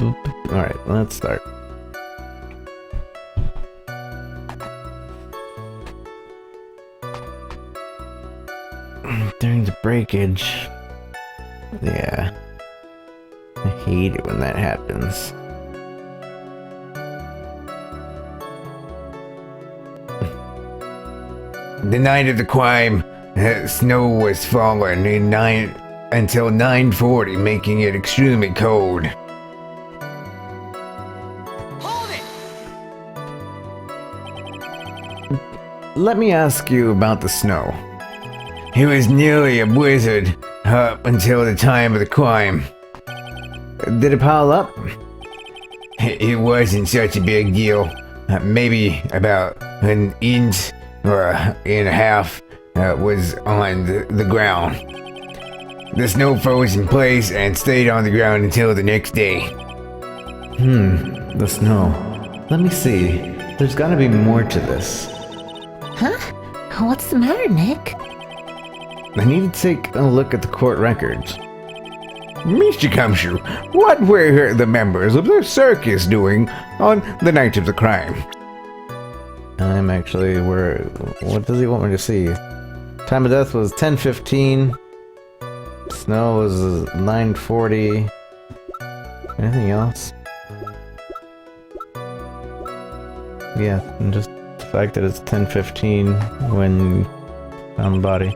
Alright, let's start. During the breakage. Yeah. I hate it when that happens. The night of the crime, snow was falling until 9:40, making it extremely cold. Hold it! Let me ask you about the snow. It was nearly a blizzard up until the time of the crime. Did it pile up? It wasn't such a big deal. Maybe about an inch or and a half was on the ground. The snow froze in place and stayed on the ground until the next day. The snow. Let me see. There's gotta be more to this. Huh? What's the matter, Nick? I need to take a look at the court records. Mr. Gumshoe, what were the members of the circus doing on the night of the crime? I'm actually what does he want me to see? Time of death was 10:15. Snow was 9:40. Anything else? Yeah, and just the fact that it's 10:15 when found the body.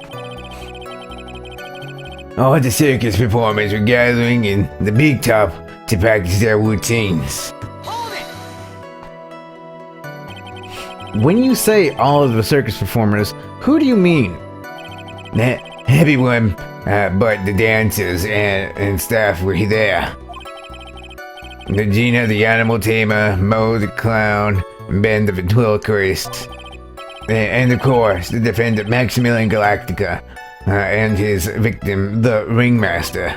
All the circus performers were gathering in the big top to practice their routines. Hold it! When you say all of the circus performers, who do you mean? Everyone but the dancers and staff were there. Gina the animal tamer, Mo the clown, Ben the ventriloquist, and of course the defendant Maximilian Galactica and his victim, the ringmaster.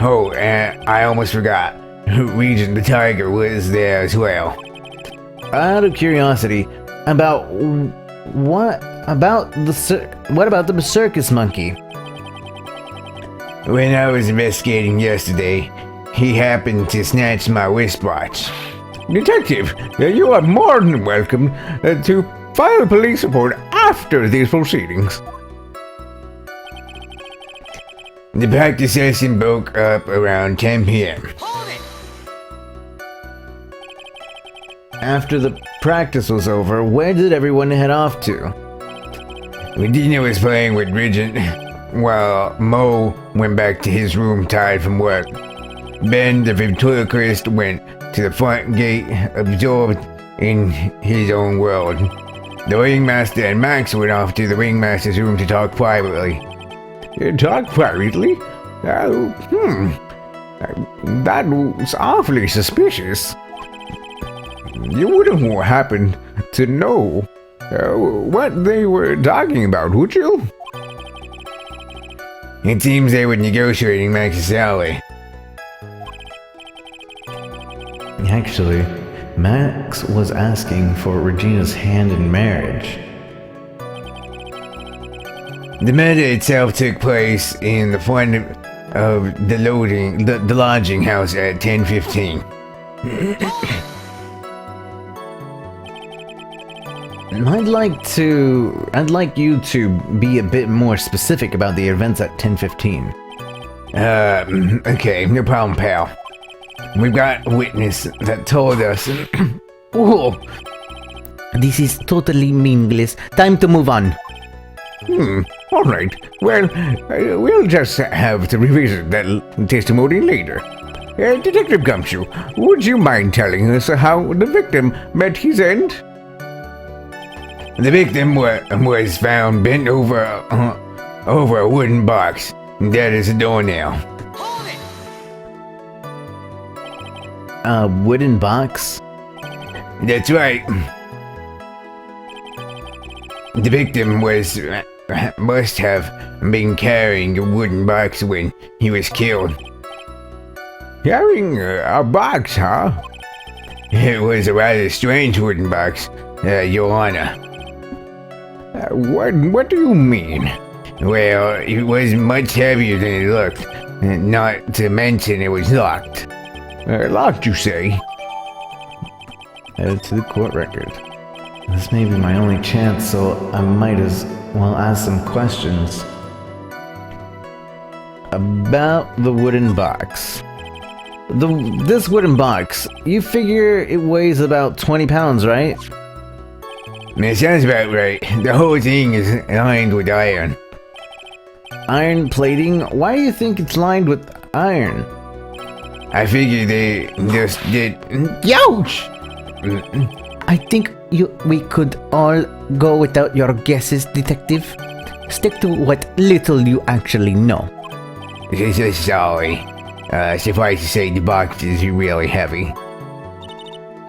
Oh, and I almost forgot, Regent the tiger was there as well. Out of curiosity, what about the circus monkey? When I was investigating yesterday, he happened to snatch my wristwatch. Detective, you are more than welcome to file a police report after these proceedings. The practice session broke up around 10 p.m. Hold it! After the practice was over, where did everyone head off to? Dina was playing with Regent, while Mo went back to his room tired from work. Ben, the ventriloquist, went to the front gate, absorbed in his own world. The ringmaster and Max went off to the ringmaster's room to talk privately. Talk privately? That was awfully suspicious. You wouldn't happen to know what they were talking about, would you? It seems they were negotiating Max's salary. Actually, Max was asking for Regina's hand in marriage. The murder itself took place in the front of the lodging house at 10:15. I'd like you to be a bit more specific about the events at 10:15. Okay, no problem, pal. We've got a witness that told us. Oh, This is totally meaningless. Time to move on. all right. Well, we'll just have to revisit that testimony later. Detective Gumshoe, would you mind telling us how the victim met his end? The victim was found bent over a wooden box, dead as a doornail. Hold it! A wooden box? That's right. The victim must have been carrying a wooden box when he was killed. Carrying a box, huh? It was a rather strange wooden box, Your Honor. What do you mean? Well, it was much heavier than it looked, not to mention it was locked. Locked, you say? Added to the court record. This may be my only chance, so I might as well ask some questions. About the wooden box. This wooden box, you figure it weighs about 20 pounds, right? That sounds about right. The whole thing is lined with iron. Iron plating? Why do you think it's lined with iron? I figure they just did. Youch! I think we could all go without your guesses, detective. Stick to what little you actually know. Sorry. Suffice to say, the box is really heavy.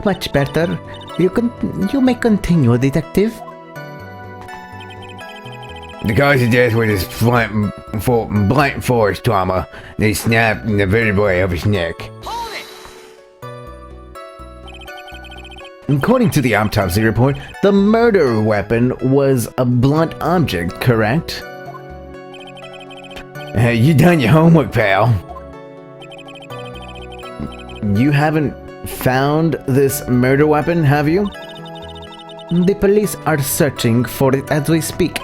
Much better. You may continue, detective. The cause of death was blunt force trauma. They snapped in the vertebrae of his neck. Hold it! According to the autopsy report, the murder weapon was a blunt object, correct? You done your homework, pal? You haven't found this murder weapon, have you? The police are searching for it as we speak.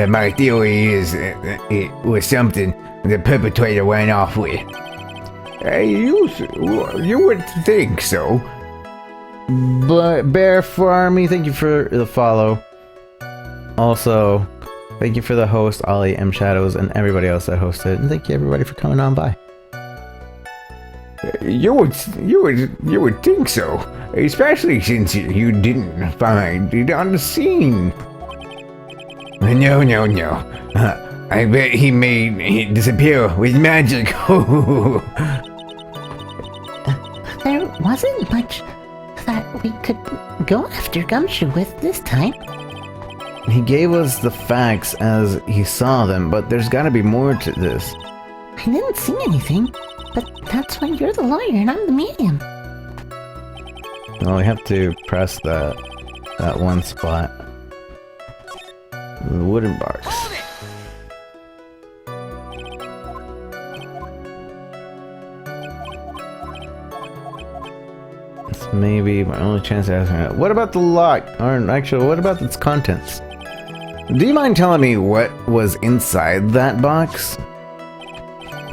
My theory is it was something the perpetrator ran off with. You would think so. But Bear for Army, thank you for the follow. Also, thank you for the host, Ollie M Shadows, and everybody else that hosted. And thank you everybody for coming on by. You would think so, especially since you didn't find it on the scene. No. I bet he made it disappear with magic. There wasn't much that we could go after Gumshoe with this time. He gave us the facts as he saw them, but there's gotta be more to this. I didn't see anything, but that's why you're the lawyer and I'm the medium. Well, we have to press that one spot. The wooden box. Hold it! It's maybe my only chance of asking it. What about the lock? Or actually, what about its contents? Do you mind telling me what was inside that box?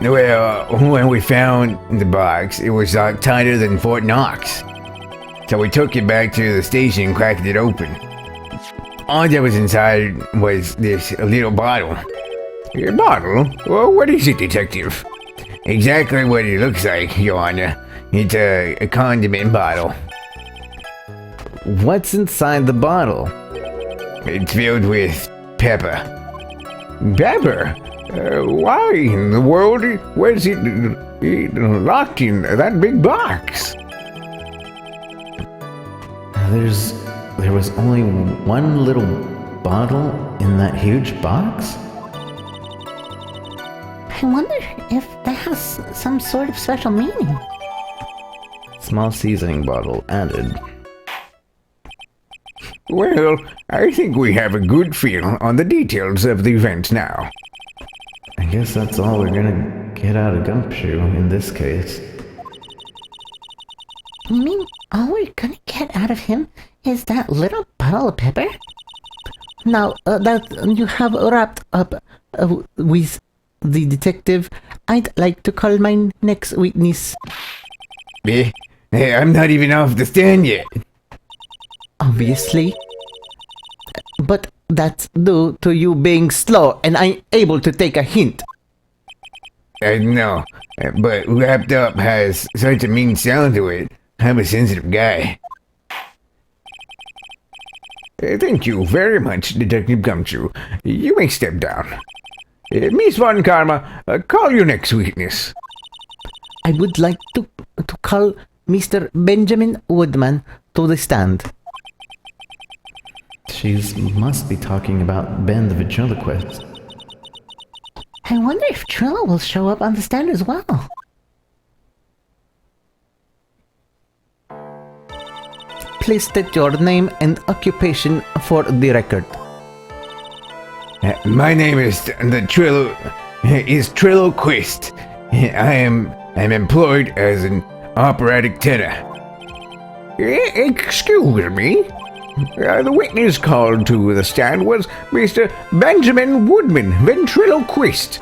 Well, when we found the box, it was tighter than Fort Knox. So we took it back to the station and cracked it open. All that was inside was this little bottle. A bottle? Well, what is it, detective? Exactly what it looks like, Your Honor. It's a condiment bottle. What's inside the bottle? It's filled with pepper. Pepper? Why in the world was it locked in that big box? There was only one little bottle in that huge box? I wonder if that has some sort of special meaning. Small seasoning bottle added. Well, I think we have a good feel on the details of the event now. I guess that's all we're gonna get out of Gumshoe in this case. You mean all we're gonna get out of him is that little bottle of pepper? Now that you have wrapped up with the detective, I'd like to call my next witness. Hey, I'm not even off the stand yet. Obviously. But that's due to you being slow and unable to take a hint. No, but wrapped up has such a mean sound to it. I'm a sensitive guy. Thank you very much, Detective Gumshoe. You may step down. Miss Von Karma, call your next witness. I would like to call Mr. Benjamin Woodman to the stand. She must be talking about Ben the ventriloquist. I wonder if Trillo will show up on the stand as well. Please state your name and occupation for the record. My name is Trillo Quist. I am I'm employed as an operatic tenor. Excuse me? The witness called to the stand was Mr. Benjamin Woodman, ventriloquist.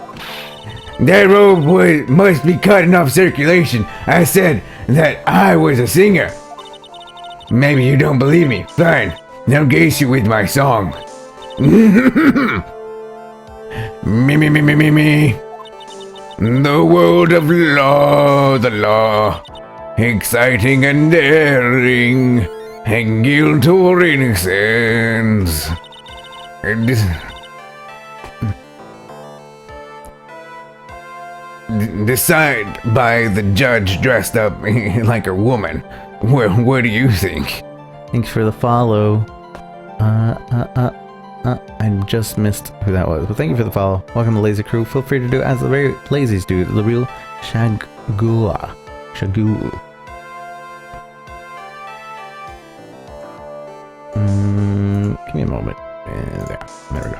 That robe must be cutting off circulation. I said that I was a singer. Maybe you don't believe me. Fine, I'll gaze you with my song. Me. The world of law, the law. Exciting and daring, and guilt or innocence. Decide by the judge dressed up like a woman. Well, what do you think? Thanks for the follow. I just missed who that was. But thank you for the follow. Welcome to Lazy Crew. Feel free to do as the very lazies do. The real Shagua. Shagoo. Give me a moment. There we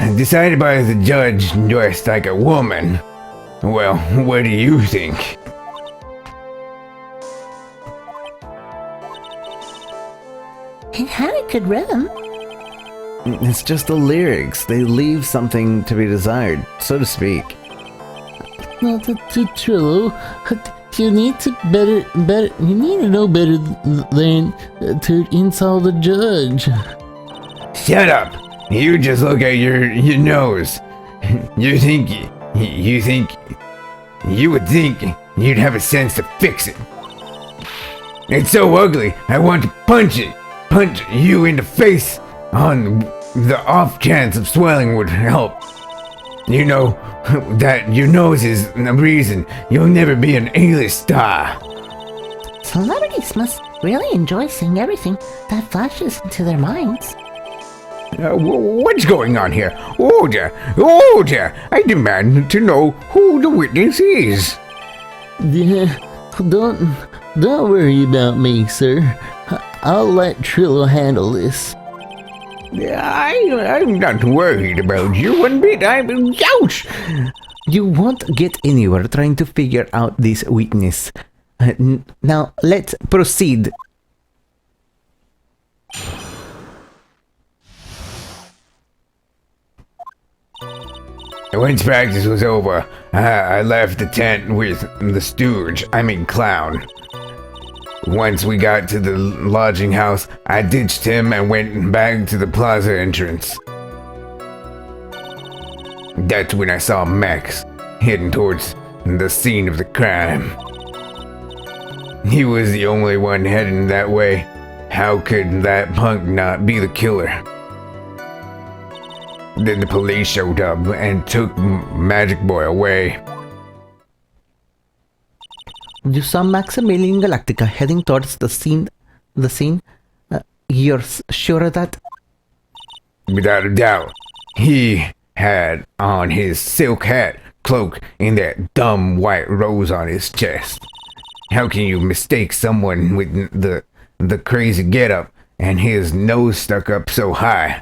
go. Decided by the judge dressed like a woman. Well, what do you think? It had a good rhythm. It's just the lyrics. They leave something to be desired, so to speak. Well, Trillo, you need to you need to know better than to insult the judge. Shut up! You just look at your nose. You would think you'd have a sense to fix it. It's so ugly, I want to punch you in the face on the off chance of swelling would help. You know that your nose is the reason you'll never be an A-list star. Celebrities must really enjoy seeing everything that flashes into their minds. What's going on here? Order! I demand to know who the witness is. Yeah, don't worry about me, sir. I'll let Trillo handle this. I'm not worried about you one bit. Ouch! You won't get anywhere trying to figure out this witness. Now, let's proceed. Once practice was over, I left the tent with the stooge, clown. Once we got to the lodging house, I ditched him and went back to the plaza entrance. That's when I saw Max heading towards the scene of the crime. He was the only one heading that way. How could that punk not be the killer? Then the police showed up and took Magic Boy away. You saw Maximilian Galactica heading towards the scene? You're sure of that? Without a doubt. He had on his silk hat, cloak, and that dumb white rose on his chest. How can you mistake someone with the crazy getup and his nose stuck up so high?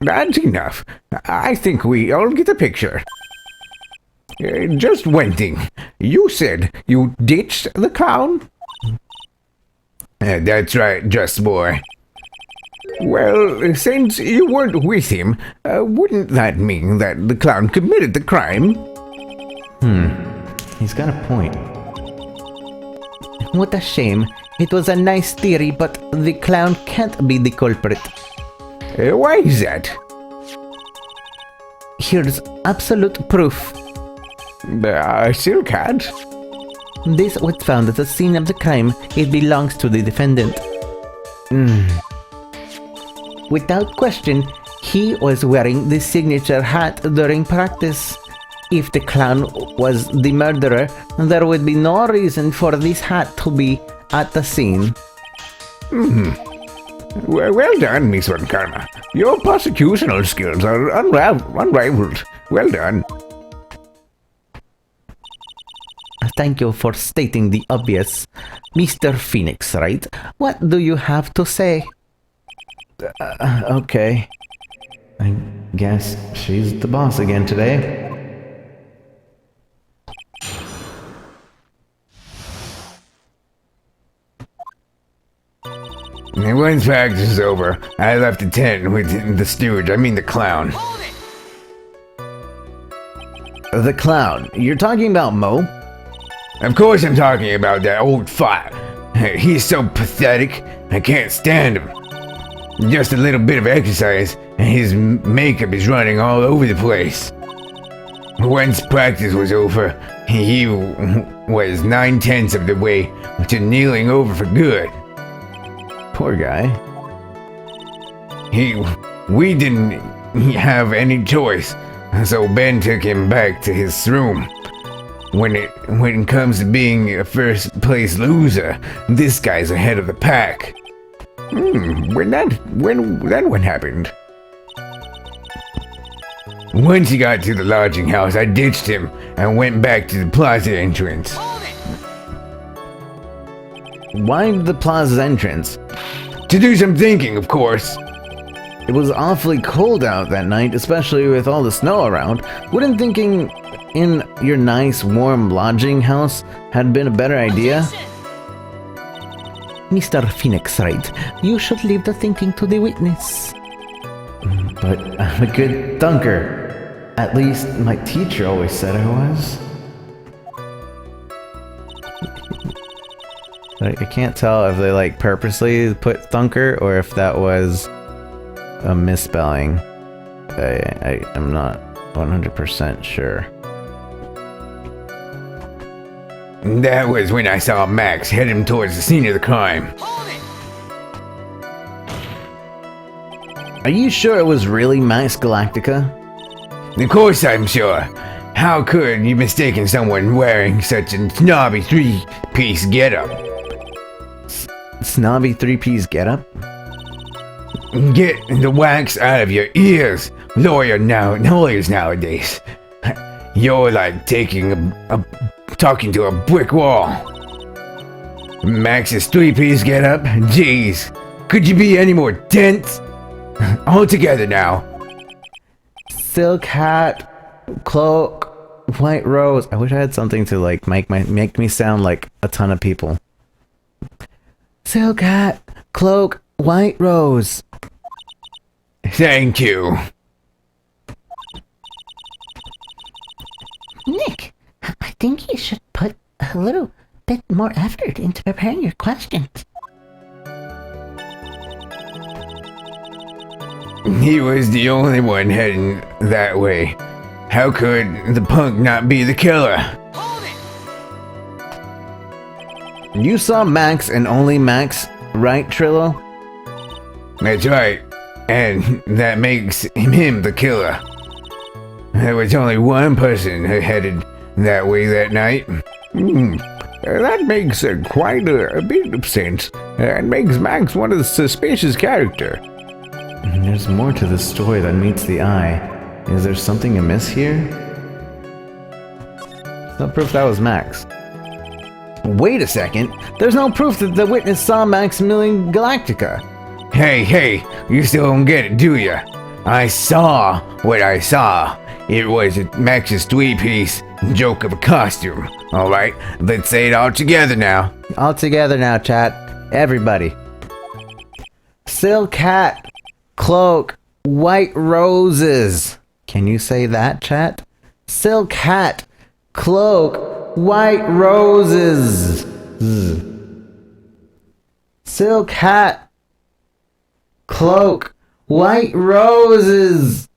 That's enough. I think we all get a picture. Just one thing. You said you ditched the clown? That's right, Just Boy. Well, since you weren't with him, wouldn't that mean that the clown committed the crime? He's got a point. What a shame. It was a nice theory, but the clown can't be the culprit. Why is that? Here's absolute proof. I still can't. This was found at the scene of the crime. It belongs to the defendant. Without question, he was wearing the signature hat during practice. If the clown was the murderer, there would be no reason for this hat to be at the scene. Well done, Miss Van Karma. Your prosecutional skills are unrivaled. Well done. Thank you for stating the obvious. Mr. Phoenix, right? What do you have to say? Okay. I guess she's the boss again today. And once practice was over, I left the tent with the steward, I mean the clown. Hold it! The clown. You're talking about Mo? Of course I'm talking about that old fart. He's so pathetic, I can't stand him. Just a little bit of exercise, and his makeup is running all over the place. Once practice was over, he was 9/10 of the way to kneeling over for good. Poor guy. We didn't have any choice, so Ben took him back to his room. When it comes to being a first place loser, this guy's ahead of the pack. When that happened? Once he got to the lodging house, I ditched him and went back to the plaza entrance. Hold it! Why the plaza's entrance? To do some thinking, of course. It was awfully cold out that night, especially with all the snow around. Wouldn't thinking in your nice, warm lodging house had been a better idea? Attention! Mr. Phoenix Wright, you should leave the thinking to the witness. But I'm a good thunker. At least my teacher always said I was. I can't tell if they like purposely put thunker or if that was a misspelling. I'm not 100% sure. That was when I saw Max heading towards the scene of the crime. Hold it! Are you sure it was really Max Galactica? Of course I'm sure. How could you mistaken someone wearing such a snobby three-piece getup? Snobby three-piece getup? Get the wax out of your ears, lawyers nowadays. You're like talking to a brick wall. Max's three-piece getup? Jeez, could you be any more dense? All together now. Silk hat, cloak, white rose. I wish I had something to like make me sound like a ton of people. Silk hat, cloak, white rose. Thank you. Nick, I think you should put a little bit more effort into preparing your questions. He was the only one heading that way. How could the punk not be the killer? Hold it! You saw Max and only Max, right, Trillo? That's right. And that makes him the killer. There was only one person who headed that way that night. That makes quite a bit of sense. And makes Max one of the suspicious character. There's more to this story than meets the eye. Is there something amiss here? There's no proof that was Max. Wait a second. There's no proof that the witness saw Maximilian Galactica. Hey, you still don't get it, do ya? I saw what I saw. It was Max's three-piece joke of a costume. Alright, let's say it all together now. All together now, chat. Everybody. Silk hat, cloak, white roses. Can you say that, chat? Silk hat, cloak, white roses. Silk hat, cloak, white roses.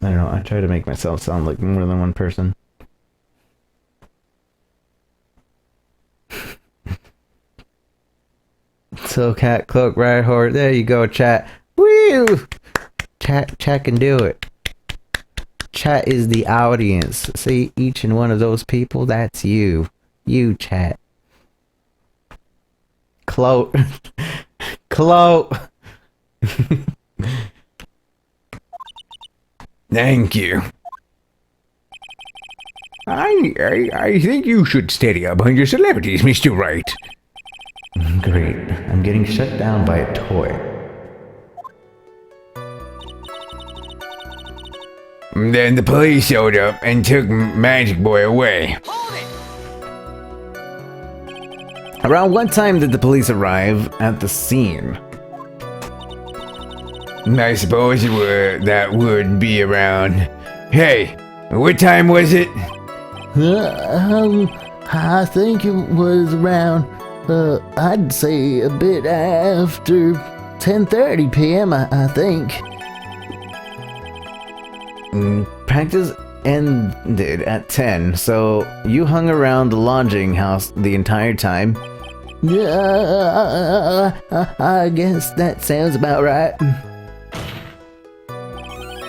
I don't know, I try to make myself sound like more than one person. Silk hat, cloak, white horse. There you go, chat. Woo! Chat can do it. Chat is the audience. See, each and one of those people, that's you. You, chat. Cloak. Cloak. Thank you. I think you should steady up on your celebrities, Mr. Wright. Great. I'm getting shut down by a toy. Then the police showed up and took Magic Boy away. Hold it! Around what time did the police arrive at the scene? I suppose that would be around. Hey, what time was it? I think it was around, I'd say a bit after 10:30 p.m., I think. Practice ended at 10, so you hung around the lodging house the entire time? Yeah, I guess that sounds about right.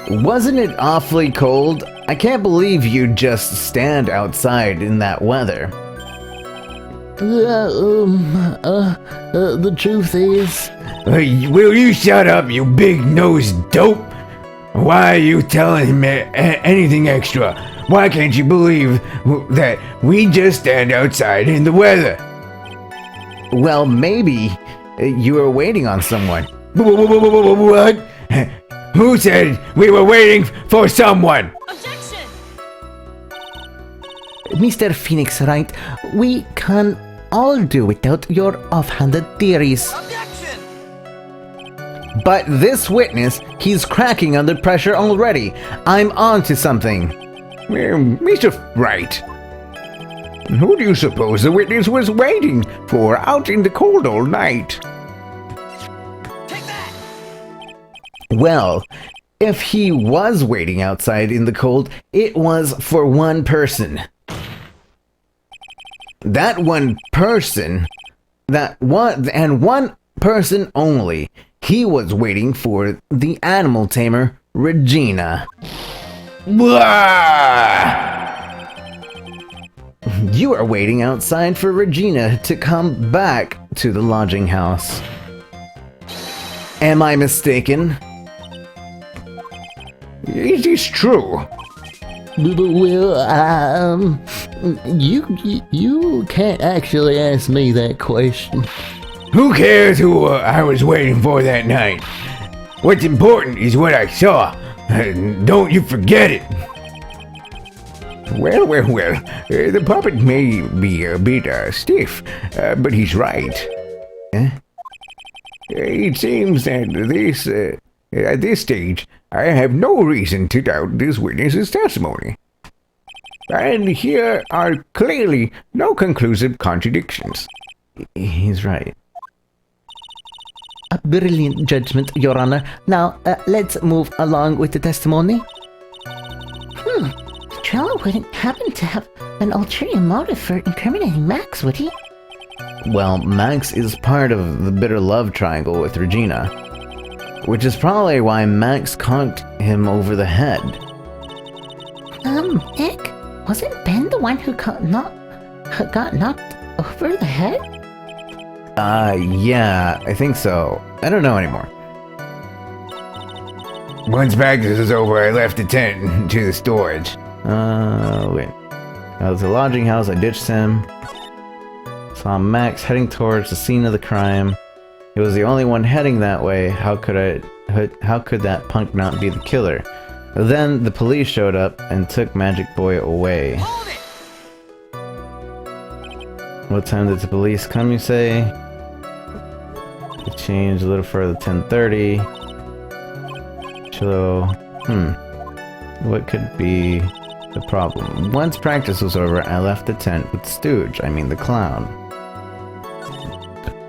Wasn't it awfully cold? I can't believe you'd just stand outside in that weather. The truth is, Will you shut up, you big-nosed dope? Why are you telling me anything extra? Why can't you believe that we just stand outside in the weather? Well, maybe you were waiting on someone. What? Who said we were waiting for someone? Objection! Mr. Phoenix Wright, we can all do without your offhanded theories. Objection! But this witness, he's cracking under pressure already. I'm on to something. Mr. Wright, who do you suppose the witness was waiting for out in the cold all night? Take that! Well, if he was waiting outside in the cold, it was for one person. That one person, one person only. He was waiting for the animal tamer, Regina. You are waiting outside for Regina to come back to the lodging house. Am I mistaken? It is true. well, you can't actually ask me that question. Who cares who I was waiting for that night? What's important is what I saw. Don't you forget it. Well, the puppet may be a bit stiff, but he's right. It seems that at this stage, I have no reason to doubt this witness's testimony. And here are clearly no conclusive contradictions. He's right. A brilliant judgment, Your Honor. Now, let's move along with the testimony. Trello wouldn't happen to have an ulterior motive for incriminating Max, would he? Well, Max is part of the bitter love triangle with Regina, which is probably why Max conked him over the head. Nick, wasn't Ben the one who got knocked over the head? Yeah, I think so. I don't know anymore. Once practice was over, I left the tent to the storage. Wait. I was at the lodging house, I ditched him. Saw Max heading towards the scene of the crime. He was the only one heading that way. How could that punk not be the killer? Then the police showed up and took Magic Boy away. Hold it! What time did the police come, you say? It changed a little further, 10:30. So, what could be the problem? Once practice was over, I left the tent with Stooge, the clown.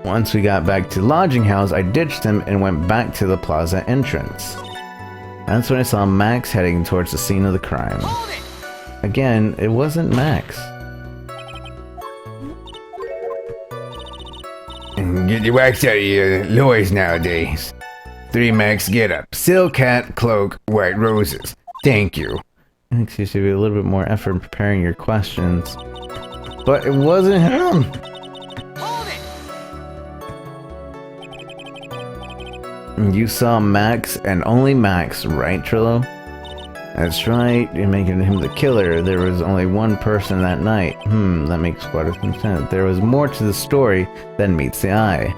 Once we got back to lodging house, I ditched him and went back to the plaza entrance. That's when I saw Max heading towards the scene of the crime. Hold it! Again, it wasn't Max. Get your wax out of your noise nowadays. 3 Max, get up. Silk hat, cloak, white roses. Thank you. I think you should be a little bit more effort in preparing your questions. But it wasn't him! Hold it! You saw Max and only Max, right, Trillo? That's right, you're making him the killer. There was only one person that night. That makes quite a sense. There was more to the story than meets the eye.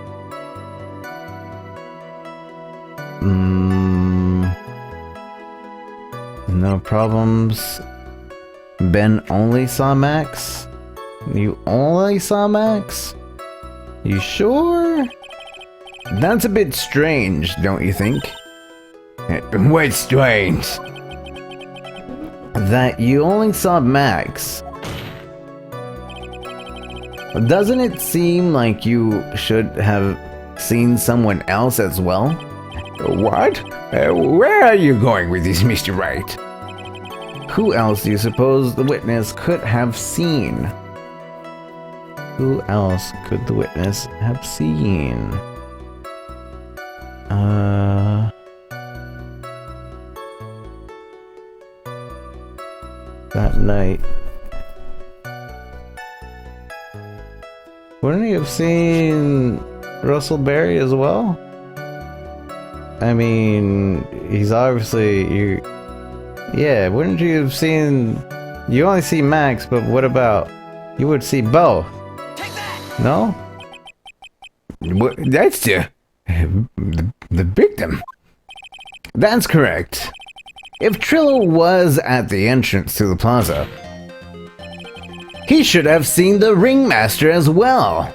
No problems. Ben only saw Max? You only saw Max? You sure? That's a bit strange, don't you think? What's strange? That you only saw Max. Doesn't it seem like you should have seen someone else as well? What? Where are you going with this, Mr. Wright? Who else do you suppose the witness could have seen? Who else could the witness have seen? That night. Wouldn't he have seen Russell Berry as well? I mean, he's obviously yeah, wouldn't you have seen? You only see Max, but what about you would see Bo? Take that! No? Well, that's the victim. That's correct. If Trillo was at the entrance to the plaza, he should have seen the ringmaster as well.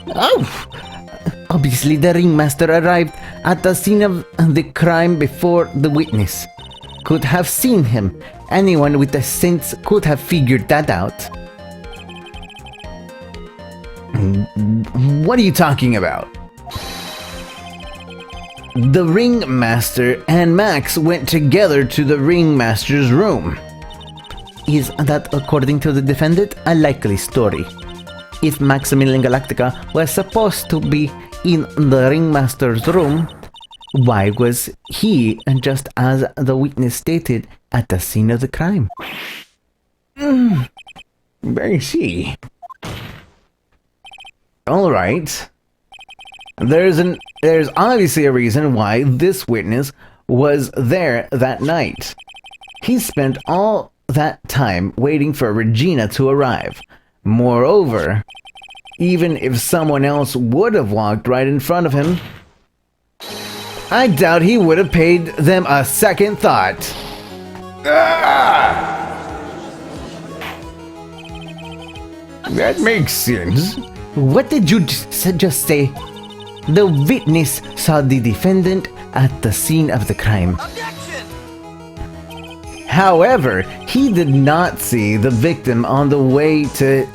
Oh! Obviously, the ringmaster arrived at the scene of the crime before the witness could have seen him. Anyone with a sense could have figured that out. What are you talking about? The ringmaster and Max went together to the ringmaster's room. Is that, according to the defendant, a likely story? If Maximilian Galactica was supposed to be in the ringmaster's room, why was he, just as the witness stated, at the scene of the crime? I see. All right. There's obviously a reason why this witness was there that night. He spent all that time waiting for Regina to arrive. Moreover, even if someone else would have walked right in front of him, I doubt he would have paid them a second thought. That makes sense. What did you just say? The witness saw the defendant at the scene of the crime. Objection! However, he did not see the victim on the way to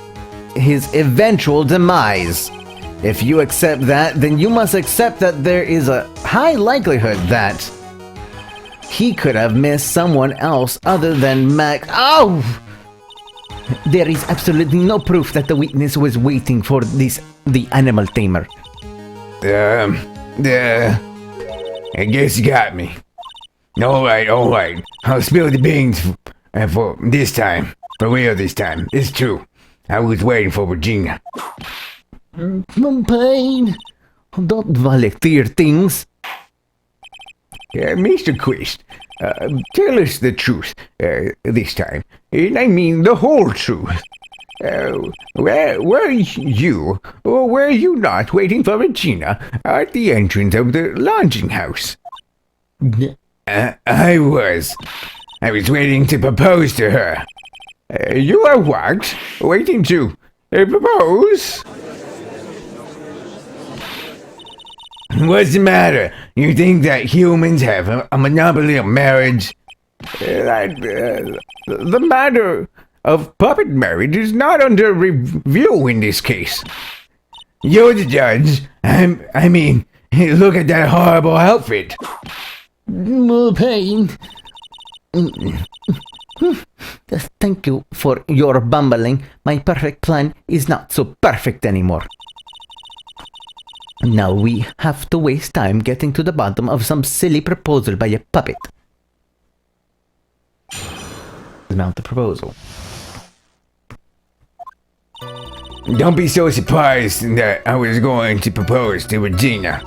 his eventual demise. If you accept that, then you must accept that there is a high likelihood that he could have missed someone else other than Max. Oh! There is absolutely no proof that the witness was waiting for the animal tamer. I guess you got me. All right. I'll spill the beans for this time. For real this time. It's true. I was waiting for Regina. Pain! Don't volunteer things. Mr. Quist, tell us the truth this time. And I mean the whole truth. Were you, or were you not waiting for Regina at the entrance of the lodging house? I was. I was waiting to propose to her. You are what? Waiting to propose? What's the matter? You think that humans have a monopoly of marriage? The matter of puppet marriage is not under review in this case. You're the judge. I mean, look at that horrible outfit. Pain. Thank you for your bumbling. My perfect plan is not so perfect anymore. Now we have to waste time getting to the bottom of some silly proposal by a puppet. Mount the proposal. Don't be so surprised that I was going to propose to Regina.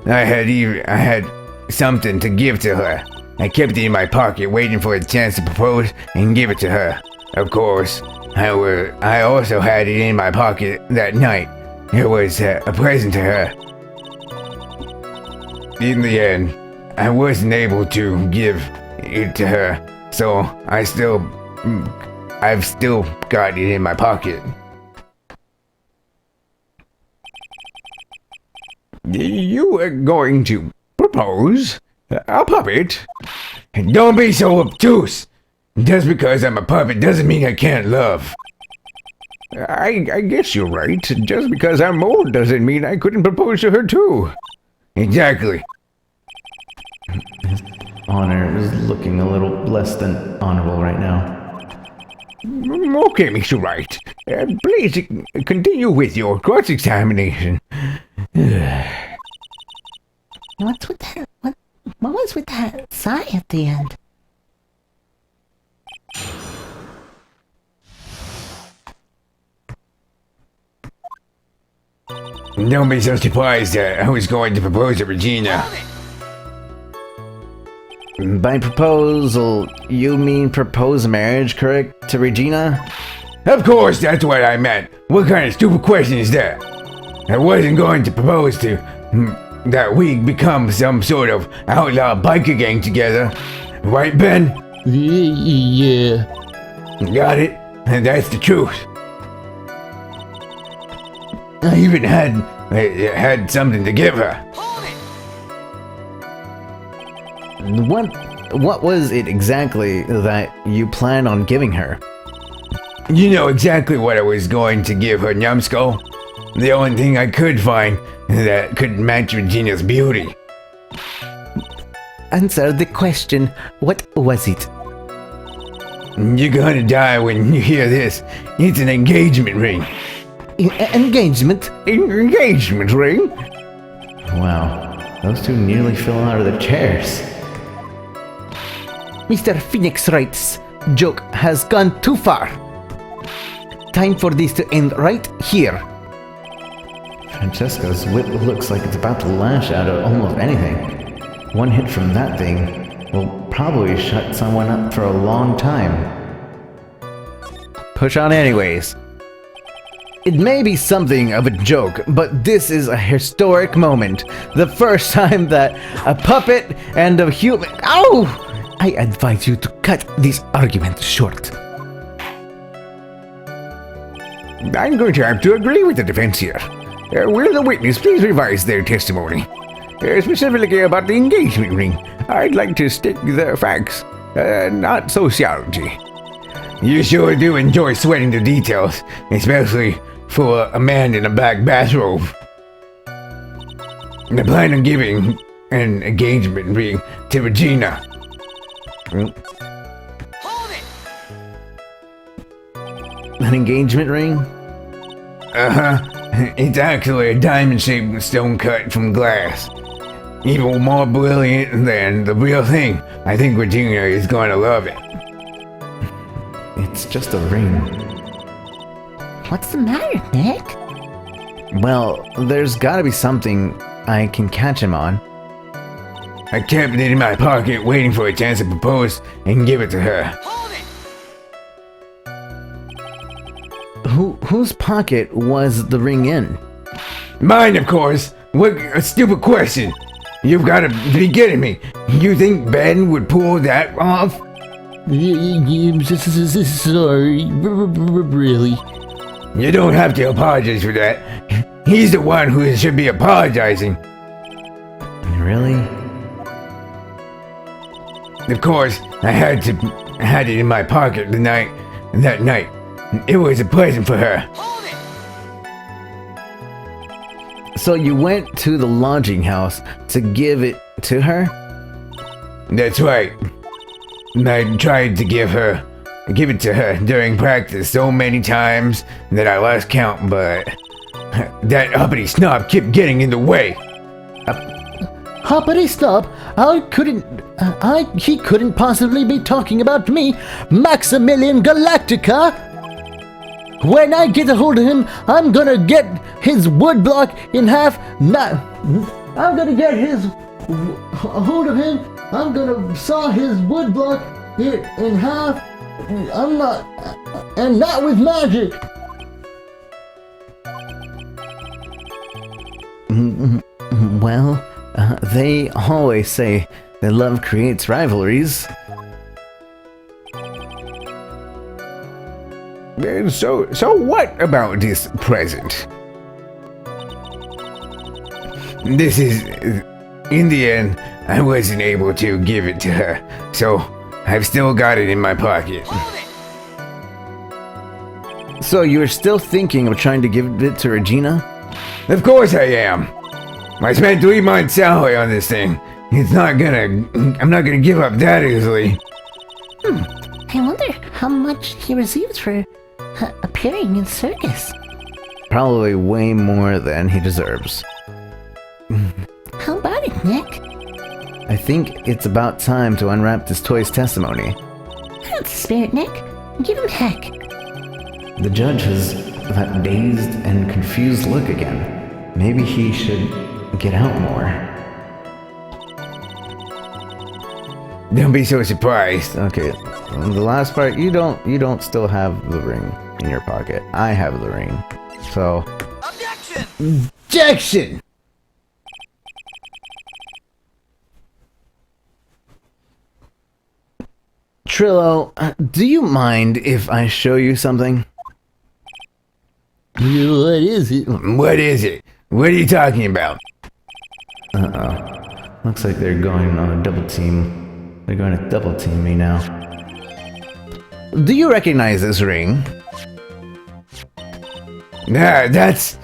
I had something to give to her. I kept it in my pocket, waiting for a chance to propose and give it to her. Of course, I also had it in my pocket that night. It was a present to her. In the end, I wasn't able to give it to her, so I've still got it in my pocket. You are going to propose a puppet? Don't be so obtuse. Just because I'm a puppet doesn't mean I can't love. I guess you're right. Just because I'm old doesn't mean I couldn't propose to her too. Exactly. Honor is looking a little less than honorable right now. Okay, Mr. Wright. Please continue with your cross-examination. What's with that? What was with that sigh at the end? Don't be so surprised that I was going to propose to Regina. Hold it. By proposal, you mean propose marriage, correct, to Regina? Of course, that's what I meant. What kind of stupid question is that? I wasn't going to propose to that we become some sort of outlaw biker gang together. Right, Ben? Yeah. Got it? And that's the truth. I even had something to give her. Hold it. What was it exactly that you plan on giving her? You know exactly what I was going to give her, numbskull. The only thing I could find that could match Regina's beauty. Answer the question. What was it? You're gonna die when you hear this. It's an engagement ring. Engagement? Engagement ring? Wow, those two nearly fell out of their chairs. Mr. Phoenix Wright's joke has gone too far. Time for this to end right here. Francesca's whip looks like it's about to lash out at almost anything. One hit from that thing will probably shut someone up for a long time. Push on anyways. It may be something of a joke, but this is a historic moment. The first time that a puppet and a human... Ow! I advise you to cut this argument short. I'm going to have to agree with the defense here. Will the witness please revise their testimony? Specifically about the engagement ring. I'd like to stick the facts, not sociology. You sure do enjoy sweating the details, especially for a man in a black bathrobe. I plan on giving an engagement ring to Regina. Hold it. An engagement ring? Uh-huh. It's actually a diamond-shaped stone cut from glass. Even more brilliant than the real thing. I think Regina is going to love it. It's just a ring. What's the matter, Nick? Well, there's gotta be something I can catch him on. I kept it in my pocket waiting for a chance to propose and give it to her. Hold it. Whose pocket was the ring in? Mine, of course. What a stupid question. You've got to be kidding me. You think Ben would pull that off? Sorry, really. You don't have to apologize for that. He's the one who should be apologizing. Really? Of course, I had it in my pocket that night. It was a present for her. Hold it. So you went to the lodging house to give it to her? That's right. I tried to give it to her during practice so many times that I lost count, but that uppity snob kept getting in the way. Hoppity stop! He couldn't possibly be talking about me, Maximilian Galactica! When I get a hold of him, I'm gonna get his woodblock in half. I'm gonna get his hold of him. I'm gonna saw his woodblock in half. And not with magic. Well, they always say that love creates rivalries. So what about this present? this is, in the end, I wasn't able to give it to her, so I've still got it in my pocket. Hold it! So you're still thinking of trying to give it to Regina? Of course I am. I spent 3 months salary on this thing. I'm not gonna give up that easily. I wonder how much he receives for appearing in circus. Probably way more than he deserves. How about it, Nick? I think it's about time to unwrap this toy's testimony. That's the spirit, Nick. Give him heck. The judge has that dazed and confused look again. Maybe he should get out more. Don't be so surprised. Okay, the last part, you don't still have the ring in your pocket. I have the ring. So, Objection! Objection! Trillo, do you mind if I show you something? What is it? What is it? What are you talking about? Looks like they're going on a double team. They're going to double team me now. Do you recognize this ring? Nah, that's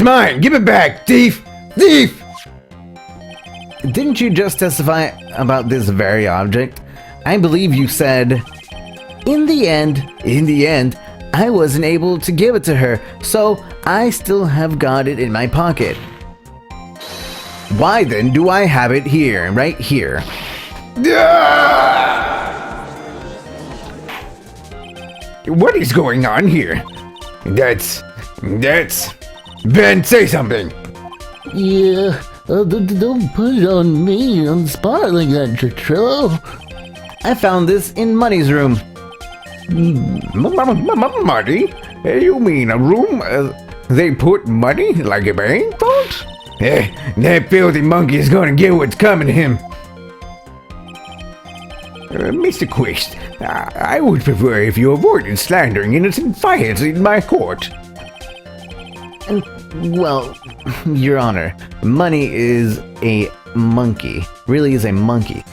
mine. Give it back, thief! Thief! Didn't you just testify about this very object? I believe you said, in the end, I wasn't able to give it to her, so I still have got it in my pocket. Why then do I have it here, right here? What is going on here? That's... Ben, say something! Yeah, don't put it on me on the spot like that, Trillo. I found this in Money's room. Money? You mean a room? They put money like a bank vault? That filthy monkey is gonna get what's coming to him. Mr. Quist, I would prefer if you avoided slandering innocent fires in my court. Well, Your Honor, Money is a monkey. Really is a monkey.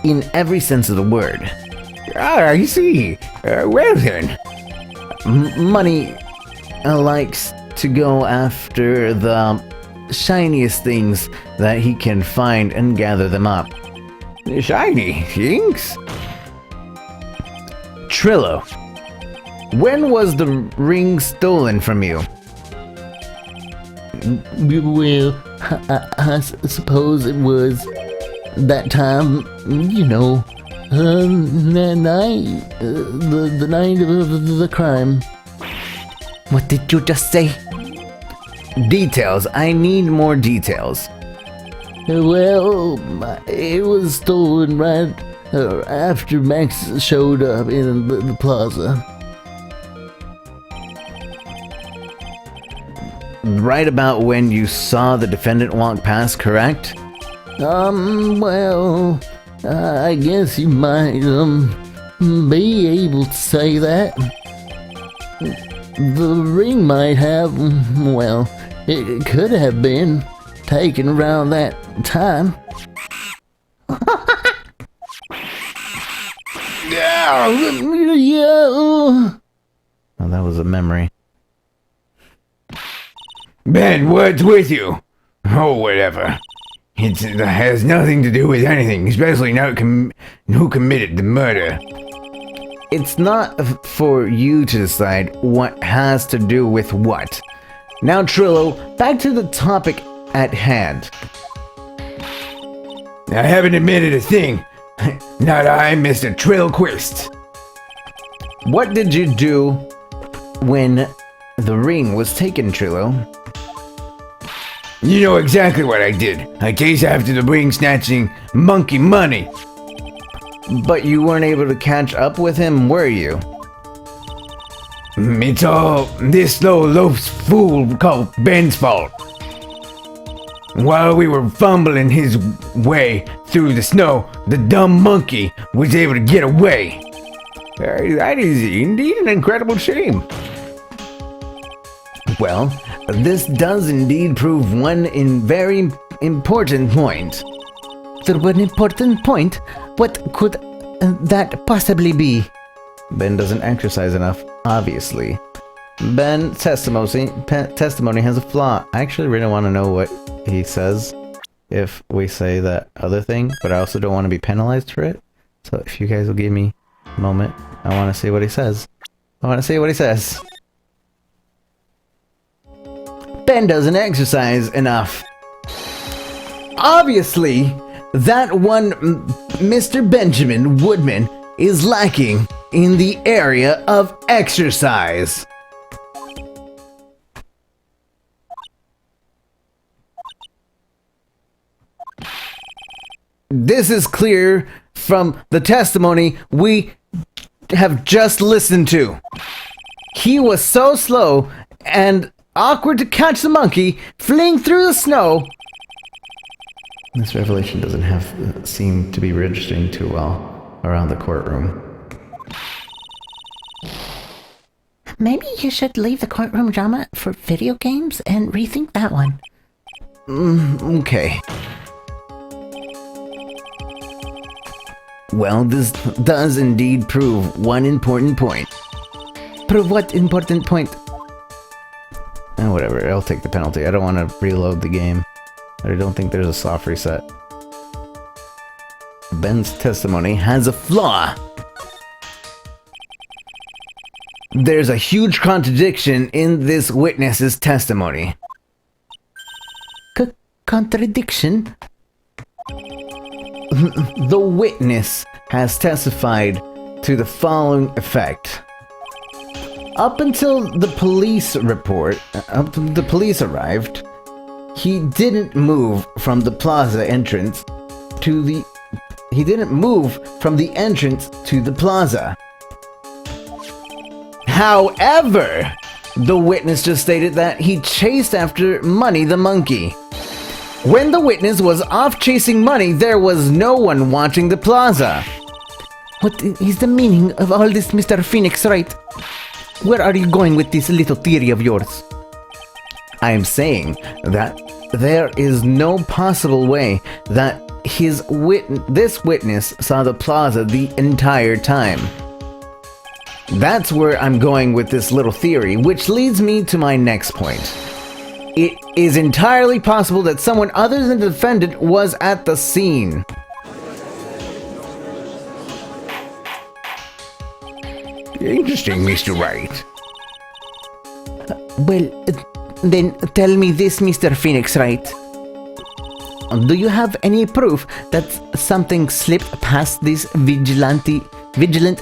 In every sense of the word. I see. Well then. Money likes to go after the shiniest things that he can find and gather them up. Shiny things? Trillo, when was the ring stolen from you? Well, I suppose it was that time, you know, that night, the night of the crime. What did you just say? Details. I need more details. Well, it was stolen right after Max showed up in the plaza. Right about when you saw the defendant walk past, correct? Well, I guess you might, be able to say that. The ring might have, well, it could have been taken around that time. Yeah. Oh, that was a memory. Ben, what's with you? Oh, whatever. It has nothing to do with anything, especially not who committed the murder. It's not for you to decide what has to do with what. Now, Trillo, back to the topic at hand. I haven't admitted a thing. Not I, Mr. Trillquist. What did you do when the ring was taken, Trillo? You know exactly what I did. I chased after the ring snatching monkey Money. But you weren't able to catch up with him, were you? It's all this slow loaf's fool called Ben's fault. While we were fumbling his way through the snow, the dumb monkey was able to get away. That is indeed an incredible shame. Well, This does indeed prove one very important point. The one important point? What could that possibly be? Ben doesn't exercise enough, obviously. Ben's testimony has a flaw. I actually really want to know what he says if we say that other thing, but I also don't want to be penalized for it. So if you guys will give me a moment, I want to see what he says. Ben doesn't exercise enough. Obviously, that one Mr. Benjamin Woodman is lacking in the area of exercise. This is clear from the testimony we have just listened to. He was so slow and awkward to catch the monkey fleeing through the snow. This revelation doesn't seem to be registering too well around the courtroom. Maybe you should leave the courtroom drama for video games and rethink that one. Okay. Well, this does indeed prove one important point. Prove what important point? Whatever, I'll take the penalty. I don't want to reload the game. I don't think there's a soft reset. Ben's testimony has a flaw. There's a huge contradiction in this witness's testimony. Contradiction? The witness has testified to the following effect. Up until the police arrived, he didn't move from the plaza entrance to the... He didn't move from the entrance to the plaza. However, the witness just stated that he chased after Money the monkey. When the witness was off chasing Money, there was no one watching the plaza. What is the meaning of all this, Mr. Phoenix Wright? Where are you going with this little theory of yours? I am saying that there is no possible way that this witness saw the plaza the entire time. That's where I'm going with this little theory, which leads me to my next point. It is entirely possible that someone other than the defendant was at the scene. Interesting, Mr. Wright. Well, then tell me this, Mr. Phoenix Wright. Do you have any proof that something slipped past this vigilant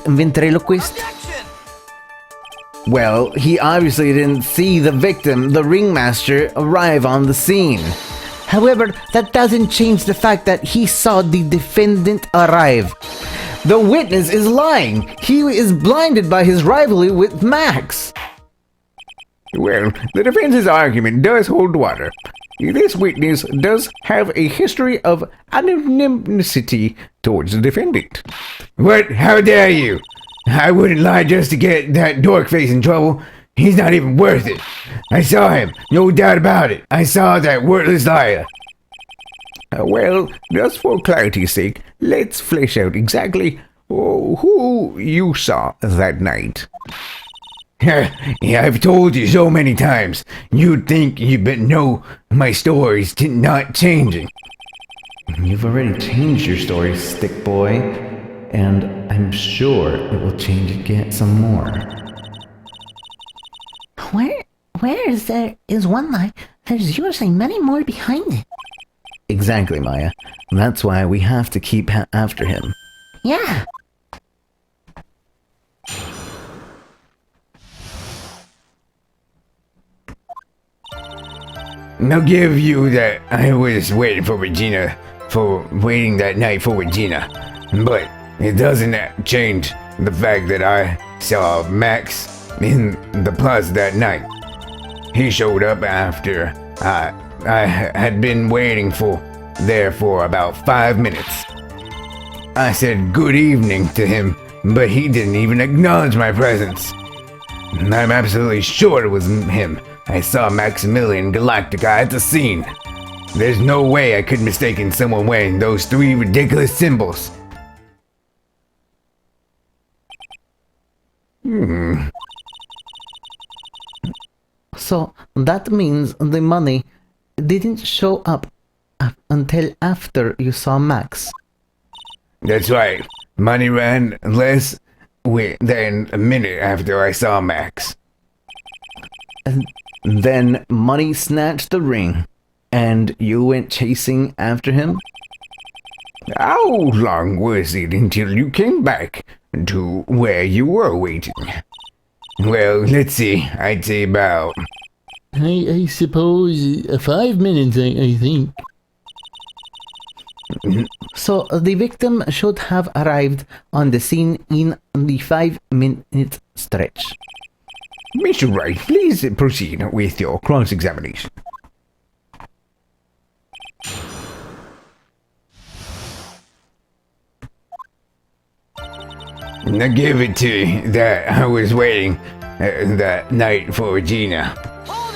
ventriloquist? Well, he obviously didn't see the victim, the ringmaster, arrive on the scene. However, that doesn't change the fact that he saw the defendant arrive. The witness is lying. He is blinded by his rivalry with Max. Well, the defense's argument does hold water. This witness does have a history of anonymity towards the defendant. What? How dare you? I wouldn't lie just to get that dork face in trouble. He's not even worth it. I saw him, no doubt about it. I saw that worthless liar. Well, just for clarity's sake, let's flesh out exactly who you saw that night. Yeah, I've told you so many times. You'd think you'd know my story's not changing. You've already changed your story, stick boy, and I'm sure it will change again some more. Where is one lie? There's usually many more behind it. Exactly, Maya. That's why we have to keep after him. Yeah. I'll give you that I was waiting that night for Regina. But it doesn't change the fact that I saw Max in the plaza that night. He showed up after I had been waiting there for about 5 minutes. I said good evening to him, but he didn't even acknowledge my presence. I'm absolutely sure it was him I saw Maximilian Galactica at the scene. There's no way I could mistaken someone wearing those three ridiculous symbols. So that means the money didn't show up until after you saw Max. That's right. Money ran less than a minute after I saw Max. And then money snatched the ring, and you went chasing after him? How long was it until you came back to where you were waiting? Well, let's see. I'd say about... I suppose 5 minutes, I think. So the victim should have arrived on the scene in the 5-minute stretch. Mr. Wright, please proceed with your cross-examination. I give it to you that I was waiting that night for Regina. Hold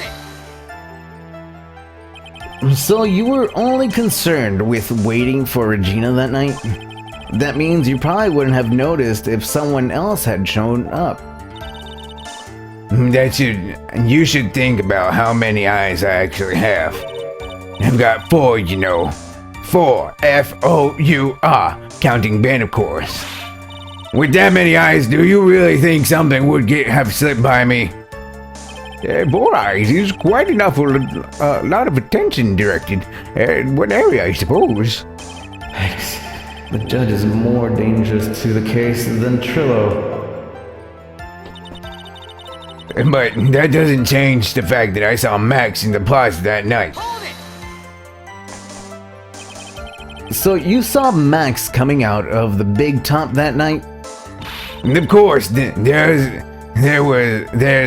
it! So you were only concerned with waiting for Regina that night? That means you probably wouldn't have noticed if someone else had shown up. You should think about how many eyes I actually have. I've got 4, you know. 4, F-O-U-R, counting Ben, of course. With that many eyes, do you really think something would have slipped by me? 4 eyes is quite enough for a lot of attention directed at one area, I suppose. The judge is more dangerous to the case than Trillo. But that doesn't change the fact that I saw Max in the plaza that night. Hold it! So you saw Max coming out of the big top that night? And of course, there's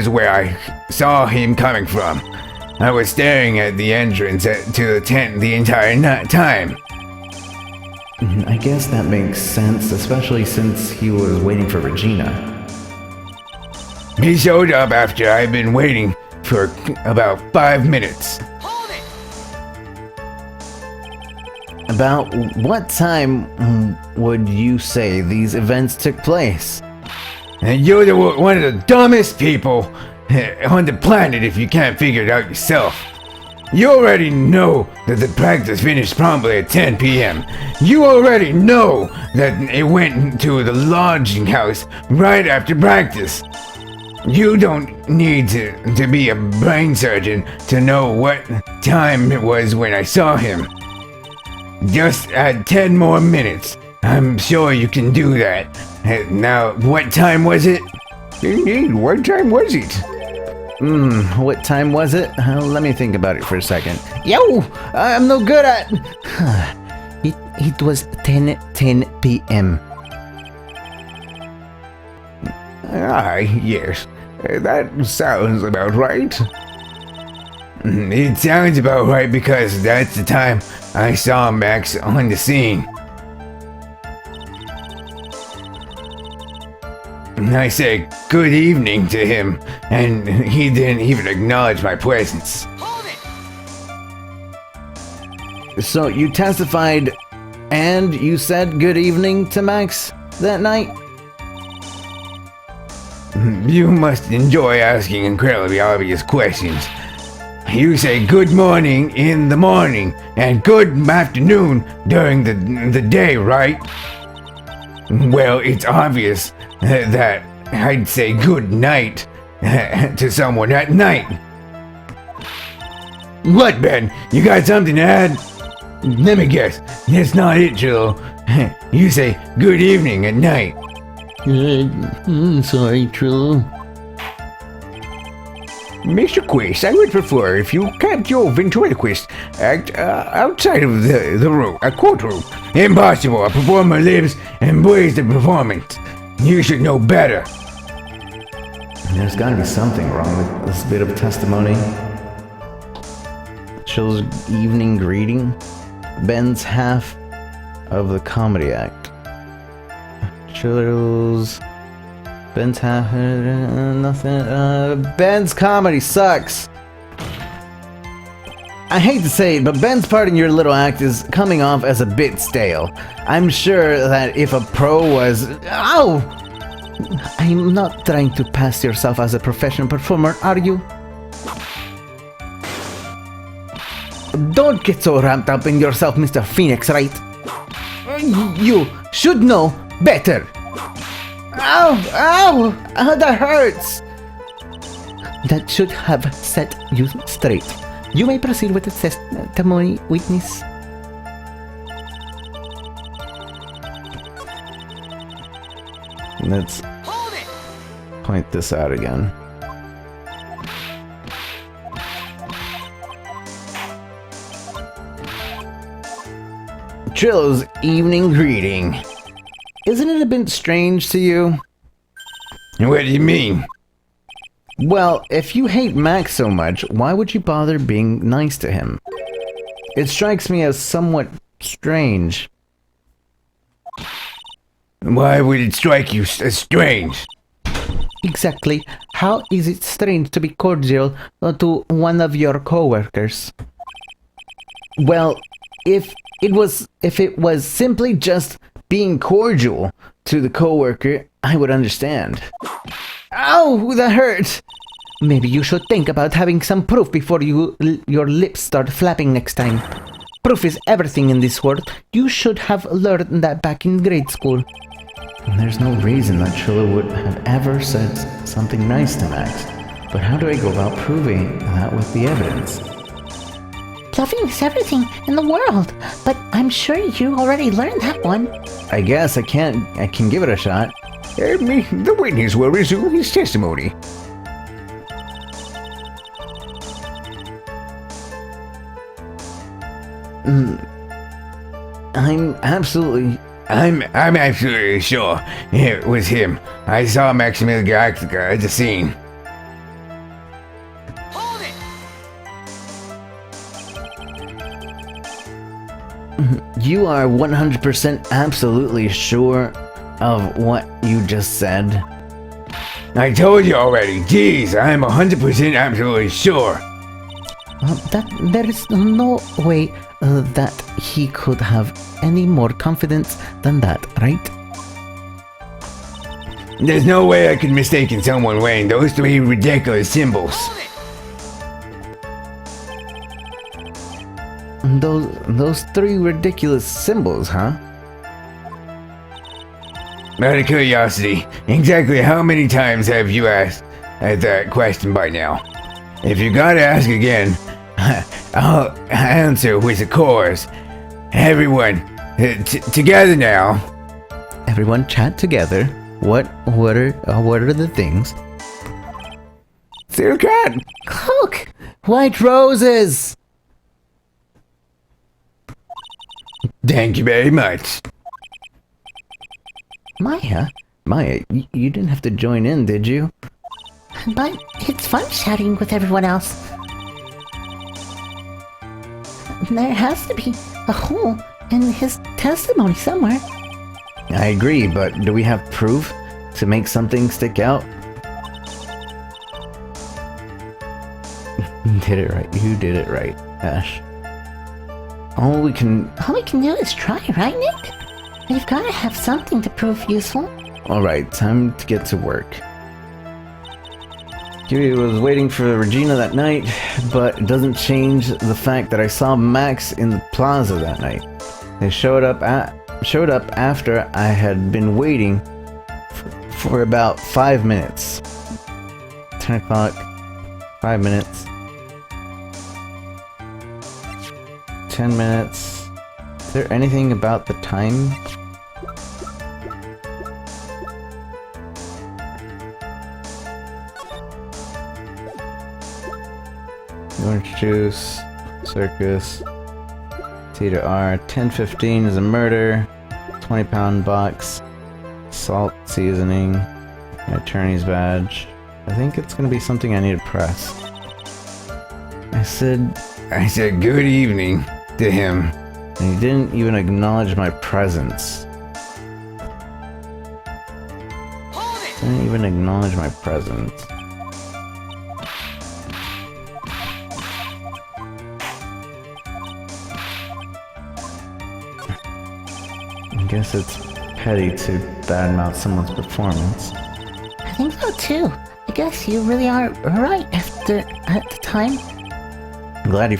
where I saw him coming from. I was staring at the entrance to the tent the entire time. I guess that makes sense, especially since he was waiting for Regina. He showed up after I'd been waiting for about 5 minutes. Hold it! About what time would you say these events took place? And you're one of the dumbest people on the planet if you can't figure it out yourself. You already know that the practice finished promptly at 10 p.m. You already know that it went to the lodging house right after practice. You don't need to be a brain surgeon to know what time it was when I saw him. Just add 10 more minutes. I'm sure you can do that. Now, what time was it? Indeed, what time was it? What time was it? Let me think about it for a second. Yo! I'm no good at... it was 10 p.m. Yes. That sounds about right. It sounds about right because that's the time I saw Max on the scene. I said good evening to him, and he didn't even acknowledge my presence. Hold it! So you testified and you said good evening to Max that night? You must enjoy asking incredibly obvious questions. You say good morning in the morning and good afternoon during the day, right? Well, it's obvious that I'd say good night to someone at night. What, Ben? You got something to add? Let me guess. That's not it, Jill. You say good evening at night. Sorry, Trillo. Mr. Quest, I would prefer if you kept your ventriloquist act outside of the room, a courtroom. Impossible. A performer lives and breathes the performance. You should know better. There's gotta be something wrong with this bit of testimony. Chill's evening greeting. Ben's half of the comedy act. Chill's... Ben's half... nothing... Ben's comedy sucks! I hate to say it, but Ben's part in your little act is coming off as a bit stale. I'm sure that if a pro was... Ow! I'm not trying to pass yourself as a professional performer, are you? Don't get so ramped up in yourself, Mr. Phoenix, Wright. You should know better. Ow! Ow! That hurts! That should have set you straight. You may proceed with the testimony, witness. Let's point this out again. Trillo's evening greeting. Isn't it a bit strange to you? What do you mean? Well, if you hate Max so much, why would you bother being nice to him? It strikes me as somewhat strange. Why would it strike you as strange? Exactly. How is it strange to be cordial to one of your co-workers? Well, if it was simply just being cordial to the coworker, I would understand. Ow, that hurt! Maybe you should think about having some proof before your lips start flapping next time. Proof is everything in this world. You should have learned that back in grade school. There's no reason that Trillo would have ever said something nice to Max. But how do I go about proving that with the evidence? Bluffing is everything in the world, but I'm sure you already learned that one. I guess I can give it a shot. The witness will resume his testimony. I'm absolutely I'm absolutely sure it was him. I saw Maximilian Galactica at the scene. You are 100% absolutely sure of what you just said? I told you already. Jeez, I'm 100% absolutely sure. There is no way that he could have any more confidence than that, right? There's no way I could mistake someone wearing those three ridiculous symbols. Those three ridiculous symbols, huh? Out of curiosity, exactly how many times have you asked that question by now? If you gotta ask again, I'll answer with a chorus. Everyone, together now. Everyone chat together. What are the things? Silk hat. Cloak! White roses! Thank you very much. Maya, you didn't have to join in, did you? But it's fun chatting with everyone else. There has to be a hole in his testimony somewhere. I agree, but do we have proof to make something stick out? You did it right. You did it right, Ash. All we can do is try, right, Nick? You've got to have something to prove useful. Alright, time to get to work. Huey was waiting for Regina that night, but it doesn't change the fact that I saw Max in the plaza that night. They showed up after I had been waiting for about 5 minutes. 10 o'clock, 5 minutes. 10 minutes. Is there anything about the time? Orange juice, circus, T to R. 10:15 is a murder. 20-pound box, salt seasoning, an attorney's badge. I think it's gonna be something I need to press. I said Good evening to him. and he didn't even acknowledge my presence. Didn't even acknowledge my presence. guess it's petty to badmouth someone's performance. I think so too. I guess you really are right at the time. I'm glad you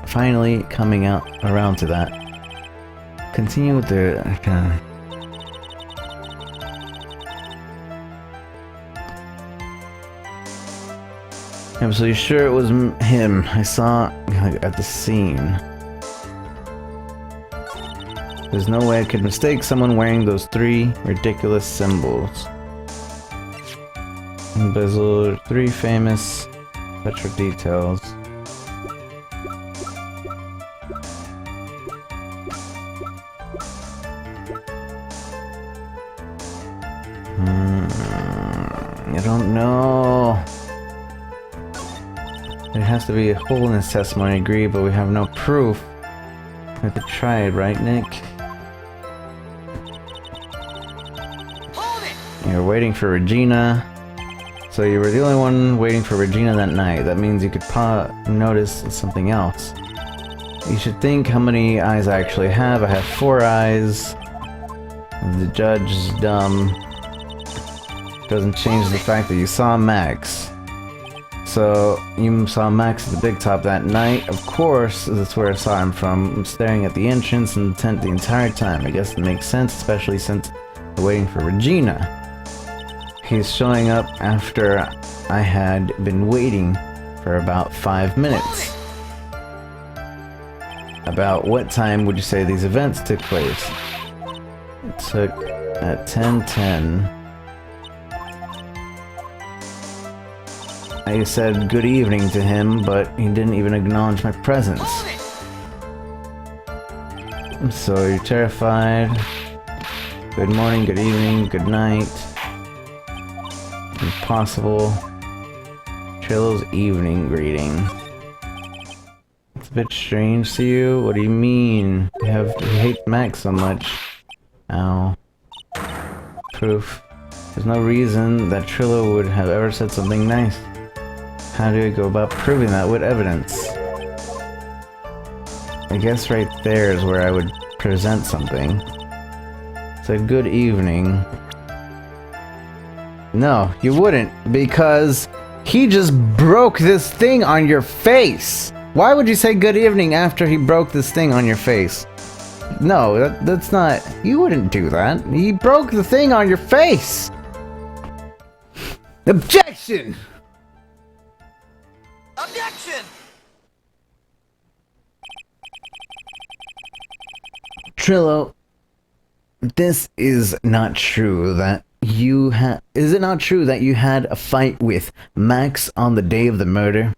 finally coming out around to that. Continue with the... I'm so sure it was him I saw at the scene. There's no way I could mistake someone wearing those 3 ridiculous symbols. Embezzled 3 famous Petra details. I don't know. There has to be a hole in this testimony, I agree, but we have no proof. We have to try it, right, Nick? You're waiting for Regina. So you were the only one waiting for Regina that night. That means you could notice something else. You should think how many eyes I actually have. I have 4 eyes. The judge is dumb. Doesn't change the fact that you saw Max. So, you saw Max at the Big Top that night. Of course, that's where I saw him from. I'm staring at the entrance and the tent the entire time. I guess it makes sense, especially since we're waiting for Regina. He's showing up after I had been waiting for about 5 minutes. About what time would you say these events took place? It took at 10:10. I said good evening to him, but he didn't even acknowledge my presence. So you're terrified. Good morning, good evening, good night. Impossible. Trillo's evening greeting. It's a bit strange to you? What do you mean? You hate Max so much. Ow. Proof. There's no reason that Trillo would have ever said something nice. How do I go about proving that with evidence? I guess right there is where I would present something. So good evening. No, you wouldn't, because he just broke this thing on your face. Why would you say good evening after he broke this thing on your face? No, that's not... You wouldn't do that. He broke the thing on your face. Objection! Objection! Trillo, this is not true that you had... Is it not true that you had a fight with Max on the day of the murder?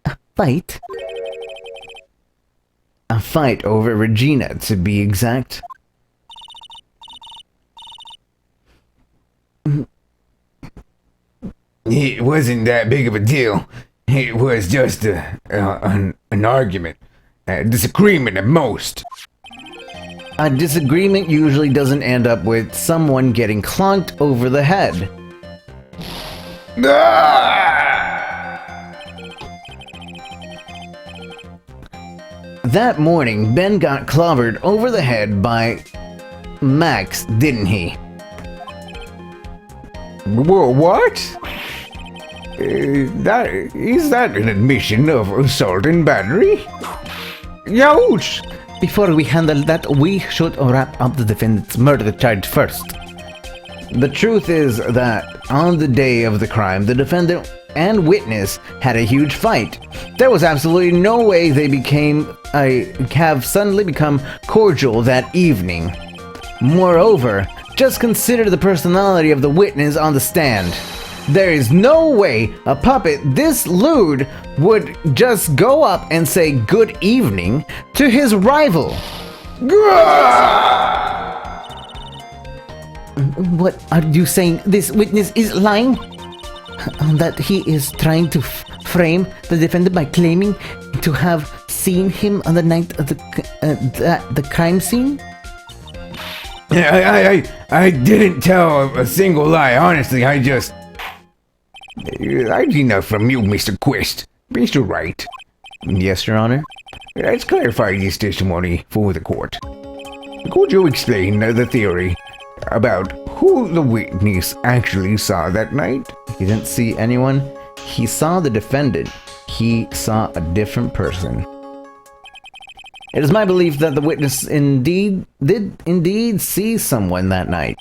A fight? A fight over Regina, to be exact. It wasn't that big of a deal. It was just an argument. A disagreement at most. A disagreement usually doesn't end up with someone getting clonked over the head. That morning, Ben got clobbered over the head by Max, didn't he? What? Is that an admission of assault and battery? Ouch! Before we handle that, we should wrap up the defendant's murder charge first. The truth is that on the day of the crime, the defendant and witness had a huge fight. There was absolutely no way they have suddenly become cordial that evening. Moreover, just consider the personality of the witness on the stand. There is no way a puppet this lewd would just go up and say good evening to his rival. What are you saying? This witness is lying? That he is trying to frame the defendant by claiming to have seen him on the night of the crime scene? I didn't tell a single lie. Honestly, I'd enough from you, Mr. Quist. Mr. Wright. Yes, Your Honor. Let's clarify this testimony for the court. Could you explain the theory about who the witness actually saw that night? He didn't see anyone. He saw the defendant. He saw a different person. It is my belief that the witness did see someone that night.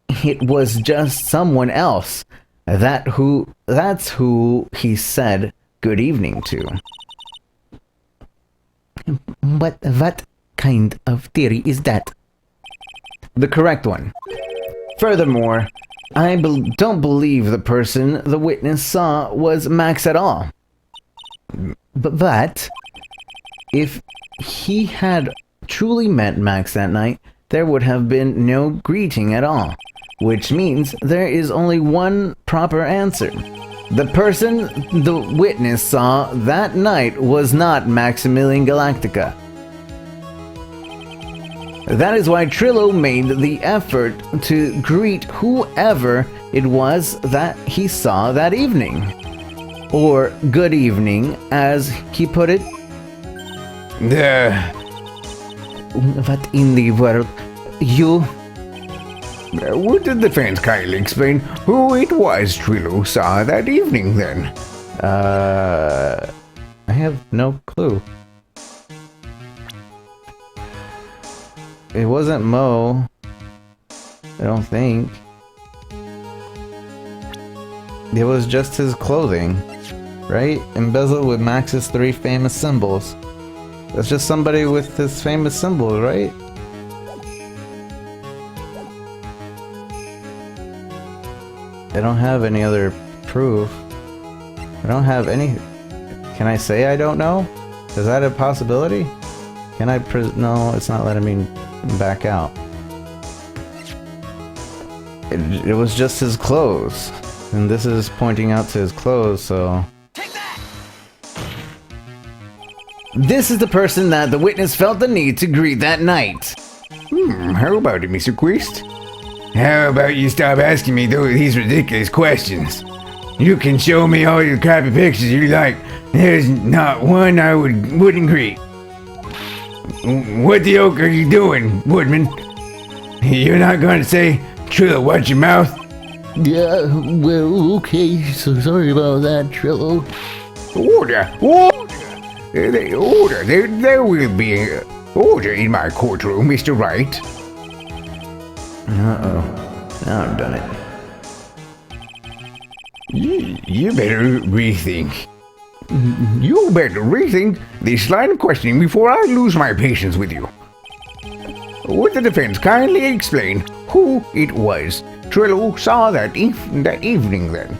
It was just someone else. That's who he said good evening to. But what kind of theory is that? The correct one. Furthermore, I don't believe the person the witness saw was Max at all. But if he had truly met Max that night, there would have been no greeting at all, which means there is only one proper answer. The person the witness saw that night was not Maximilian Galactica. That is why Trillo made the effort to greet whoever it was that he saw that evening. Or good evening, as he put it. What in the world? You... Would the defense kindly explain who it was Trillo saw that evening then? I have no clue. It wasn't Mo. I don't think. It was just his clothing, right? Embezzled with Max's 3 famous symbols. That's just somebody with his famous symbols, right? I don't have any other proof. I don't have any... Can I say I don't know? Is that a possibility? Can I no, it's not letting me back out. It was just his clothes. And this is pointing out to his clothes, so... This is the person that the witness felt the need to greet that night. How about it, Mr. Quist? How about you stop asking me these ridiculous questions? You can show me all your crappy pictures you like. There's not one I wouldn't greet. What the oak are you doing, Woodman? You're not going to say, Trillo, watch your mouth? Yeah, well, okay, so sorry about that, Trillo. Order! Order! There will be order in my courtroom, Mr. Wright. Uh-oh. Now I've done it. You better rethink. You better rethink this line of questioning before I lose my patience with you. Would the defense kindly explain who it was Trillo saw that evening then?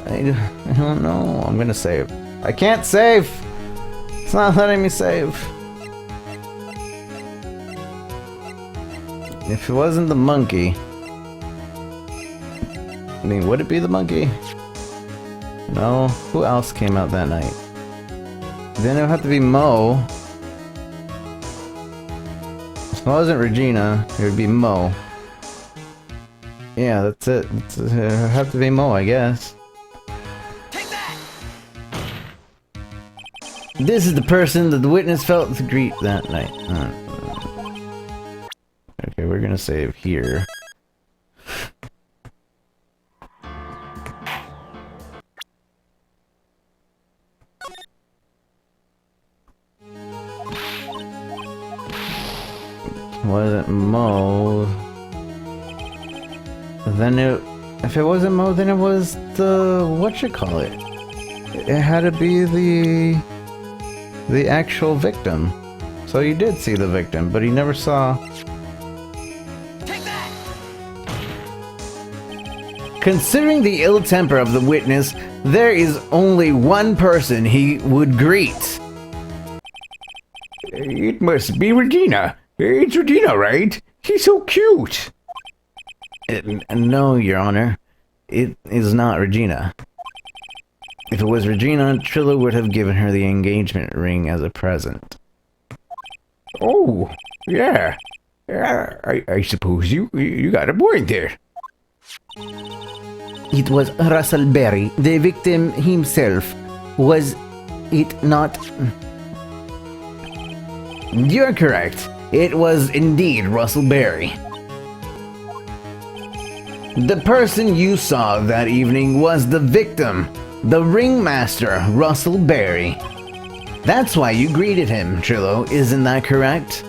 I don't know. I'm gonna save. I can't save! It's not letting me save. If it wasn't the monkey... I mean, would it be the monkey? No. Who else came out that night? Then it would have to be Mo. If it wasn't Regina, it would be Mo. Yeah, that's it. It would have to be Mo, I guess. This is the person that the witness felt to greet that night. Okay, we're gonna save here. Wasn't Mo. Then if it wasn't Mo, then it was the whatchamacallit. It had to be the actual victim. So you did see the victim, but he never saw. Considering the ill temper of the witness, there is only one person he would greet. It must be Regina. It's Regina, right? She's so cute. No, Your Honor. It is not Regina. If it was Regina, Trillo would have given her the engagement ring as a present. Oh, yeah. I suppose you got a point there. It was Russell Berry, the victim himself. Was it not? You're correct. It was indeed Russell Berry. The person you saw that evening was the victim, the ringmaster, Russell Berry. That's why you greeted him, Trillo, isn't that correct?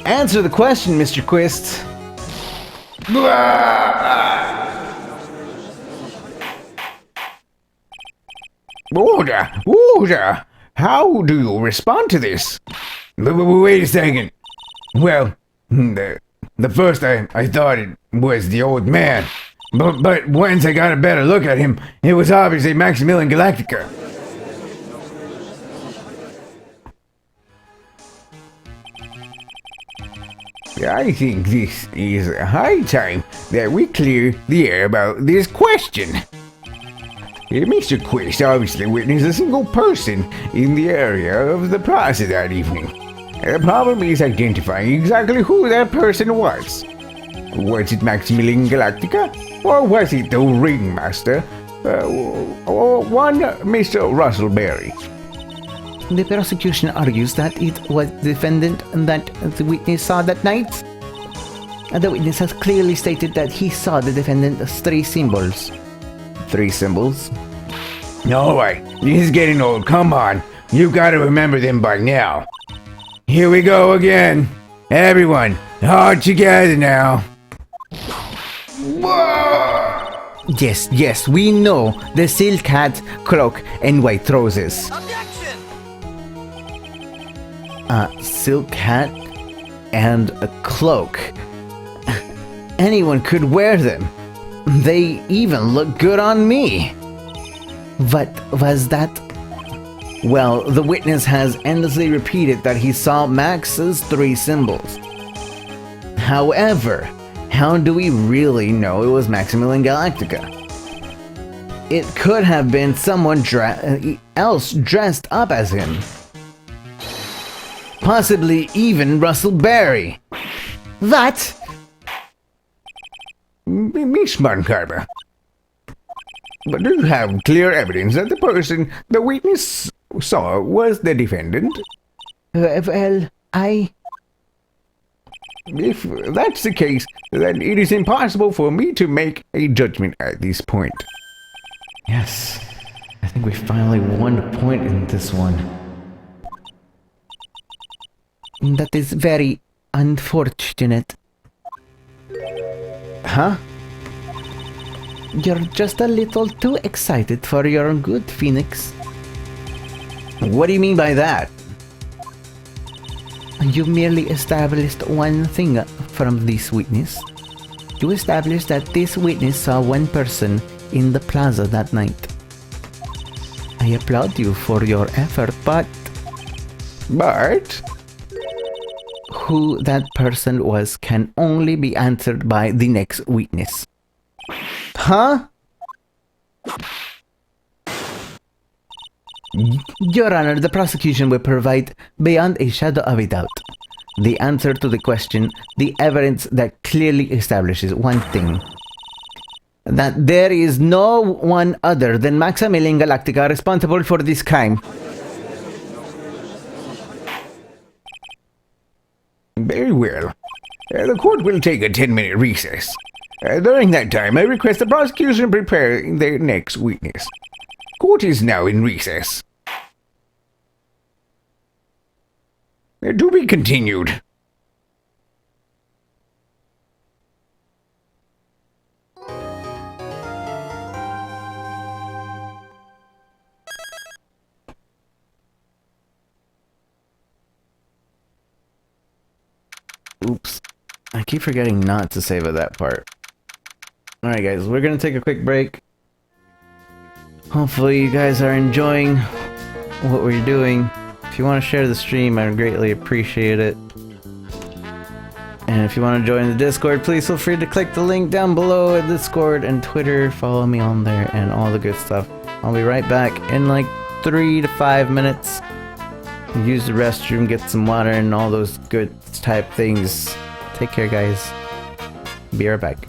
Answer the question, Mr. Quist. Order! How do you respond to this? Wait a second. Well, the first I thought it was the old man. But once I got a better look at him, it was obviously Maximilian Galactica. I think this is high time that we clear the air about this question. Mr. Quist obviously witnessed a single person in the area of the plaza that evening. The problem is identifying exactly who that person was. Was it Maximilian Galactica? Or was it the ringmaster? Or one Mr. Russell Berry? The prosecution argues that it was the defendant that the witness saw that night. The witness has clearly stated that he saw the defendant's 3 symbols. 3 symbols? Alright, this is getting old. Come on. You gotta remember them by now. Here we go again. Everyone, all together now. Yes, we know the silk hat, cloak, and white roses. Silk hat and a cloak. Anyone could wear them. They even look good on me. What was that? Well, the witness has endlessly repeated that he saw Max's 3 symbols. However, how do we really know it was Maximilian Galactica? It could have been someone else dressed up as him. Possibly even Russell Berry. What? Miss Moncarver, but do you have clear evidence that the person the witness saw was the defendant? Well, If that's the case, then it is impossible for me to make a judgment at this point. Yes, I think we finally won a point in this one. That is very unfortunate. Huh? You're just a little too excited for your good, Phoenix. What do you mean by that? You merely established one thing from this witness. You established that this witness saw one person in the plaza that night. I applaud you for your effort, but But who that person was can only be answered by the next witness. Huh? Your Honor, the prosecution will provide, beyond a shadow of a doubt, the answer to the question, the evidence that clearly establishes one thing. That there is no one other than Maximilian Galactica responsible for this crime. very well. The court will take a 10-minute recess. During that time, I request the prosecution prepare their next witness. Court is now in recess. To be continued. Oops. I keep forgetting not to save at that part. Alright guys, we're gonna take a quick break. Hopefully you guys are enjoying what we're doing. If you want to share the stream, I would greatly appreciate it. And if you want to join the Discord, please feel free to click the link down below at Discord and Twitter. Follow me on there and all the good stuff. I'll be right back in like 3 to 5 minutes. Use the restroom, get some water, and all those good type things. Take care, guys. Be right back.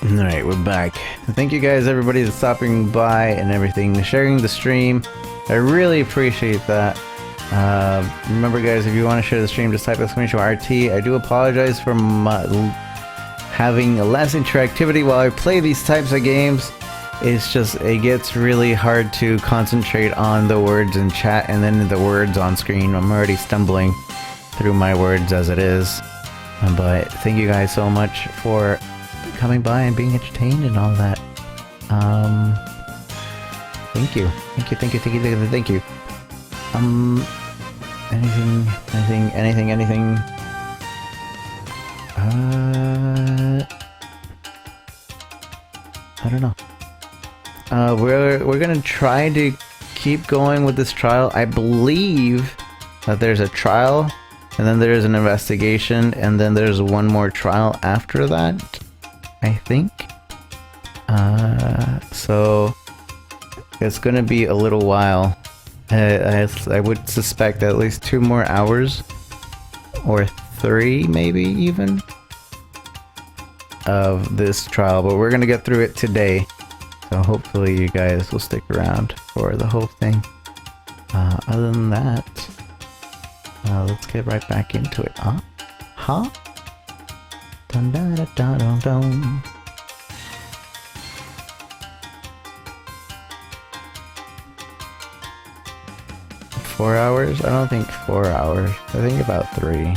Alright, we're back. Thank you guys, everybody, that's stopping by and everything, sharing the stream. I really appreciate that. Remember, guys, if you want to share the stream, just type exclamation RT. I do apologize for having less interactivity while I play these types of games. It's just, it gets really hard to concentrate on the words in chat and then the words on screen. I'm already stumbling through my words as it is. But thank you guys so much for coming by and being entertained and all that. Thank you. Thank you. Anything. I don't know. We're gonna try to keep going with this trial. I believe that there's a trial, and then there's an investigation, and then there's one more trial after that, I think. So it's gonna be a little while. I would suspect at least 2 more hours, or 3 maybe even, of this trial, but we're gonna get through it today. So hopefully you guys will stick around for the whole thing. Other than that, let's get right back into it. Huh? Dun dun dun dun dun dun. Four hours? I don't think 4 hours. I think about 3.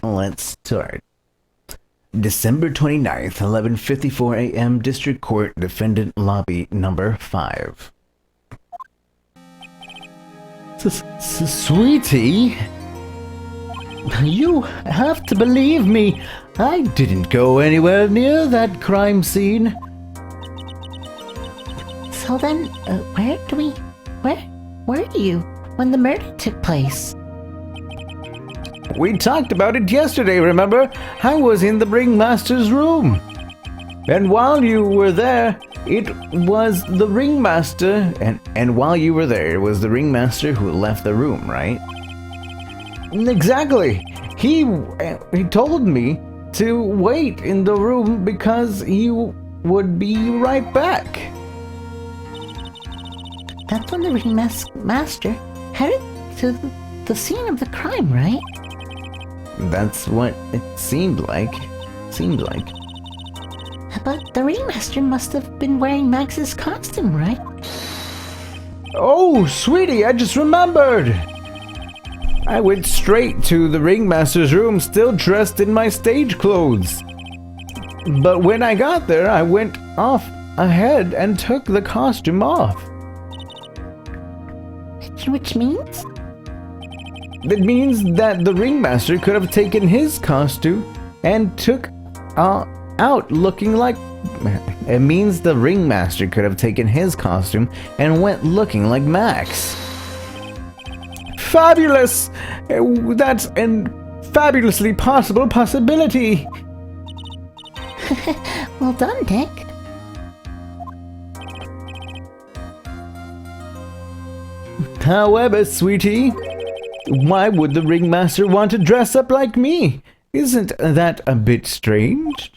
Let's start. December 29th, 11:54 a.m. District Court, Defendant Lobby number 5. Sweetie? You have to believe me. I didn't go anywhere near that crime scene. So then, where were you when the murder took place? We talked about it yesterday, remember? I was in the ringmaster's room. And while you were there, it was the ringmaster, and while you were there, it was the ringmaster who left the room, right? Exactly. He told me to wait in the room because he would be right back. That's when the ringmaster headed to the scene of the crime, right? That's what it seemed like. But the ringmaster must have been wearing Max's costume, right? Oh, sweetie, I just remembered. I went straight to the ringmaster's room still dressed in my stage clothes. But when I got there, I went off ahead and took the costume off. Which means? It means that the ringmaster could have taken his costume and took out looking like... It means the ringmaster could have taken his costume and went looking like Max. Fabulous! That's a fabulously possible possibility. Well done, Nick. However, sweetie, why would the ringmaster want to dress up like me? Isn't that a bit strange?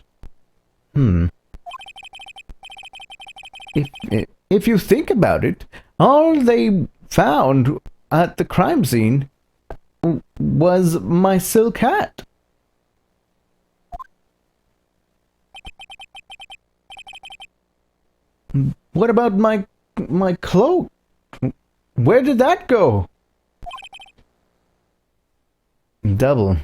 If you think about it, all they found at the crime scene was my silk hat. What about my cloak? Where did that go? Double,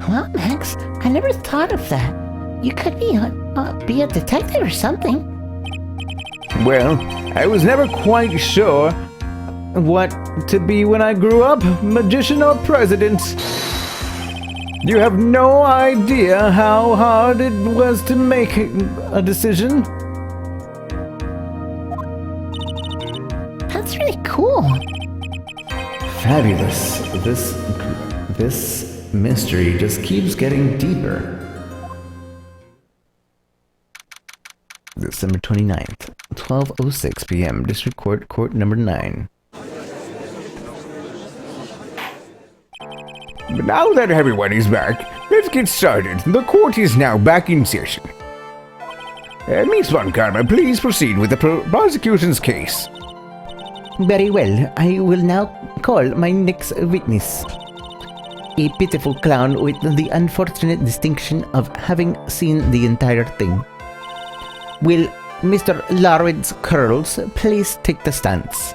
Well, Max, I never thought of that. You could be a detective or something. Well, I was never quite sure what to be when I grew up, magician or president. You have no idea how hard it was to make a decision. That's really cool. Fabulous. This mystery just keeps getting deeper. December 29th, 12:06 p.m. District Court number 9. But now that everyone is back, let's get started. The court is now back in session. Miss Von Karma, please proceed with the prosecution's case. Very well. I will now call my next witness. A pitiful clown with the unfortunate distinction of having seen the entire thing. Will Mr. Lawrence Curls please take the stance?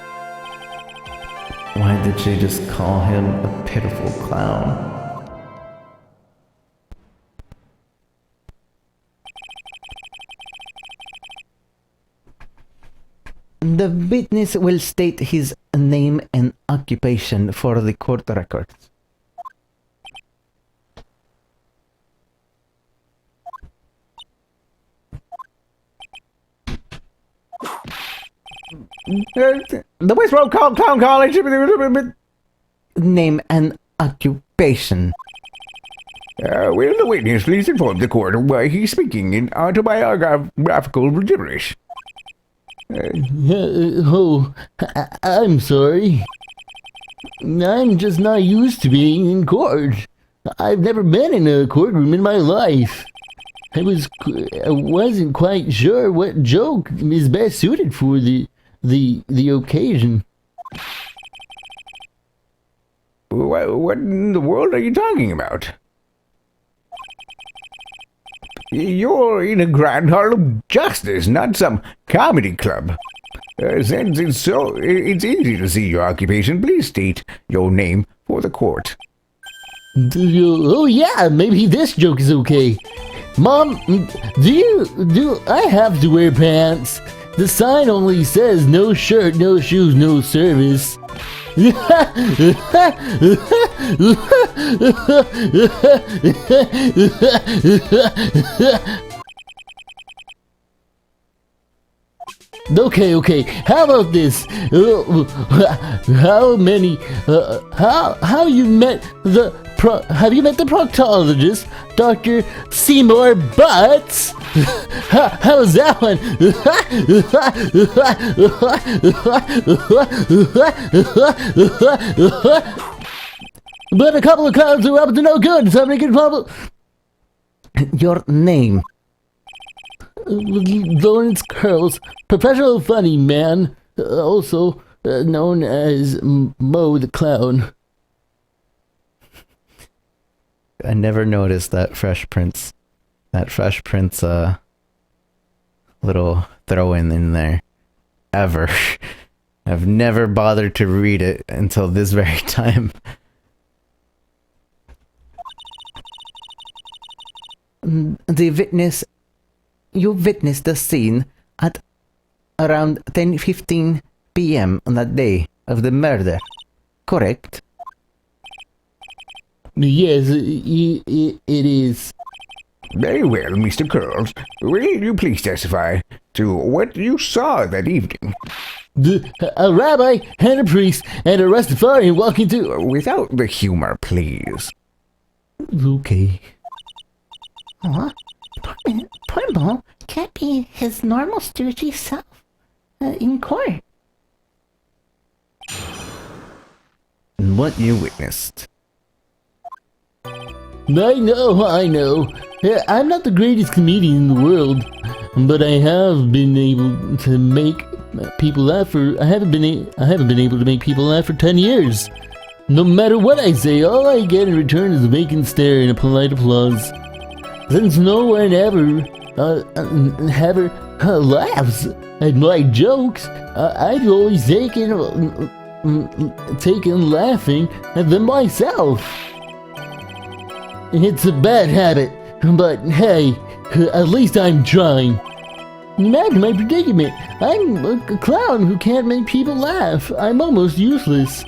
Why did she just call him a pitiful clown? The witness will state his name and occupation for the court records. The Westboro Clown College. Name and occupation. Will the witness please inform the court why he's speaking in autobiographical gibberish? I'm sorry. I'm just not used to being in court. I've never been in a courtroom in my life. I wasn't quite sure what joke is best suited for the occasion. What in the world are you talking about? You're in a grand hall of justice, not some comedy club. Since it's easy to see your occupation, please state your name for the court. Oh yeah, maybe this joke is okay. Mom, do I have to wear pants? The sign only says no shirt, no shoes, no service. Okay. How about this? Have you met the proctologist, Dr. Seymour Butts? How's that one? But a couple of clowns are up to no good. Somebody can probably... Your name. Lawrence Curls, professional funny man, also known as Mo the Clown. I never noticed that Fresh Prince little throw-in in there. Ever. I've never bothered to read it until this very time. You witnessed the scene at around 10:15 p.m. on that day of the murder, correct? Yes, it is. Very well, Mr. Curls. Will you please testify to what you saw that evening? A rabbi and a priest and a Rastafarian walk into... Without the humor, please. Okay. Aw, poor Mo can't be his normal stoogey self in court. And what you witnessed. I know. I'm not the greatest comedian in the world, but I have been able to make people laugh for... I haven't been able to make people laugh for 10 years. No matter what I say, all I get in return is a vacant stare and a polite applause. Since no one ever laughs at my jokes, I've always taken laughing at them myself. It's a bad habit, but hey, at least I'm trying. Imagine my predicament. I'm a clown who can't make people laugh. I'm almost useless.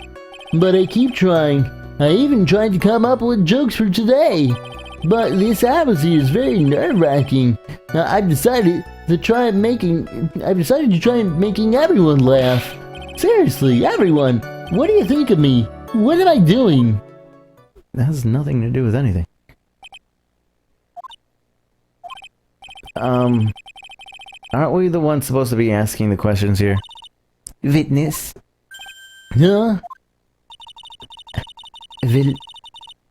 But I keep trying. I even tried to come up with jokes for today. But this atmosphere is very nerve-wracking. I've decided to try making everyone laugh. Seriously, everyone. What do you think of me? What am I doing? That has nothing to do with anything. Aren't we the ones supposed to be asking the questions here? Witness, Huh?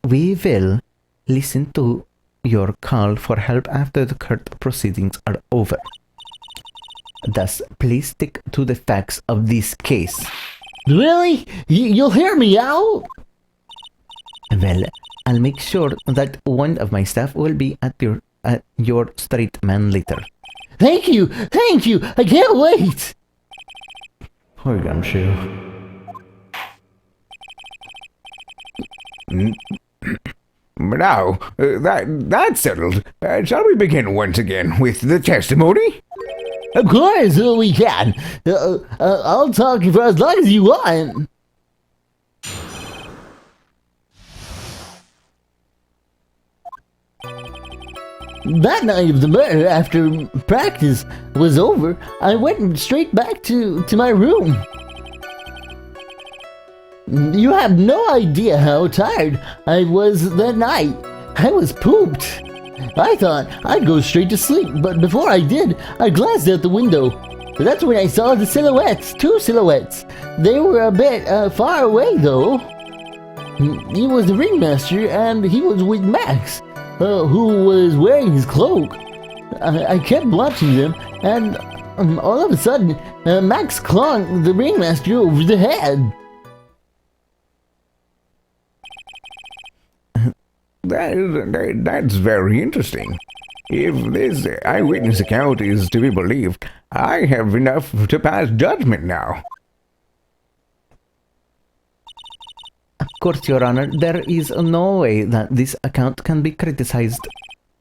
we will listen to your call for help after the court proceedings are over. Thus, please stick to the facts of this case. Really? You'll hear me out? Well, I'll make sure that one of my staff will be at your straight man later. Thank you! Thank you! I can't wait! Poor Gumshoe. Now, that's settled. Shall we begin once again with the testimony? Of course we can. I'll talk for as long as you want. That night of the murder, after practice was over, I went straight back to my room. You have no idea how tired I was that night. I was pooped. I thought I'd go straight to sleep, but before I did, I glanced out the window. That's when I saw the silhouettes, 2 silhouettes. They were a bit far away though. He was the ringmaster and he was with Max, who was wearing his cloak. I kept watching them and all of a sudden, Max clung the ringmaster over the head. That's very interesting. If this eyewitness account is to be believed, I have enough to pass judgment now. Of course, Your Honor, there is no way that this account can be criticized.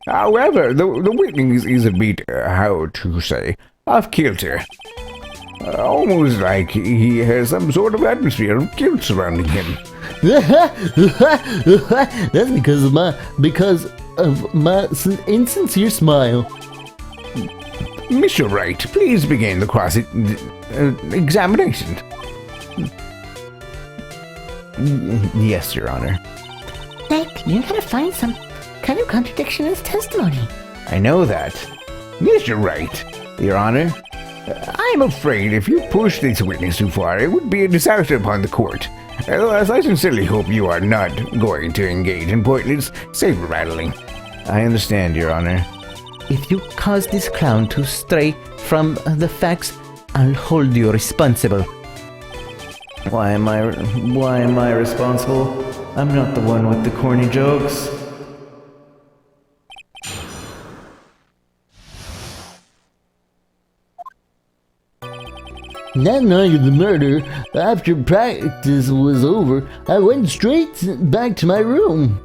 However, the witness is a bit, how to say, off kilter. Almost like he has some sort of atmosphere of guilt surrounding him. That's because of my insincere smile. Mr. Wright, please begin the examination. Yes, Your Honor. Nick, you gotta find some kind of contradiction in his testimony. I know that. Mr. Wright, Your Honor, I'm afraid if you push this witness too far, it would be a disaster upon the court. As I sincerely hope you are not going to engage in pointless saber rattling. I understand, Your Honor. If you cause this clown to stray from the facts, I'll hold you responsible. Why am I responsible? I'm not the one with the corny jokes. That night of the murder, after practice was over, I went straight back to my room.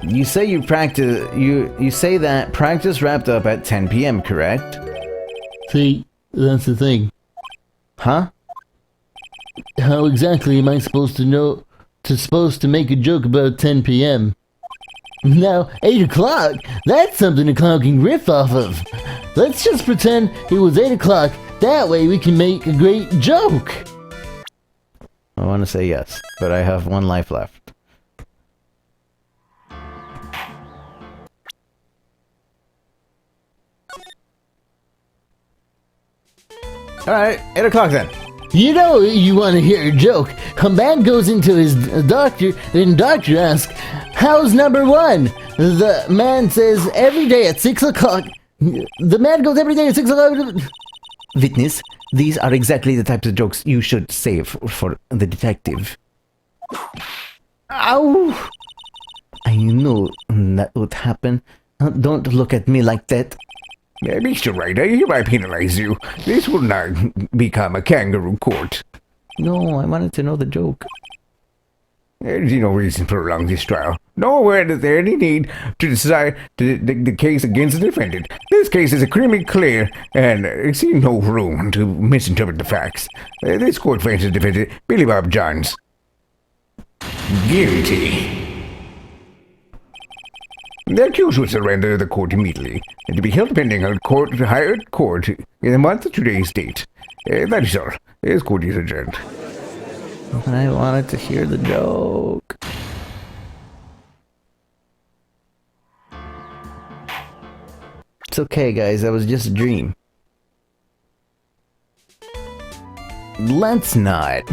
You say you say that practice wrapped up at 10 p.m., correct? See, that's the thing. Huh? How exactly am I supposed to make a joke about 10 p.m.? Now, 8 o'clock, that's something a clown can riff off of. Let's just pretend it was 8 o'clock. That way we can make a great joke. I want to say yes, but I have 1 life left. Alright, 8 o'clock then. You know you want to hear a joke. A man goes into his doctor, and the doctor asks, "How's number 1?" The man says, "Every day at 6 o'clock." The man goes every day at 6 o'clock. Witness, these are exactly the types of jokes you should save for the detective. Ow! I knew that would happen. Don't look at me like that. Mr. Wright, I hereby penalize you. This will not become a kangaroo court. No, I wanted to know the joke. There's no reason to prolong this trial. nor is there any need to decide the case against the defendant. This case is extremely clear, and I see no room to misinterpret the facts. This court finds the defendant, Billy Bob Johns, guilty. The accused will surrender to the court immediately, and to be held pending on higher court in the month of today's date. That is all. This court is adjourned. I wanted to hear the joke. It's okay, guys. That was just a dream. Let's not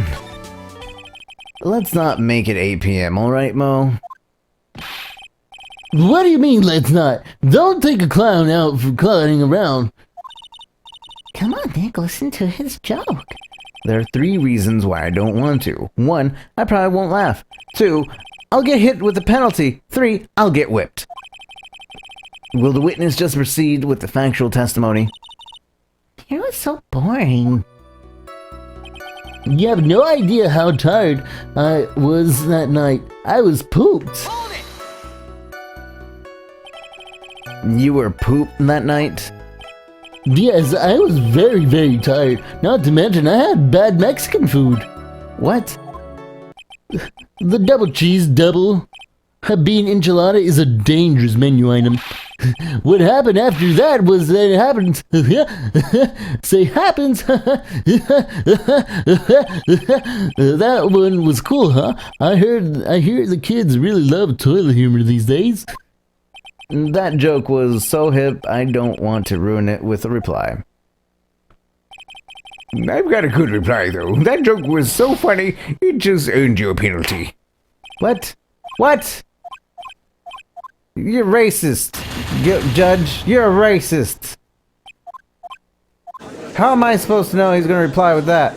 make it 8 p.m., alright, Mo? What do you mean, let's not? Don't take a clown out for clowning around. Come on, Nick, listen to his joke. There are 3 reasons why I don't want to. 1, I probably won't laugh. 2, I'll get hit with a penalty. 3, I'll get whipped. Will the witness just proceed with the factual testimony? It was so boring. You have no idea how tired I was that night. I was pooped. You were pooped that night? Yes, I was very, very tired. Not to mention, I had bad Mexican food. What? The double cheese double bean enchilada is a dangerous menu item. What happened after that was that it happens. Say happens. That one was cool, huh? I hear the kids really love toilet humor these days. That joke was so hip, I don't want to ruin it with a reply. I've got a good reply, though. That joke was so funny, it just earned you a penalty. What? What? You're racist. Judge, you're a racist. How am I supposed to know he's going to reply with that?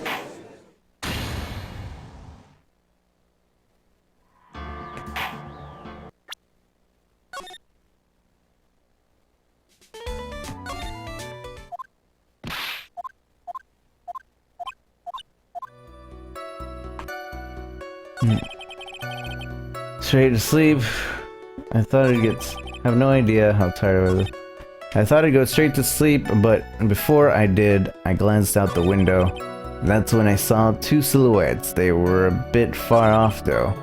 Straight to sleep. I thought I'd have no idea how tired I was. I thought I'd go straight to sleep, but before I did, I glanced out the window. That's when I saw 2 silhouettes. They were a bit far off though.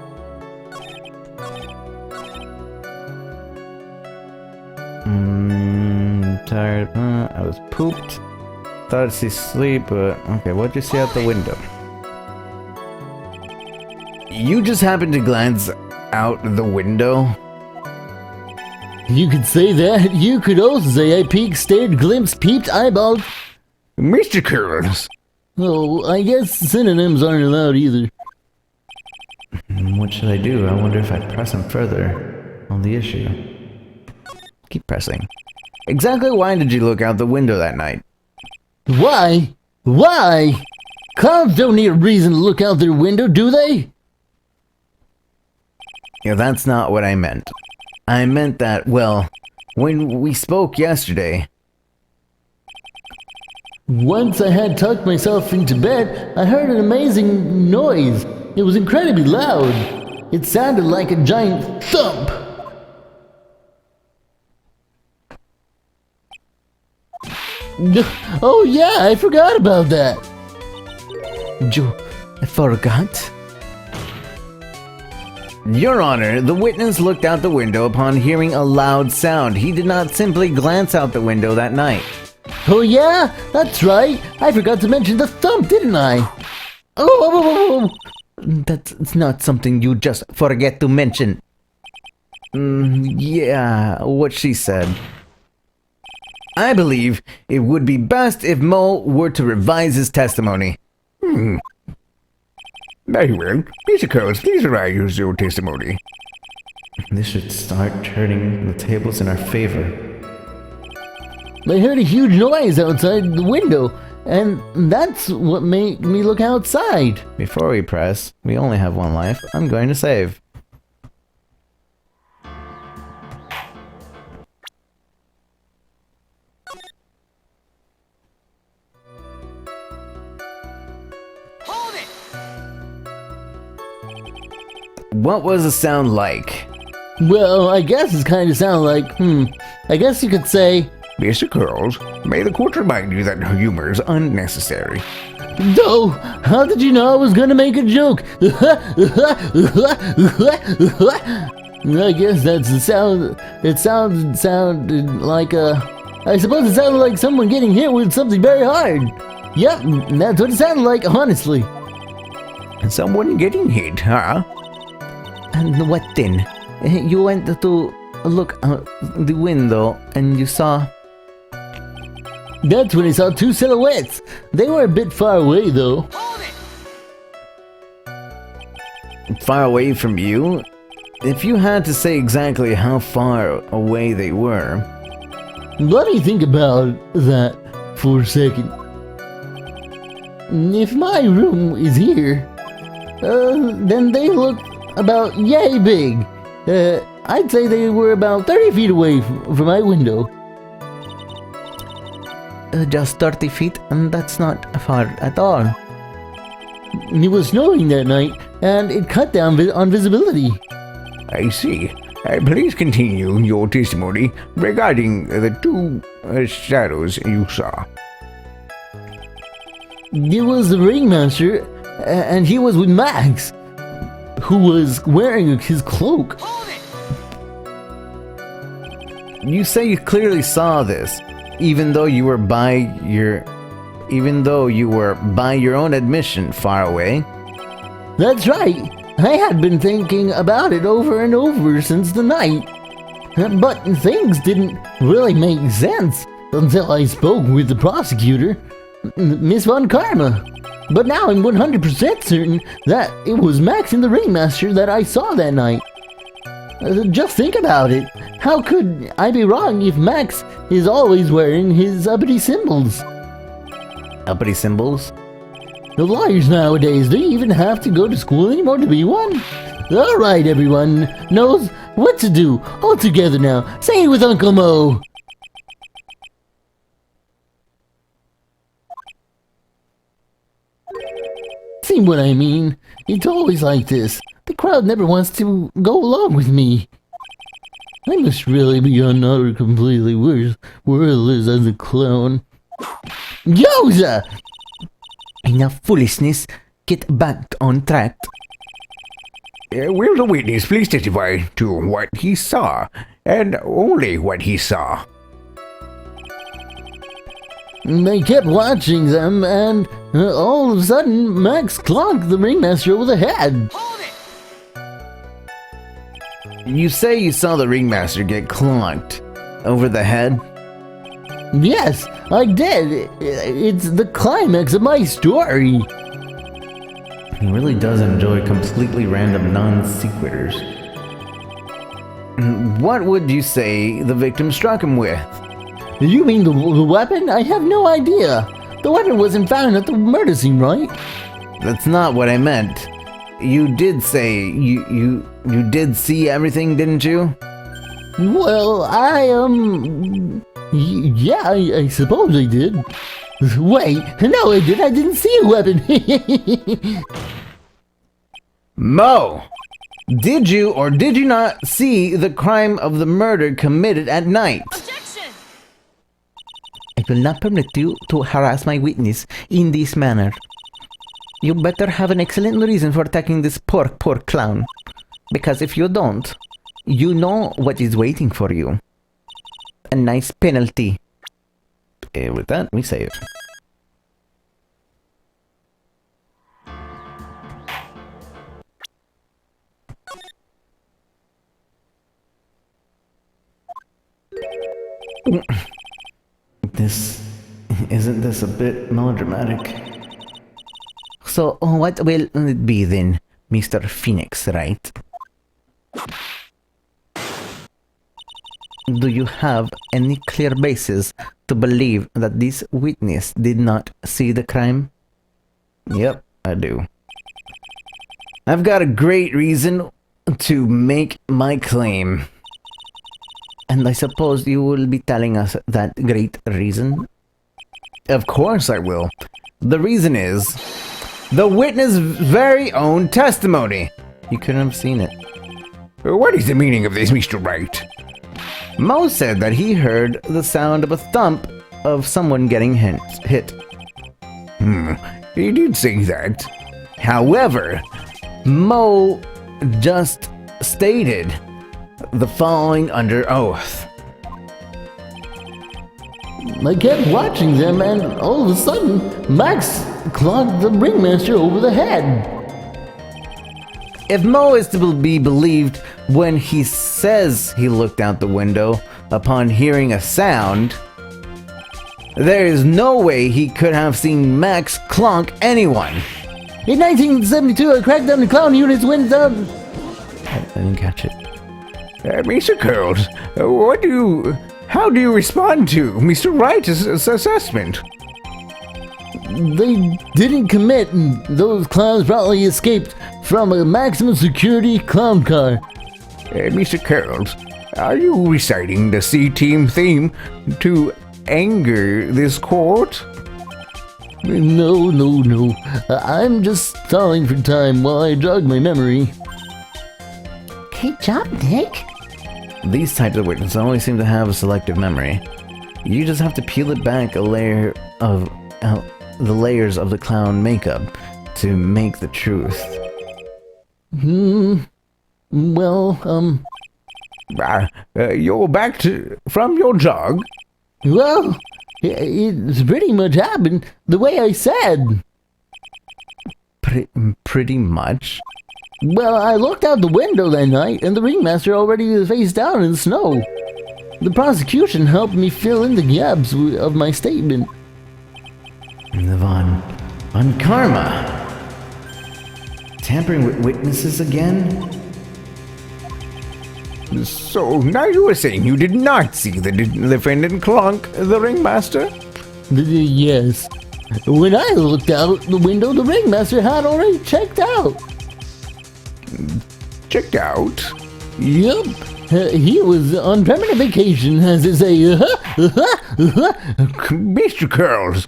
Tired. I was pooped. Thought I'd see sleep, but okay, what'd you see out the window? You just happened to glance out the window? You could say that. You could also say I peeked, stared, glimpsed, peeped, eyeballed. Mr. Curls. Oh, I guess synonyms aren't allowed either. What should I do? I wonder if I'd press him further on the issue. Keep pressing. Exactly why did you look out the window that night? Why? Why? Clowns don't need a reason to look out their window, do they? Yeah, that's not what I meant. I meant that, well, when we spoke yesterday... Once I had tucked myself into bed, I heard an amazing noise. It was incredibly loud. It sounded like a giant thump. Oh yeah, I forgot about that. I forgot? Your Honor, the witness looked out the window upon hearing a loud sound. He did not simply glance out the window that night. Oh yeah, that's right. I forgot to mention the thump, didn't I? Oh. That's not something you just forget to mention. Yeah, what she said. I believe it would be best if Mo were to revise his testimony. Very well. Mr. Curls, please revise your testimony. This should start turning the tables in our favor. I heard a huge noise outside the window, and that's what made me look outside. Before we press, we only have 1 life. I'm going to save. What was the sound like? Well, I guess it kind of sounds like, I guess you could say, Mr. Curls, may the court remind you that humor is unnecessary. "Doe, how did you know I was gonna make a joke?" I guess that's the sound. It sounded like I suppose it sounded like someone getting hit with something very hard. Yep, that's what it sounded like, honestly. Someone getting hit, huh? And what then? You went to look out the window and you saw... That's when I saw two silhouettes. They were a bit far away, though. Far away from you? If you had to say exactly how far away they were... Let me think about that for a second. If my room is here, then they look about yay big. I'd say they were about 30 feet away from my window. Just 30 feet, and that's not far at all. It was snowing that night, and it cut down on visibility. I see. Please continue your testimony regarding the two shadows you saw. It was the ringmaster, and he was with Max, who was wearing his cloak. You say you clearly saw this, even though you were by your own admission far away. That's right. I had been thinking about it over and over since the night. But things didn't really make sense until I spoke with the prosecutor, Miss Von Karma. But now I'm 100% certain that it was Max and the Ringmaster that I saw that night. Just think about it. How could I be wrong if Max is always wearing his uppity symbols? Uppity symbols? The lawyers nowadays, do you even have to go to school anymore to be one? Alright, everyone knows what to do. All together now. Say it with Uncle Mo. See what I mean? It's always like this. The crowd never wants to go along with me. I must really be another completely worthless as a clown. Yoza! Enough foolishness. Get back on track. Will the witness please testify to what he saw, and only what he saw? They kept watching them, and all of a sudden, Max clonked the ringmaster over the head. You say you saw the ringmaster get clonked over the head? Yes, I did. It's the climax of my story. He really does enjoy completely random non-sequiturs. What would you say the victim struck him with? You mean the weapon? I have no idea. The weapon wasn't found at the murder scene, right? That's not what I meant. You did say you did see everything, didn't you? Well, yeah, I suppose I did. Wait, no I didn't. I didn't see a weapon. Mo! Did you or did you not see the crime of the murder committed at night? I will not permit you to harass my witness in this manner. You better have an excellent reason for attacking this poor clown. Because if you don't, you know what is waiting for you. A nice penalty. With that, we save. Isn't this a bit melodramatic? So, what will it be then, Mr. Phoenix, right? Do you have any clear basis to believe that this witness did not see the crime? Yep, I do. I've got a great reason to make my claim. And I suppose you will be telling us that great reason? Of course I will. The reason is the witness' very own testimony. You couldn't have seen it. What is the meaning of this, Mr. Wright? Mo said that he heard the sound of a thump of someone getting hit. He did say that. However, Mo just stated the following under oath. I kept watching them, and all of a sudden, Max clonked the ringmaster over the head. If Mo is to be believed when he says he looked out the window upon hearing a sound, there is no way he could have seen Max clonk anyone. In 1972, a crackdown on clown units went down. I didn't catch it. Mr. Curls, how do you respond to Mr. Wright's assessment? They didn't commit, and those clowns probably escaped from a maximum security clown car. Mr. Curls, are you reciting the C-Team theme to anger this court? No. I'm just stalling for time while I jog my memory. Good job, Nick. These types of witnesses only seem to have a selective memory. You just have to peel it back a layer of the layers of the clown makeup to make the truth. Well, You're back from your jog? well, it's pretty much happened the way I said. Pretty much. Well, I looked out the window that night, and the ringmaster already was face down in the snow. The prosecution helped me fill in the gaps of my statement. On karma. Tampering with witnesses again? So now you are saying you did not see the defendant clonk the ringmaster? Yes. When I looked out the window, the ringmaster had already checked out. Checked out? Yup. He was on permanent vacation, as they say. Mr. Curls,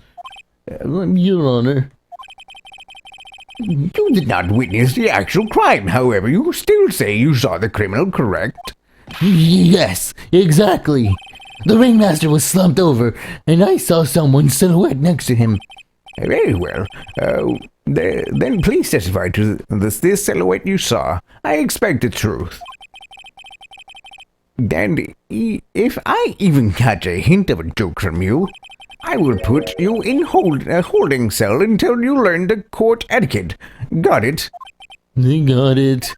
Your Honor. you did not witness the actual crime. However, you still say you saw the criminal, correct? Yes, exactly. The ringmaster was slumped over, and I saw someone's silhouette next to him. Very well. Then please testify to this silhouette you saw. I expect the truth. And if I even catch a hint of a joke from you, I will put you in a holding cell until you learn the court etiquette. Got it? They got it.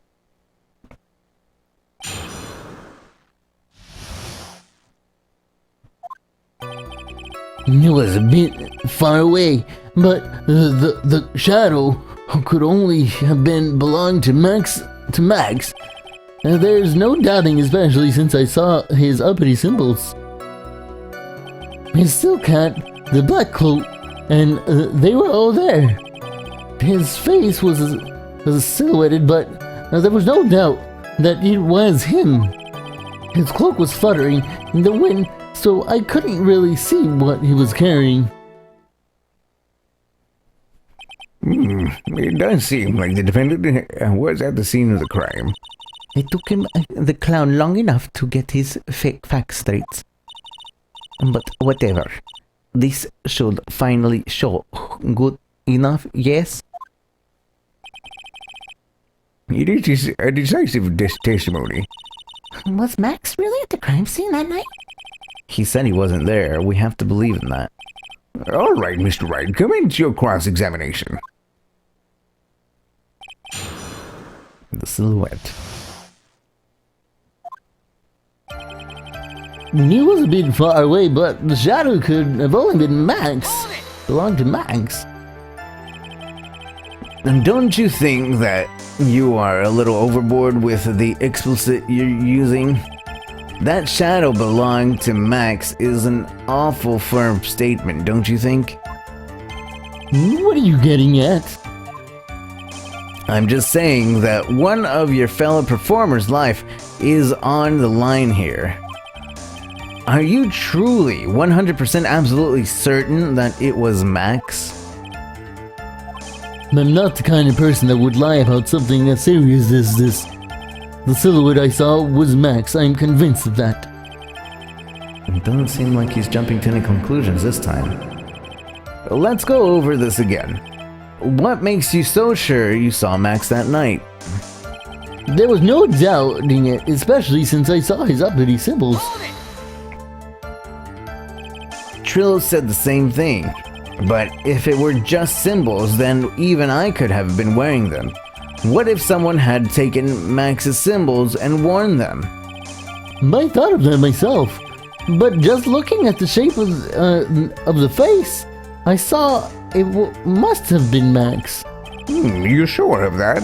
It was a bit far away, but the shadow could only have belonged to Max. There's no doubting, especially since I saw his uppity symbols. His silk hat, the black cloak, and they were all there. His face was silhouetted, but there was no doubt that it was him. His cloak was fluttering in the wind, so I couldn't really see what he was carrying. It does seem like the defendant was at the scene of the crime. It took him, the clown, long enough to get his fake facts straight. But whatever. This should finally show. Good enough, yes? It is a decisive testimony. Was Max really at the crime scene that night? He said he wasn't there. We have to believe in that. All right, Mr. Wright, commence your cross-examination. The silhouette. He was a bit far away, but the shadow could have only been Max. Belonged to Max. And don't you think that you are a little overboard with the explicit you're using? That shadow belonged to Max is an awful firm statement, don't you think? What are you getting at? I'm just saying that one of your fellow performers' life is on the line here. Are you truly 100% absolutely certain that it was Max? I'm not the kind of person that would lie about something as serious as this. The silhouette I saw was Max. I am convinced of that. It doesn't seem like he's jumping to any conclusions this time. Let's go over this again. What makes you so sure you saw Max that night? There was no doubting it, especially since I saw his uppity symbols. Trill said the same thing. But if it were just symbols, then even I could have been wearing them. What if someone had taken Max's symbols and worn them? I thought of that myself, but just looking at the shape of the face, I saw it must have been Max. You sure of that?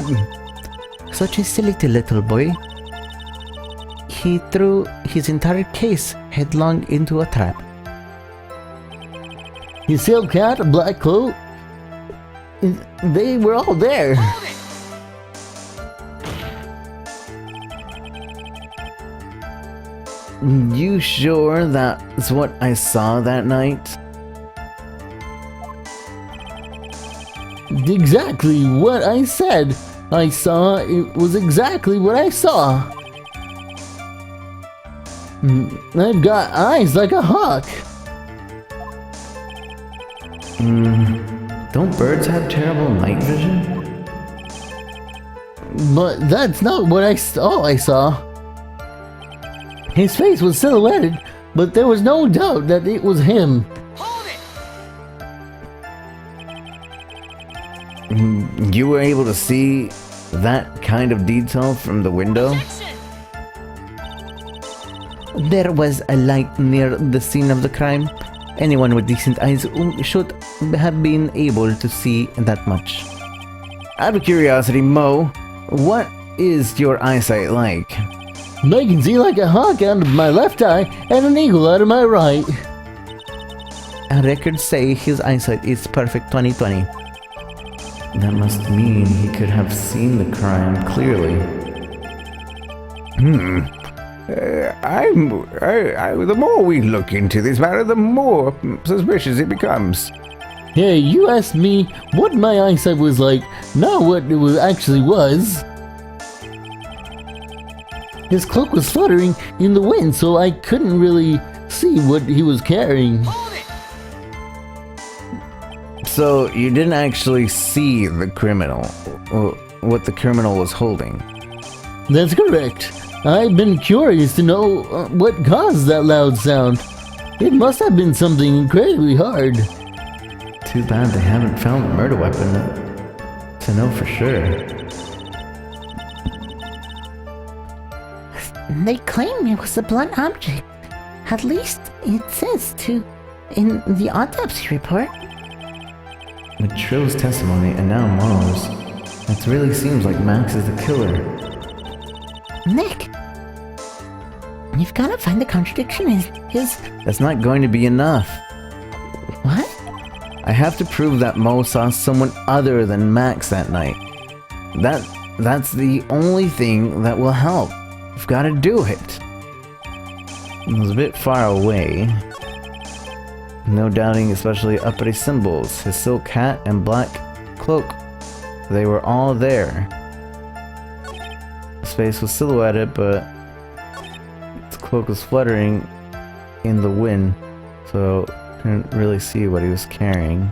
Such a silly little boy. He threw his entire case headlong into a trap. His silk hat, a black coat, they were all there. You sure that's what I saw that night? Exactly what I said. I saw it was exactly what I saw. I've got eyes like a hawk. Don't birds have terrible night vision? But that's not what I saw. His face was silhouetted, but there was no doubt that it was him. You were able to see that kind of detail from the window? There was a light near the scene of the crime. Anyone with decent eyes should have been able to see that much. Out of curiosity, Mo, what is your eyesight like? I can see like a hawk out of my left eye and an eagle out of my right. Records say his eyesight is perfect 20/20. That must mean he could have seen the crime clearly. The more we look into this matter, the more suspicious it becomes. Hey, you asked me what my eyesight was like, not what it actually was. His cloak was fluttering in the wind, so I couldn't really see what he was carrying. So you didn't actually see the criminal, or what the criminal was holding? That's correct. I've been curious to know what caused that loud sound. It must have been something incredibly hard. Too bad they haven't found the murder weapon to know for sure. They claim it was a blunt object. At least it says to in the autopsy report. With Trill's testimony and now Mo's, it really seems like Max is the killer. Nick, you've got to find the contradiction in his... That's not going to be enough. What? I have to prove that Mo saw someone other than Max that night. That's the only thing that will help. I've got to do it. It was a bit far away. No doubting, especially uppity symbols, his silk hat and black cloak. They were all there. His face was silhouetted, but his cloak was fluttering in the wind, so couldn't really see what he was carrying.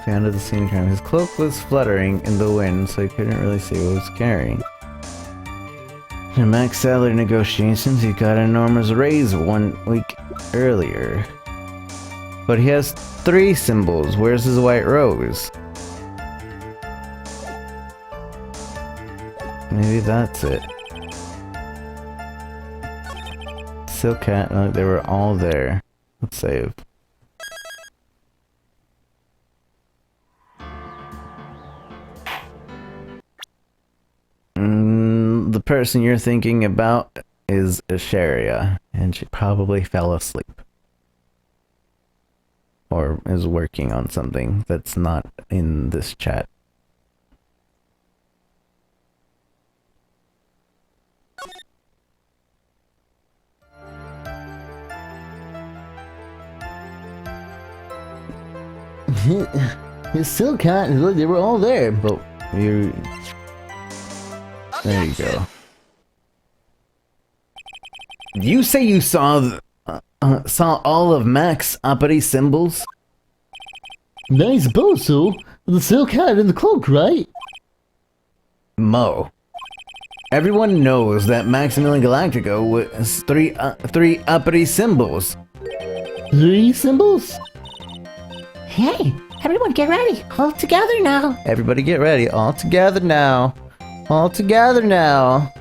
Found at the scene of crime. His cloak was fluttering in the wind, so he couldn't really see what he was carrying. In Max salary negotiations, he got an enormous raise 1 week earlier. But he has 3 symbols. Where's his white rose? Maybe that's it. Silk hat, no, they were all there. Let's save. The person you're thinking about is Asheria, and she probably fell asleep. Or is working on something that's not in this chat. His silk hat, look, they were all there. But you... There you go. You say you saw all of Mac's uppity symbols? I suppose so. The silk hat and the cloak, right? Mo. Everyone knows that Maximilian Galactico was three uppity symbols. 3 symbols? Hey, everyone get ready. All together now. Everybody get ready. All together now. All together now.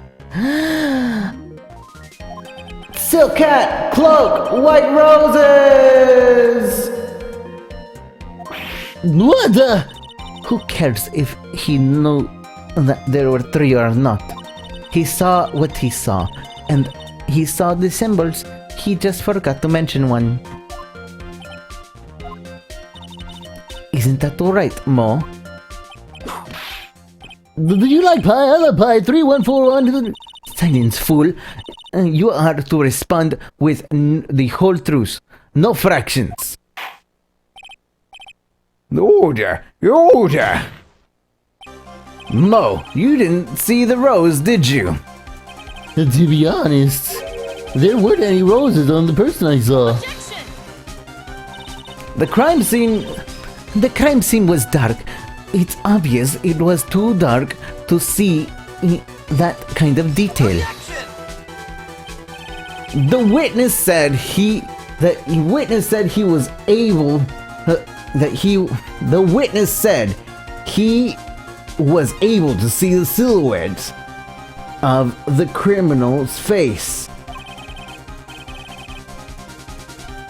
Silk hat, cloak, white roses! What the? Who cares if he knew that there were 3 or not? He saw what he saw, and he saw the symbols. He just forgot to mention one. Isn't that alright, Mo? Do you like pie? I love pie. 3141. Silence, fool. You are to respond with the whole truth, no fractions. Order! Order! Mo, you didn't see the rose, did you? To be honest, there weren't any roses on the person I saw. The crime scene... The crime scene was dark. It's obvious it was too dark to see that kind of detail. The witness said he was able... The witness said he was able to see the silhouette of the criminal's face.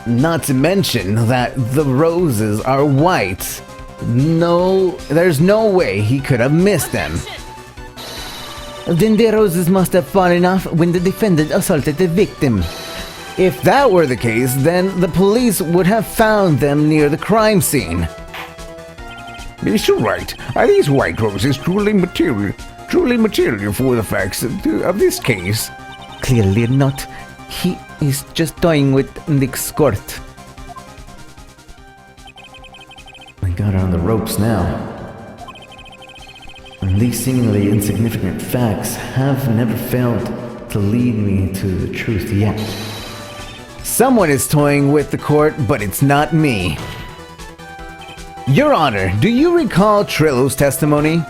Not to mention that the roses are white. No, there's no way he could have missed them. Then the roses must have fallen off when the defendant assaulted the victim. If that were the case, then the police would have found them near the crime scene. Mr. Wright, are these white roses truly material for the facts of this case? Clearly not. He is just toying with Nick's court. I got her on the ropes now. And these seemingly insignificant facts have never failed to lead me to the truth yet. Someone is toying with the court, but it's not me. Your Honor, do you recall Trillo's testimony?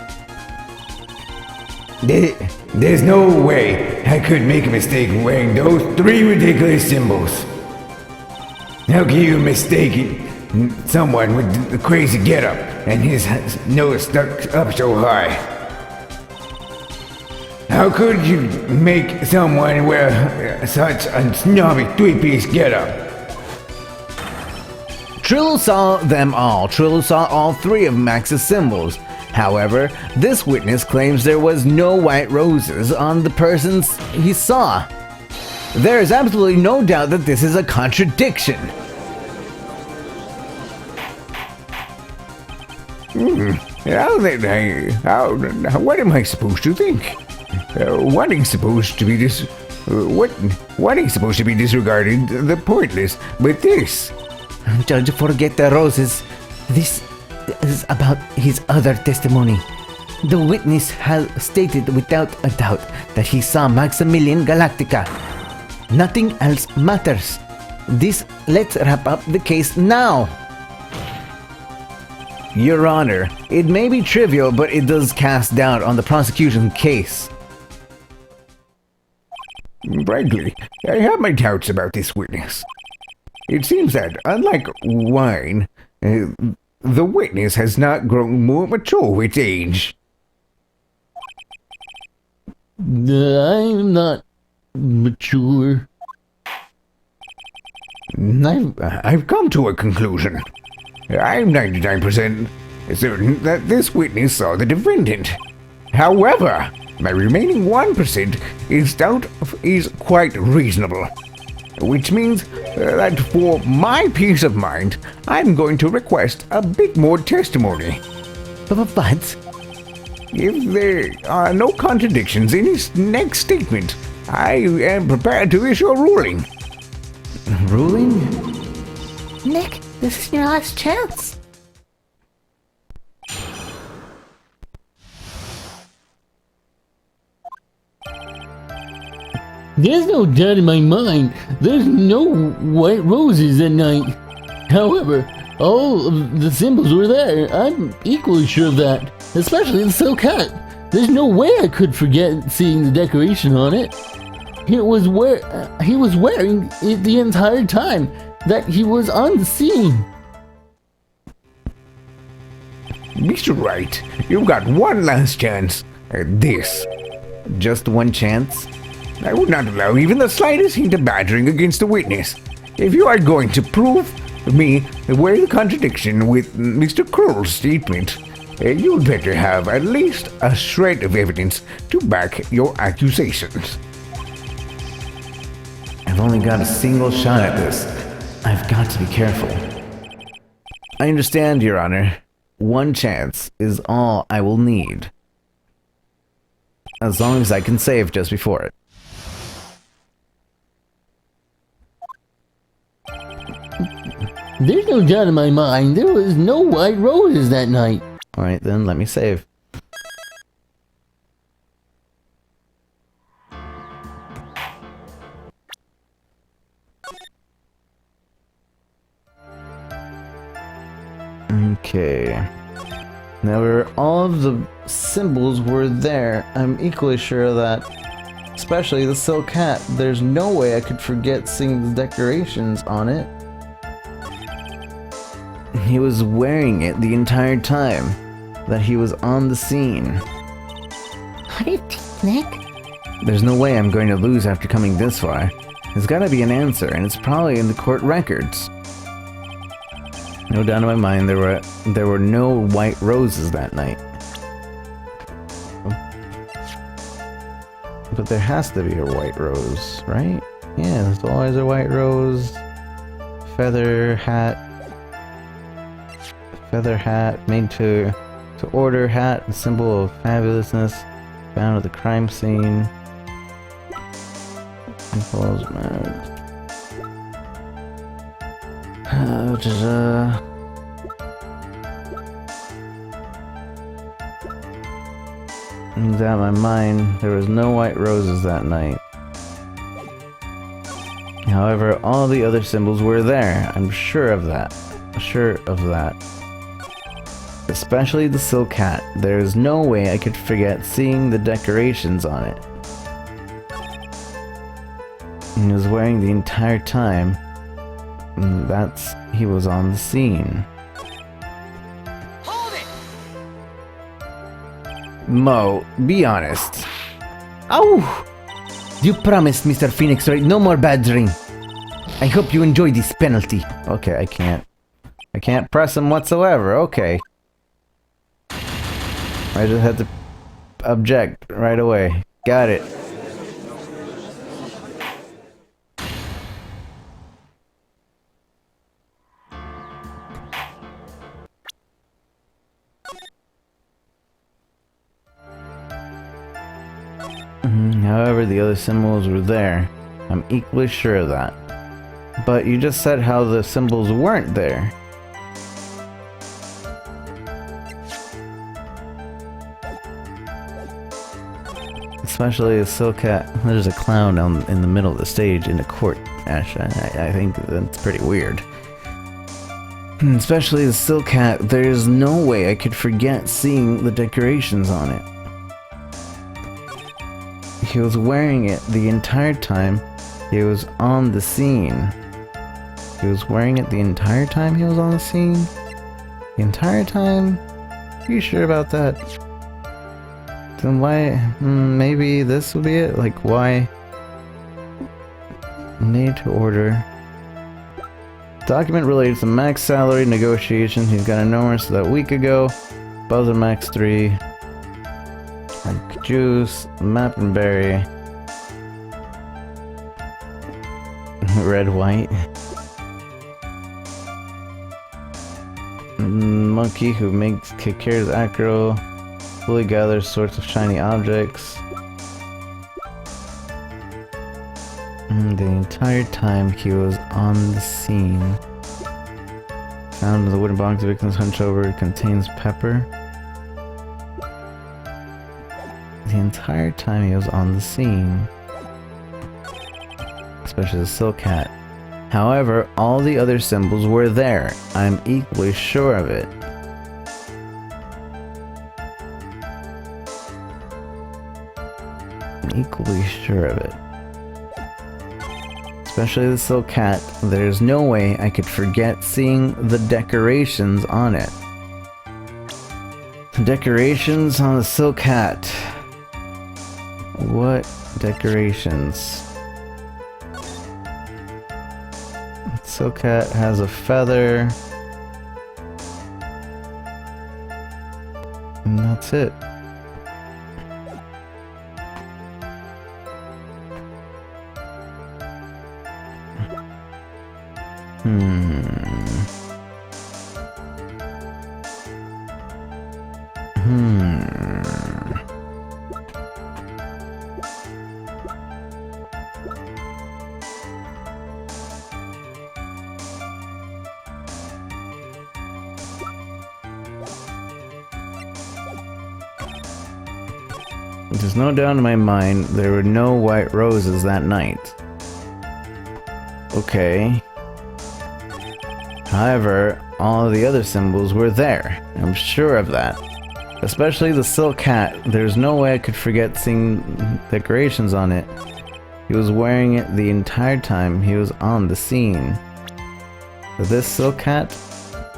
There's no way I could make a mistake wearing those 3 ridiculous symbols. How can you mistake someone with the crazy getup and his nose stuck up so high? How could you make someone wear such a snobby 3-piece getup? Trillo saw them all. Trillo saw all 3 of Max's symbols. However, this witness claims there was no white roses on the persons he saw. There is absolutely no doubt that this is a contradiction. What am I supposed to think? What ain't supposed to be disregarded the pointless, but this. Judge, forget the roses. This is about his other testimony. The witness has stated without a doubt that he saw Maximilian Galactica. Nothing else matters. Let's wrap up the case now. Your Honor, it may be trivial, but it does cast doubt on the prosecution case. Frankly, I have my doubts about this witness. It seems that, unlike wine, the witness has not grown more mature with age. I'm not mature. I've come to a conclusion. I'm 99% certain that this witness saw the defendant. However, my remaining 1% is quite reasonable. Which means that for my peace of mind, I'm going to request a bit more testimony. But If there are no contradictions in his next statement, I am prepared to issue a ruling. Ruling? Nick, this is your last chance. There's no doubt in my mind. There's no white roses at night. However, all of the symbols were there. I'm equally sure of that. Especially the silk hat. There's no way I could forget seeing the decoration on it. He was wearing it the entire time that he was on the scene. Mr. Wright, you've got one last chance at this. Just one chance? I would not allow even the slightest hint of badgering against the witness. If you are going to prove me where the contradiction with Mr. Kroll's statement, you'd better have at least a shred of evidence to back your accusations. I've only got a single shot at this. I've got to be careful. I understand, Your Honor. One chance is all I will need. As long as I can save just before it. There's no doubt in my mind. There was no white roses that night. Alright then, let me save. Okay. Now, all of the symbols were there. I'm equally sure of that. Especially the silk hat. There's no way I could forget seeing the decorations on it. He was wearing it the entire time that he was on the scene. How do you think, Nick? There's no way I'm going to lose after coming this far. There's gotta be an answer, and it's probably in the court records. No doubt in my mind there were no white roses that night. But there has to be a white rose, right? Yeah, there's always a white rose. Feather hat, made to order hat, a symbol of fabulousness, found at the crime scene. Equals matters. Out my mind, there was no white roses that night. However, all the other symbols were there. I'm sure of that. Especially the silk hat. There's no way I could forget seeing the decorations on it. He was wearing the entire time. He was on the scene. Hold it! Mo, be honest. Oh! You promised, Mr. Phoenix, right? No more badgering. I hope you enjoy this penalty. Okay, I can't press him whatsoever. Okay. I just had to object right away. Got it. However, the other symbols were there. I'm equally sure of that. But you just said how the symbols weren't there. Especially a silk hat. There's a clown in the middle of the stage in a court, Ash. I think that's pretty weird. Especially the silk hat. There's no way I could forget seeing the decorations on it. He was wearing it the entire time he was on the scene. He was wearing it the entire time he was on the scene? The entire time? Are you sure about that? Then why? Maybe this would be it? Like, why? Made to order. Document related to max salary negotiation. He's got a numerous that week ago. Buzzer max 3. Juice, map and berry, red, white, monkey who carries acro, fully gathers sorts of shiny objects. The entire time he was on the scene. Found in the wooden box the victim's hunch over contains pepper. The entire time he was on the scene. especially the silk hat. However, all the other symbols were there. I'm equally sure of it. I'm equally sure of it. Especially the silk hat. There's no way I could forget seeing the decorations on it. Decorations on the silk hat. What decorations? Silk hat has a feather. And that's it. There's no doubt in my mind there were no white roses that night. Okay. However, all of the other symbols were there. I'm sure of that. Especially the silk hat. There's no way I could forget seeing decorations on it. He was wearing it the entire time he was on the scene. But this silk hat?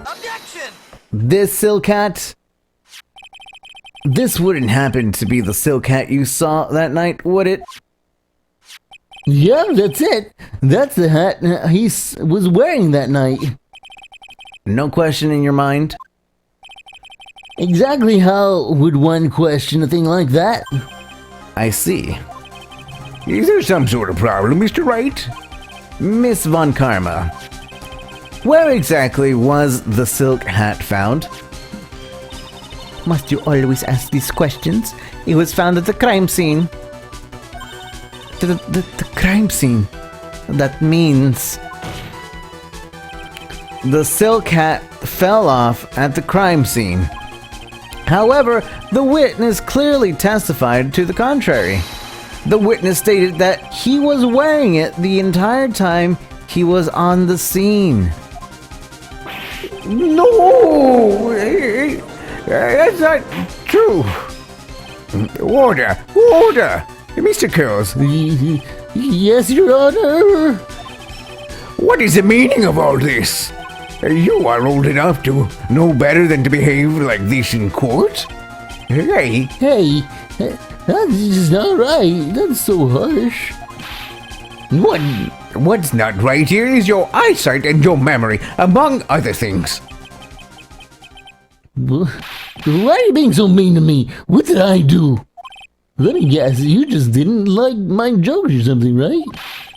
Objection! This silk hat? This wouldn't happen to be the silk hat you saw that night, would it? Yeah, that's it. That's the hat he was wearing that night. No question in your mind? Exactly how would one question a thing like that? I see. Is there some sort of problem, Mr. Wright? Miss Von Karma, where exactly was the silk hat found? Must you always ask these questions? It was found at the crime scene. The crime scene. That means... The silk hat fell off at the crime scene. However, the witness clearly testified to the contrary. The witness stated that he was wearing it the entire time he was on the scene. No! That's not true. Order! Order! Mr. Curls, Yes, Your Honor. what is the meaning of all this? You are old enough to know better than to behave like this in court. Hey, Hey, that's just not right. That's so harsh. what's not right here is your eyesight and your memory, among other things. Why are you being so mean to me? What did I do? Let me guess, you just didn't like my jokes or something, right?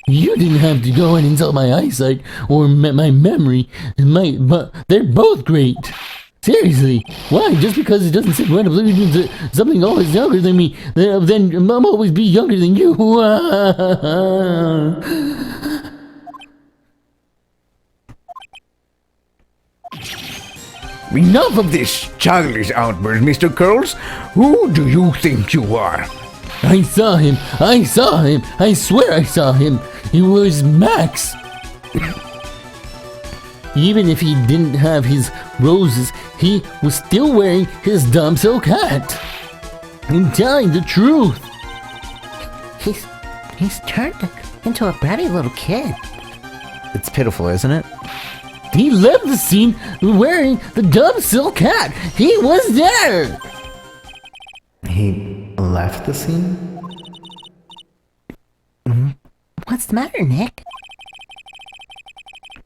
You didn't have to go and insult my eyesight or my memory. But they're both great. Seriously, why? Just because it doesn't sit right up to something always younger than me, then Mom always be younger than you. Enough of this childish outburst, Mr. Curls. Who do you think you are? I saw him. I swear I saw him. It was Max. Even if he didn't have his roses, he was still wearing his dumb silk hat. I'm telling the truth. He's turned into a bratty little kid. It's pitiful, isn't it? He left the scene wearing the dumb silk hat. He was there. He left the scene? What's the matter, Nick?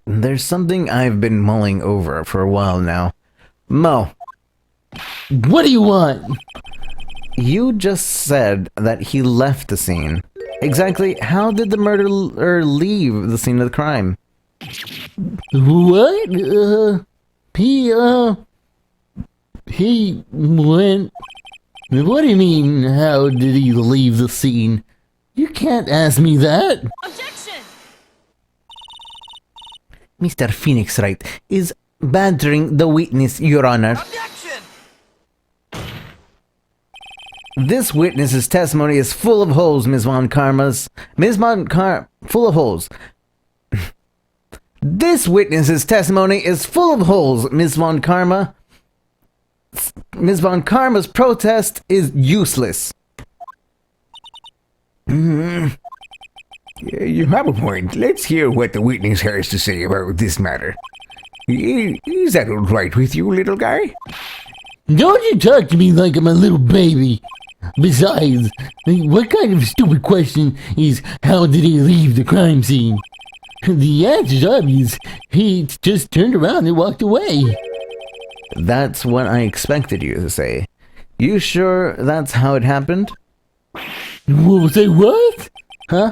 There's something I've been mulling over for a while now. Mo, What do you want? you just said that he left the scene. Exactly how did the murderer leave the scene of the crime? What? He went... What do you mean, how did he leave the scene? You can't ask me that. Mr. Phoenix Wright is badgering the witness, Your Honor. This witness's testimony is full of holes, Ms. Von Karma's. Full of holes. This witness's testimony is full of holes, Ms. Von Karma. Ms. Von Karma's protest is useless. Yeah, you have a point. Let's hear what the witness has to say about this matter. Is that all right with you, little guy? Don't you talk to me like I'm a little baby. Besides, what kind of stupid question is how did he leave the crime scene? The answer's obvious. He just turned around and walked away. That's what I expected you to say. You sure that's how it happened? Say what? Huh?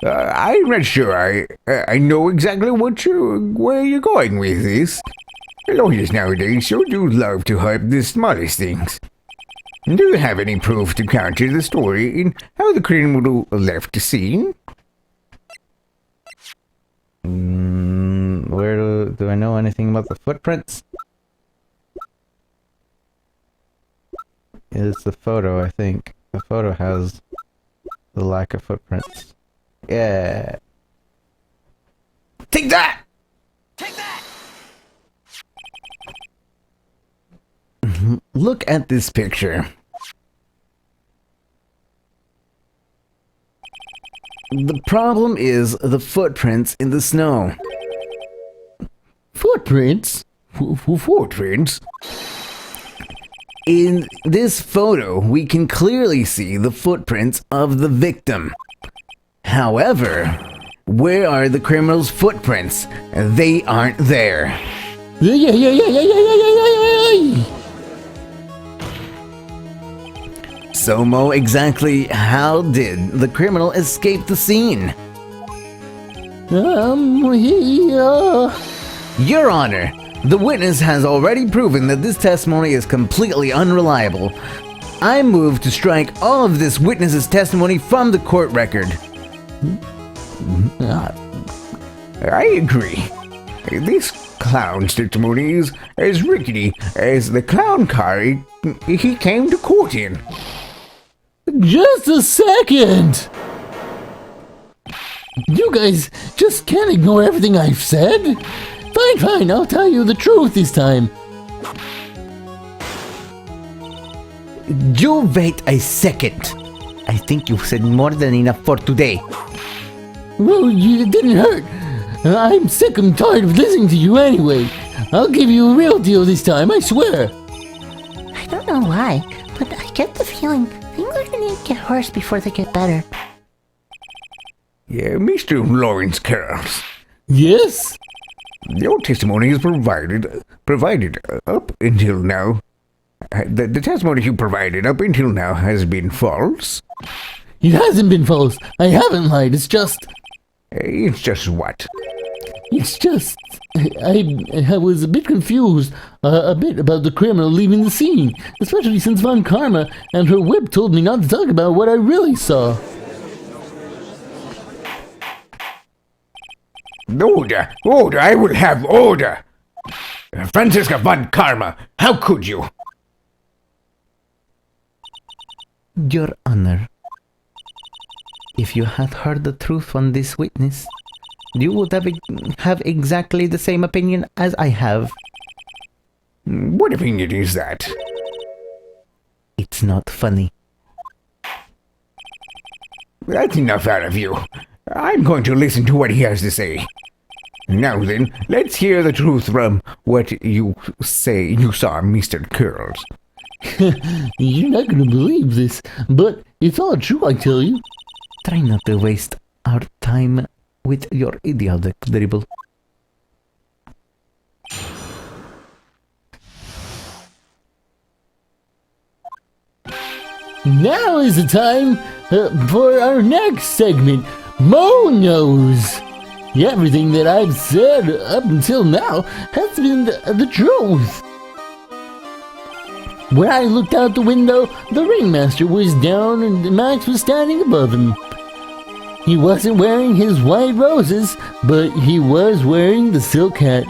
I'm not sure. I know exactly where you're going with this. Lawyers nowadays sure do love to hype the smallest things. Do you have any proof to counter the story in how the criminal left the scene? Where do I know anything about the footprints? It's the photo, I think. The photo has the lack of footprints. Yeah. Take that! Look at this picture. The problem is the footprints in the snow. Footprints? Footprints? In this photo, we can clearly see the footprints of the victim. However, where are the criminal's footprints? They aren't there. So, Mo, exactly how did the criminal escape the scene? Your Honor, the witness has already proven that this testimony is completely unreliable. I move to strike all of this witness's testimony from the court record. I agree. This clown's testimony is as rickety as the clown car he came to court in. Just a second! You guys just can't ignore everything I've said. Fine, I'll tell you the truth this time. You wait a second. I think you've said more than enough for today. Well, it didn't hurt. I'm sick and tired of listening to you anyway. I'll give you a real deal this time, I swear. I don't know why, but I get the feeling things are gonna get worse before they get better. Yeah, Mr. Lawrence Carroll. Yes? Your testimony is provided up until now. The testimony you provided up until now has been false. It hasn't been false. I haven't lied. It's just what? It's just I was a bit confused a bit about the criminal leaving the scene, especially since Von Karma and her whip told me not to talk about what I really saw. Order, I will have order! Franziska Von Karma, how could you? Your Honor, if you had heard the truth from this witness, you would have exactly the same opinion as I have. What opinion is that? It's not funny. That's enough out of you. I'm going to listen to what he has to say. Now then, let's hear the truth from what you say you saw, Mr. Curls. You're not gonna believe this, but it's all true, I tell you. Try not to waste our time with your idiotic dribble. Now is the time for our next segment, Mo Knows. Everything that I've said up until now has been the truth. When I looked out the window, the ringmaster was down and Max was standing above him. He wasn't wearing his white roses, but he was wearing the silk hat.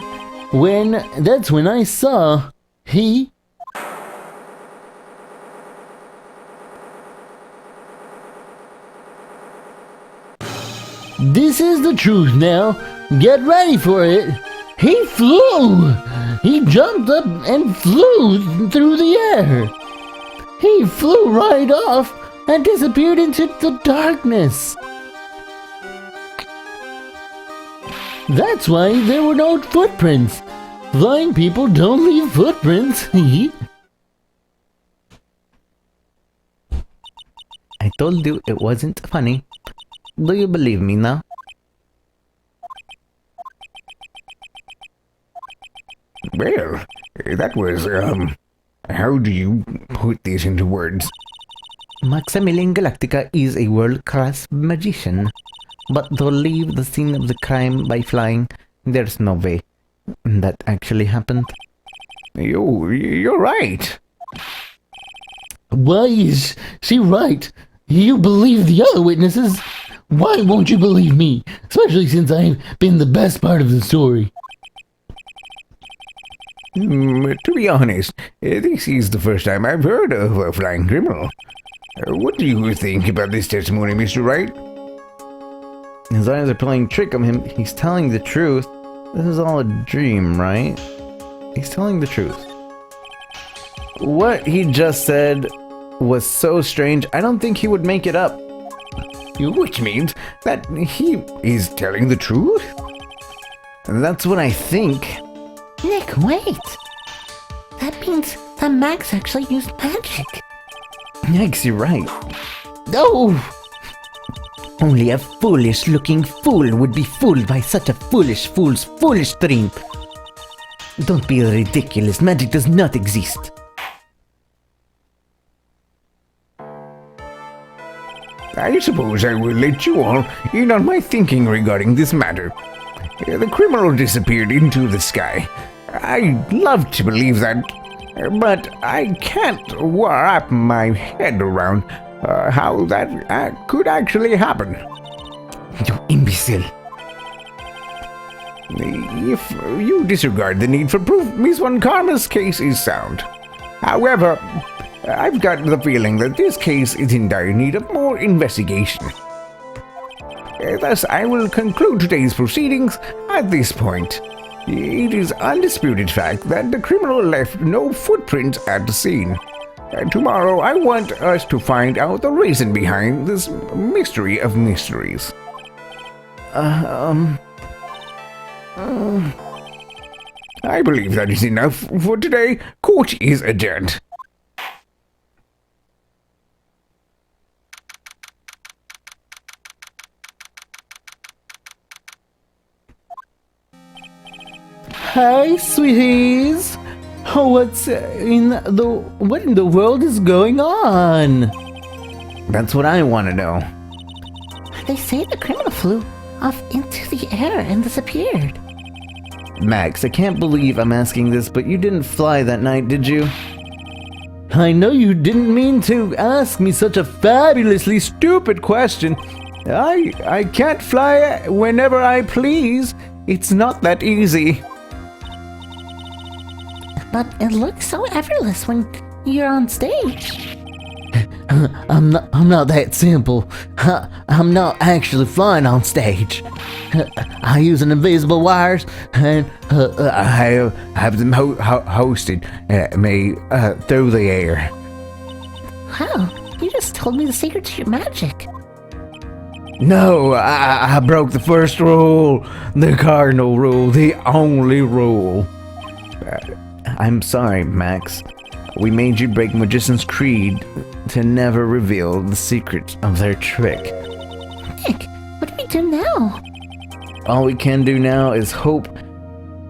That's when I saw he... What This is the truth now. Get ready for it. He flew. He jumped up and flew through the air. He flew right off and disappeared into the darkness. That's why there were no footprints. Flying people don't leave footprints. I told you it wasn't funny. Do you believe me now? Well, that was, how do you put this into words? Maximilian Galactica is a world-class magician. But to leave the scene of the crime by flying, there's no way that actually happened. You're right. Why is she right? You believe the other witnesses. Why won't you believe me? Especially since I've been the best part of the story. To be honest, this is the first time I've heard of a flying criminal. What do you think about this testimony, Mr. Wright? As long as they're playing trick on him, he's telling the truth. This is all a dream, right? He's telling the truth. What he just said was so strange, I don't think he would make it up. Which means that he is telling the truth? That's what I think. Nick, wait. That means that Max actually used magic. Yikes, you're right. No! Only a foolish-looking fool would be fooled by such a fool's foolish dream. Don't be ridiculous. Magic does not exist. I suppose I will let you all in on my thinking regarding this matter. The criminal disappeared into the sky. I'd love to believe that, but I can't wrap my head around how that could actually happen. You imbecile. If you disregard the need for proof, Miss Von Karma's case is sound. However, I've got the feeling that this case is in dire need of more investigation. Thus, I will conclude today's proceedings at this point. It is undisputed fact that the criminal left no footprints at the scene. Tomorrow, I want us to find out the reason behind this mystery of mysteries. I believe that is enough for today. Court is adjourned. Hi, sweeties. What in the world is going on? That's what I want to know. They say the criminal flew off into the air and disappeared. Max, I can't believe I'm asking this, but you didn't fly that night, did you? I know you didn't mean to ask me such a fabulously stupid question. I can't fly whenever I please. It's not that easy. But it looks so effortless when you're on stage. I'm not that simple. I'm not actually flying on stage. I use an invisible wires, and I have them hosted me through the air. Wow, you just told me the secret to your magic. No, I broke the first rule, the cardinal rule, the only rule. I'm sorry, Max. We made you break Magician's Creed to never reveal the secret of their trick. Nick, what do we do now? All we can do now is hope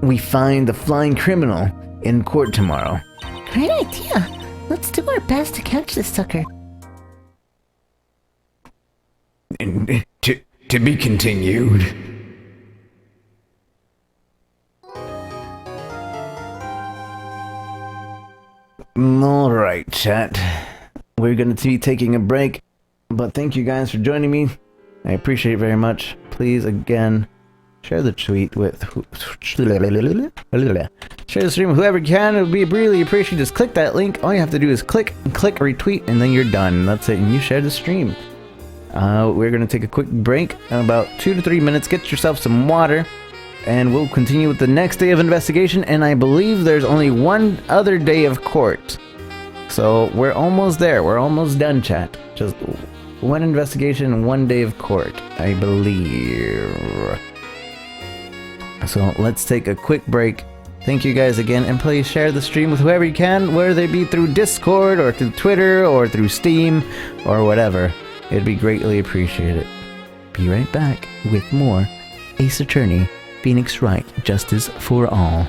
we find the flying criminal in court tomorrow. Great idea. Let's do our best to catch this sucker. And to be continued. Alright, chat. We're going to be taking a break, but thank you guys for joining me. I appreciate it very much. Please, again, share the tweet with... Share the stream with whoever can. It would be really appreciated. Just click that link. All you have to do is click retweet, and then you're done. That's it, and you share the stream. We're gonna take a quick break, about 2 to 3 minutes. Get yourself some water, and we'll continue with the next day of investigation. And I believe there's only one other day of court, so we're almost there. We're almost done, chat. Just one investigation and 1 day of court, I believe. So let's take a quick break. Thank you guys again, and please share the stream with whoever you can, whether they be through Discord or through Twitter or through Steam or whatever. It'd be greatly appreciated. Be right back with more Ace Attorney, Phoenix Wright, Justice for All.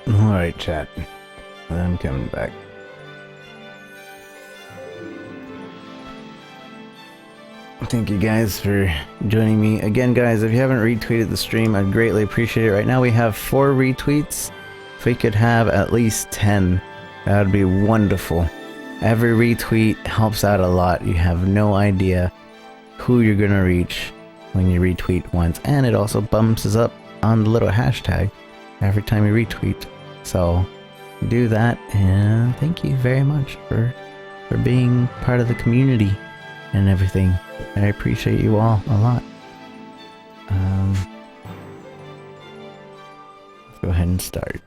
Alright, chat. I'm coming back. Thank you guys for joining me. Again, guys, if you haven't retweeted the stream, I'd greatly appreciate it. Right now we have 4 retweets. If we could have at least 10, that would be wonderful. Every retweet helps out a lot. You have no idea who you're gonna reach when you retweet once. And it also bumps us up on the little hashtag every time you retweet. So do that, and thank you very much for being part of the community and everything. I appreciate you all a lot. Let's go ahead and start.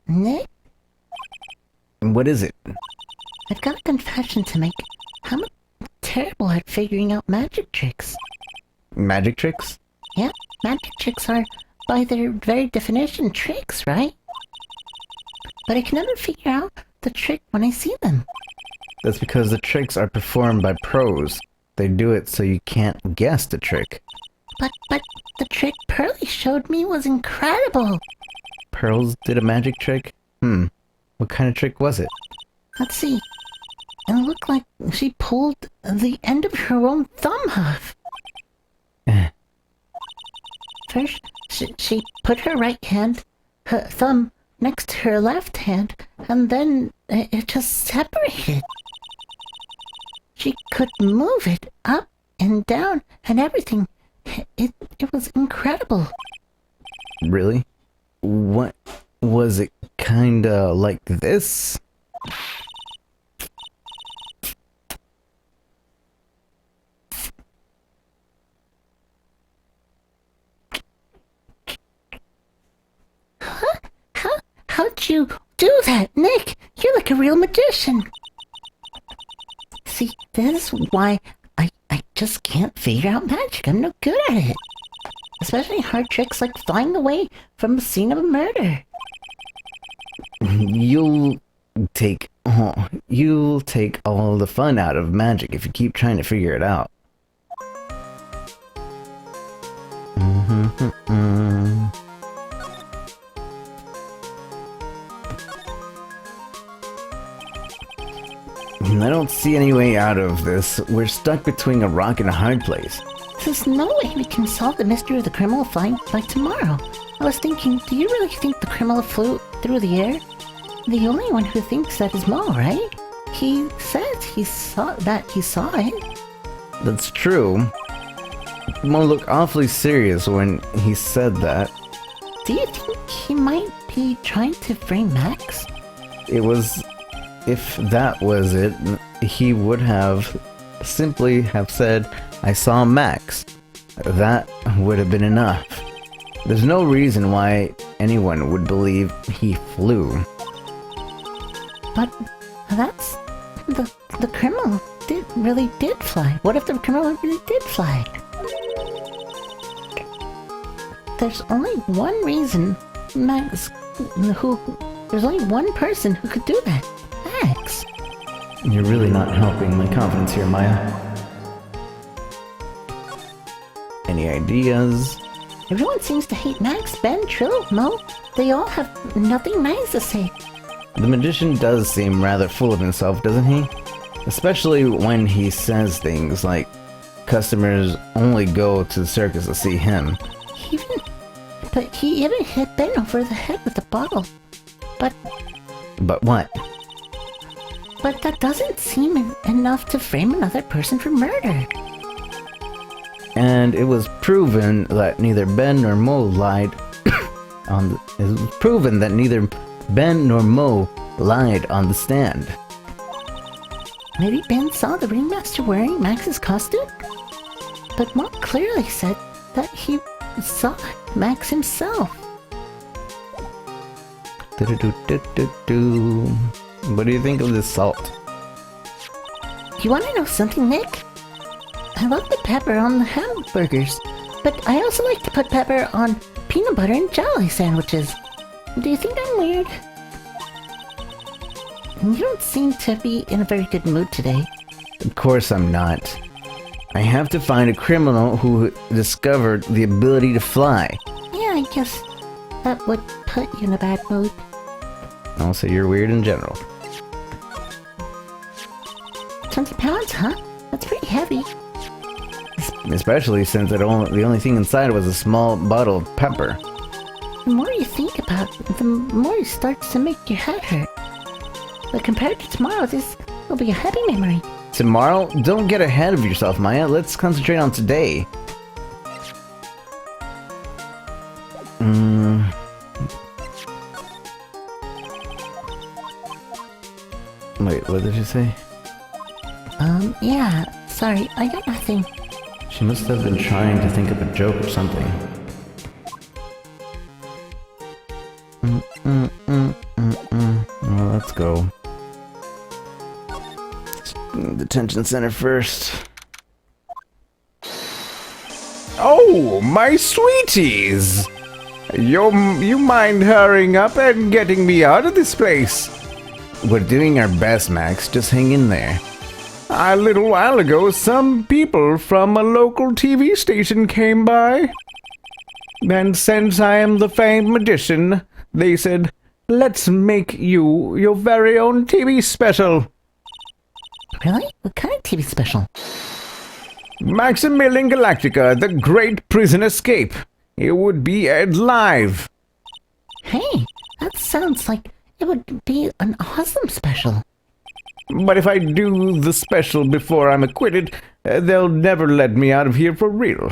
Nick, What is it? I've got a confession to make. I'm terrible at figuring out magic tricks. Magic tricks? Yeah, magic tricks are, by their very definition, tricks, right? But I can never figure out the trick when I see them. That's because the tricks are performed by pros. They do it so you can't guess the trick. But the trick Pearly showed me was incredible. Pearls did a magic trick? What kind of trick was it? Let's see. It looked like she pulled the end of her own thumb off. First, she put her right hand, her thumb, next to her left hand, and then it just separated. She could move it up and down and everything. It was incredible. Really? What was it kinda like this? How'd you do that, Nick? You're like a real magician. See, this is why I just can't figure out magic. I'm no good at it. Especially hard tricks like flying away from the scene of a murder. You'll take all the fun out of magic if you keep trying to figure it out. I don't see any way out of this. We're stuck between a rock and a hard place. There's no way we can solve the mystery of the criminal flying by tomorrow. I was thinking, do you really think the criminal flew through the air? The only one who thinks that is Mo, right? He says he saw it. That's true. Mo looked awfully serious when he said that. Do you think he might be trying to frame Max? If that was it, he would have simply have said, I saw Max. That would have been enough. There's no reason why anyone would believe he flew. But that's the criminal really did fly. What if the criminal really did fly? There's only one reason there's only one person who could do that. Max. You're really not helping my confidence here, Maya. Any ideas? Everyone seems to hate Max, Ben, Trill, Mo. They all have nothing nice to say. The magician does seem rather full of himself, doesn't he? Especially when he says things like, customers only go to the circus to see him. He even hit Ben over the head with a bottle. But what? But that doesn't seem enough to frame another person for murder. And it was proven that neither Ben nor Mo lied it was proven that neither Ben nor Mo lied on the stand. Maybe Ben saw the ringmaster wearing Max's costume? But Mo clearly said that he saw Max himself. Do-do-do-do-do-do. What do you think of this salt? You want to know something, Nick? I love the pepper on the hamburgers, but I also like to put pepper on peanut butter and jelly sandwiches. Do you think I'm weird? You don't seem to be in a very good mood today. Of course I'm not. I have to find a criminal who discovered the ability to fly. Yeah, I guess that would put you in a bad mood. Also, you're weird in general. 20 pounds, huh? That's pretty heavy. Especially since the only thing inside was a small bottle of pepper. The more you think about it, the more it starts to make your head hurt. But compared to tomorrow, this will be a happy memory. Tomorrow? Don't get ahead of yourself, Maya. Let's concentrate on today. Wait, what did you say? Yeah, sorry, I got nothing. She must have been trying to think of a joke or something. Well, let's go. Detention center first. Oh, my sweeties! You mind hurrying up and getting me out of this place? We're doing our best, Max. Just hang in there. A little while ago, some people from a local TV station came by. And since I am the famed magician, they said, let's make you your very own TV special. Really? What kind of TV special? Maximilian Galactica, the Great Prison Escape. It would be aired live. Hey, that sounds like it would be an awesome special. But if I do the special before I'm acquitted, they'll never let me out of here for real.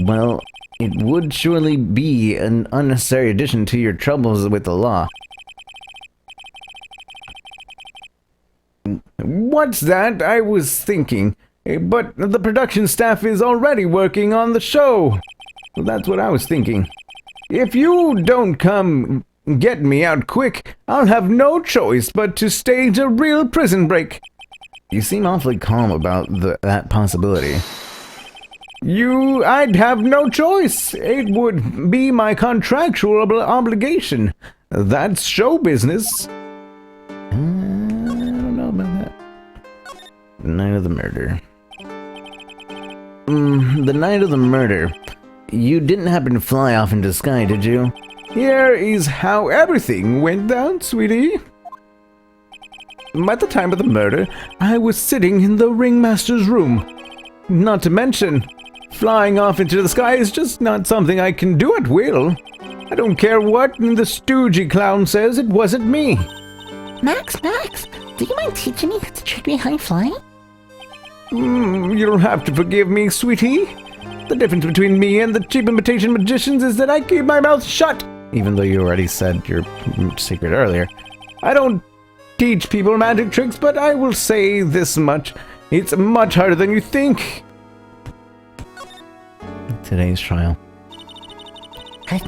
Well, it would surely be an unnecessary addition to your troubles with the law. What's that? I was thinking. But the production staff is already working on the show. That's what I was thinking. If you don't come get me out quick, I'll have no choice but to stage a real prison break. You seem awfully calm about that possibility. I'd have no choice. It would be my contractual obligation. That's show business. I don't know about that. The night of the murder. The night of the murder. You didn't happen to fly off into the sky, did you? Here is how everything went down, sweetie. At the time of the murder, I was sitting in the ringmaster's room. Not to mention, flying off into the sky is just not something I can do at will. I don't care what the stoogey clown says, it wasn't me. Max, do you mind teaching me the trick behind flying? You'll have to forgive me, sweetie. The difference between me and the cheap imitation magicians is that I keep my mouth shut. Even though you already said your secret earlier. I don't teach people magic tricks, but I will say this much. It's much harder than you think. Today's trial. I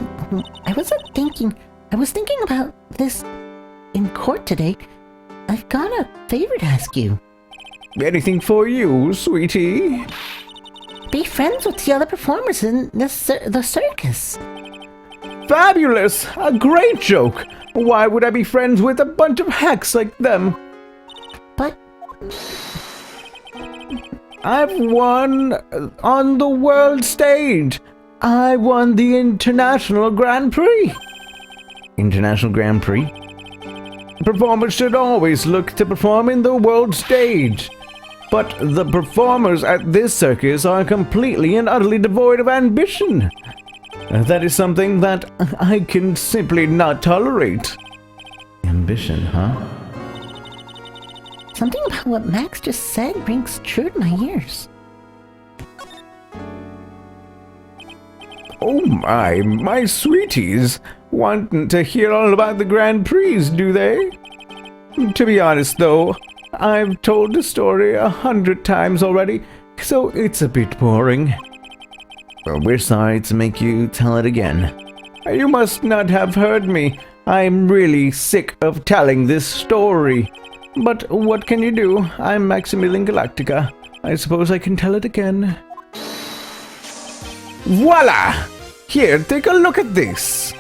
was thinking about this in court today. I've got a favor to ask you. Anything for you, sweetie? Be friends with the other performers in the circus. Fabulous! A great joke! Why would I be friends with a bunch of hacks like them? But I've won on the world stage. I won the International Grand Prix. International Grand Prix? Performers should always look to perform in the world stage. But the performers at this circus are completely and utterly devoid of ambition. That is something that I can simply not tolerate. Ambition, huh? something about what Max just said rings true to my ears. Oh my sweeties want to hear all about the Grand Prix, do they? To be honest though, I've told the story 100 times already, so it's a bit boring. Well, we're sorry to make you tell it again. You must not have heard me. I'm really sick of telling this story. But what can you do? I'm Maximilian Galactica. I suppose I can tell it again. Voila! Here, take a look at this.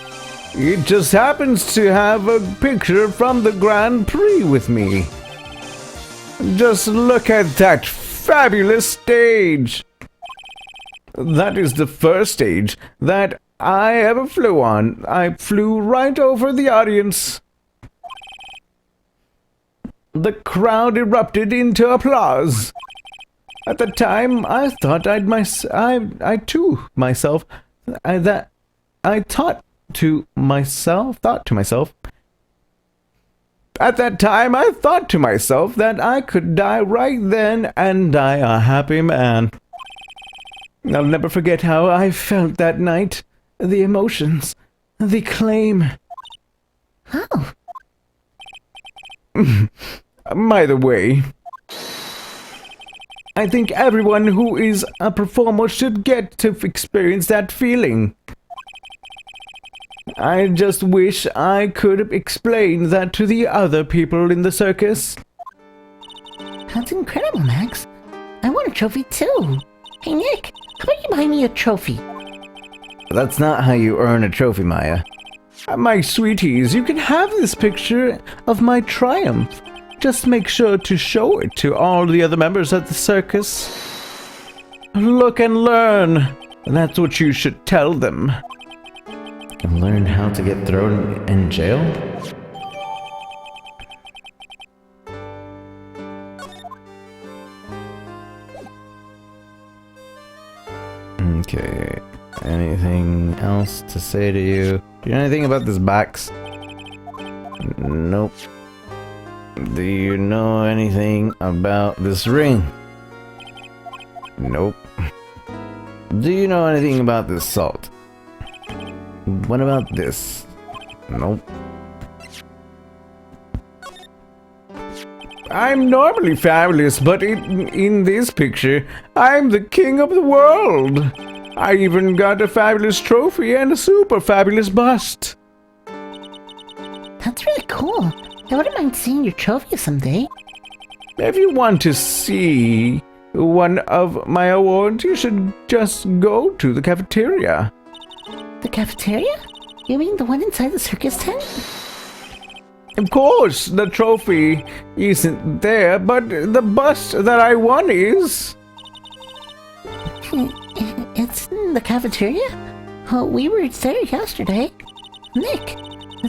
It just happens to have a picture from the Grand Prix with me. Just look at that fabulous stage. That is the first stage that I ever flew on. I flew right over the audience. The crowd erupted into applause. At the time, I thought I thought to myself that At that time, I thought to myself that I could die right then and die a happy man. I'll never forget how I felt that night. The emotions, the acclaim. Oh, By the way, I think everyone who is a performer should get to experience that feeling. I just wish I could explain that to the other people in the circus. that's incredible, Max. I want a trophy too. Hey, Nick, how about you buy me a trophy? That's not how you earn a trophy, Maya. My sweeties, you can have this picture of my triumph. Just make sure to show it to all the other members at the circus. Look and learn. That's what you should tell them. And learn how to get thrown in jail? Okay. Anything else to say to you? Do you know anything about this box? Nope. Do you know anything about this ring? Nope. Do you know anything about this salt? What about this? Nope. I'm normally fabulous, but in this picture, I'm the king of the world. I even got a fabulous trophy and a super fabulous bust. That's really cool. I wouldn't mind seeing your trophy someday. If you want to see one of my awards, you should just go to the cafeteria. The cafeteria? You mean the one inside the circus tent? Of course, the trophy isn't there, but the bust that I won is. It's in the cafeteria? Oh, we were there yesterday. Nick,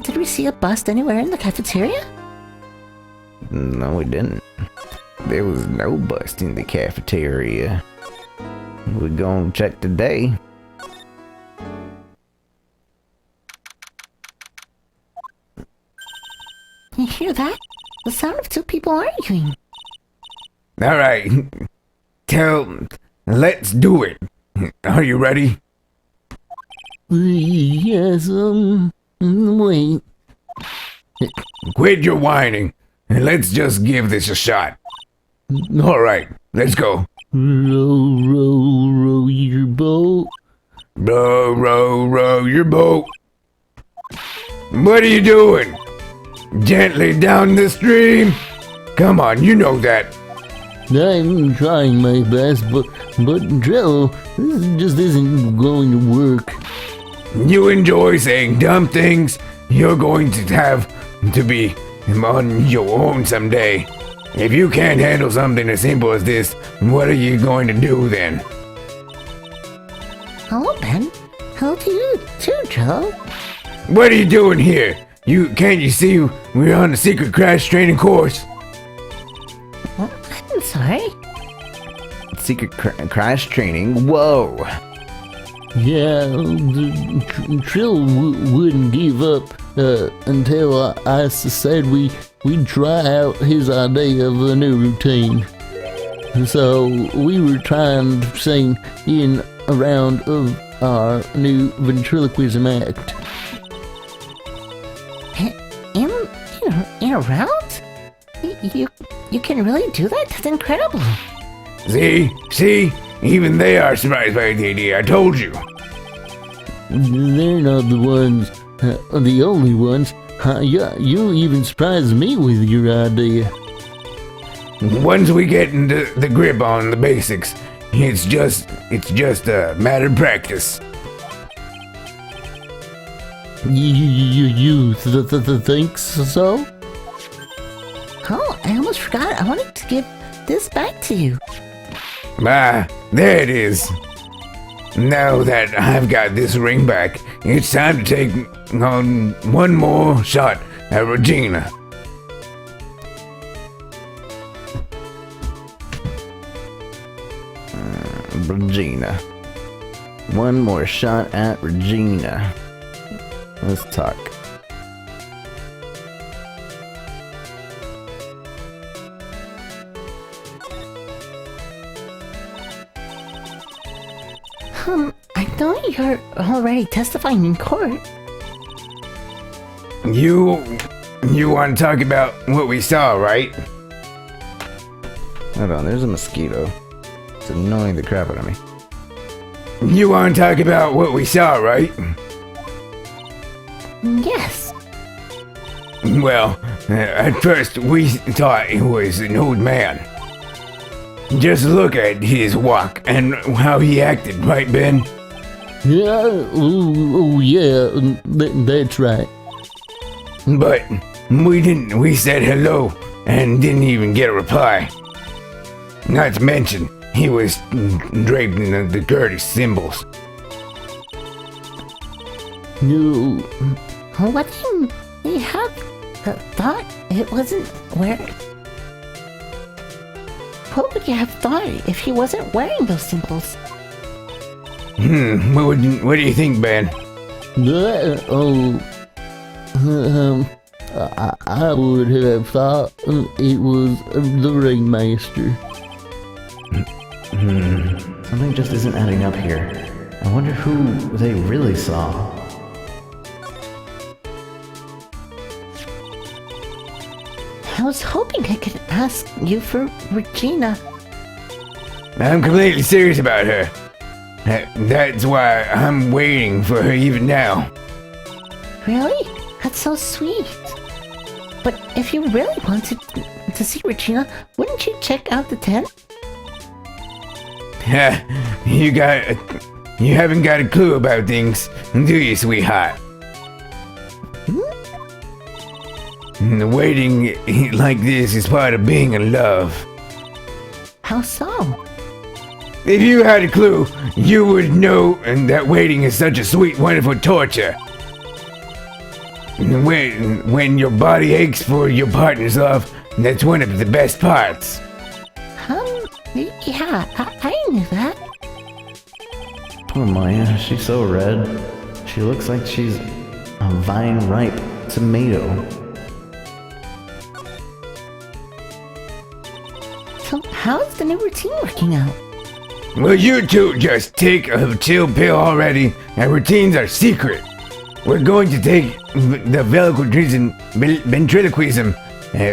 did we see a bust anywhere in the cafeteria? No, we didn't. There was no bust in the cafeteria. We're gonna check today. You hear that? The sound of two people arguing. All right. Let's do it. Are you ready? Yes, wait. Quit your whining and let's just give this a shot. All right, let's go. Row, row, row your boat. Row, row, row your boat. What are you doing? Gently down the stream. Come on, you know that. I'm trying my best, but Drill, this just isn't going to work. You enjoy saying dumb things. You're going to have to be on your own someday. If you can't handle something as simple as this, what are you going to do then? Hello, Ben. Hello to you too, Joe. What are you doing here? Can't you see we're on a secret crash training course? Well, I'm sorry. Secret crash training? Whoa! Yeah, Trill wouldn't give up until I said we'd try out his idea of a new routine. So we were trying to sing in a round of our new ventriloquism act. In a round? You can really do that? That's incredible. See? Even they are surprised by the idea. I told you. They're not the ones, the only ones. Yeah, you even surprised me with your idea. Once we get into the grip on the basics, it's just a matter of practice. You think so? Oh, I almost forgot. I wanted to give this back to you. Ah, there it is. Now that I've got this ring back, it's time to take on one more shot at Regina. Regina. One more shot at Regina. Let's talk. I know you're already testifying in court. You want to talk about what we saw, right? Hold on, there's a mosquito. It's annoying the crap out of me. You want to talk about what we saw, right? Yes. Well, at first we thought it was an old man. Just look at his walk and how he acted, right, Ben? Yeah, yeah, that's right. But we said hello and didn't even get a reply. Not to mention, he was draped in the Kurdish symbols. No, What do you have thought it wasn't wearing? What would you have thought if he wasn't wearing those symbols? What do you think, Ben? I would have thought it was the ringmaster. Something just isn't adding up here. I wonder who they really saw. I was hoping I could ask you for Regina. I'm completely serious about her. That's why I'm waiting for her even now. Really? That's so sweet. But if you really wanted to see Regina, wouldn't you check out the tent? You haven't got a clue about things, do you, sweetheart? Waiting like this is part of being in love. How so? If you had a clue, you would know that waiting is such a sweet, wonderful torture. When your body aches for your partner's love, that's one of the best parts. Yeah, I knew that. Poor Maya, she's so red. She looks like she's a vine-ripe tomato. So how's the new routine working out? Well, you two just take a chill pill already, and routines are secret. We're going to take the ventriloquism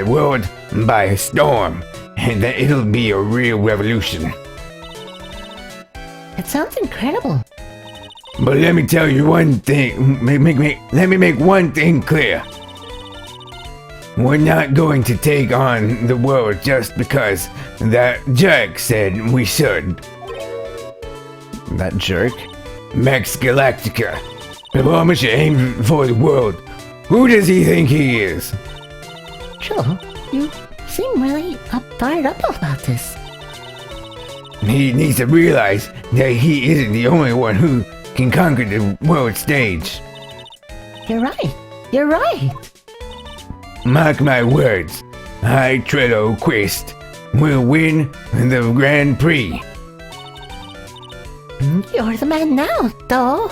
world by storm, and then it'll be a real revolution. It sounds incredible. But let me tell you one thing. Let me make one thing clear. We're not going to take on the world just because that jerk said we should. That jerk? Max Galactica. The bomber should aim for the world. Who does he think he is? Joe, you seem really fired up about this. He needs to realize that he isn't the only one who can conquer the world stage. You're right. You're right. Mark my words, I, Trello Quist, will win the Grand Prix. You're the man now, though.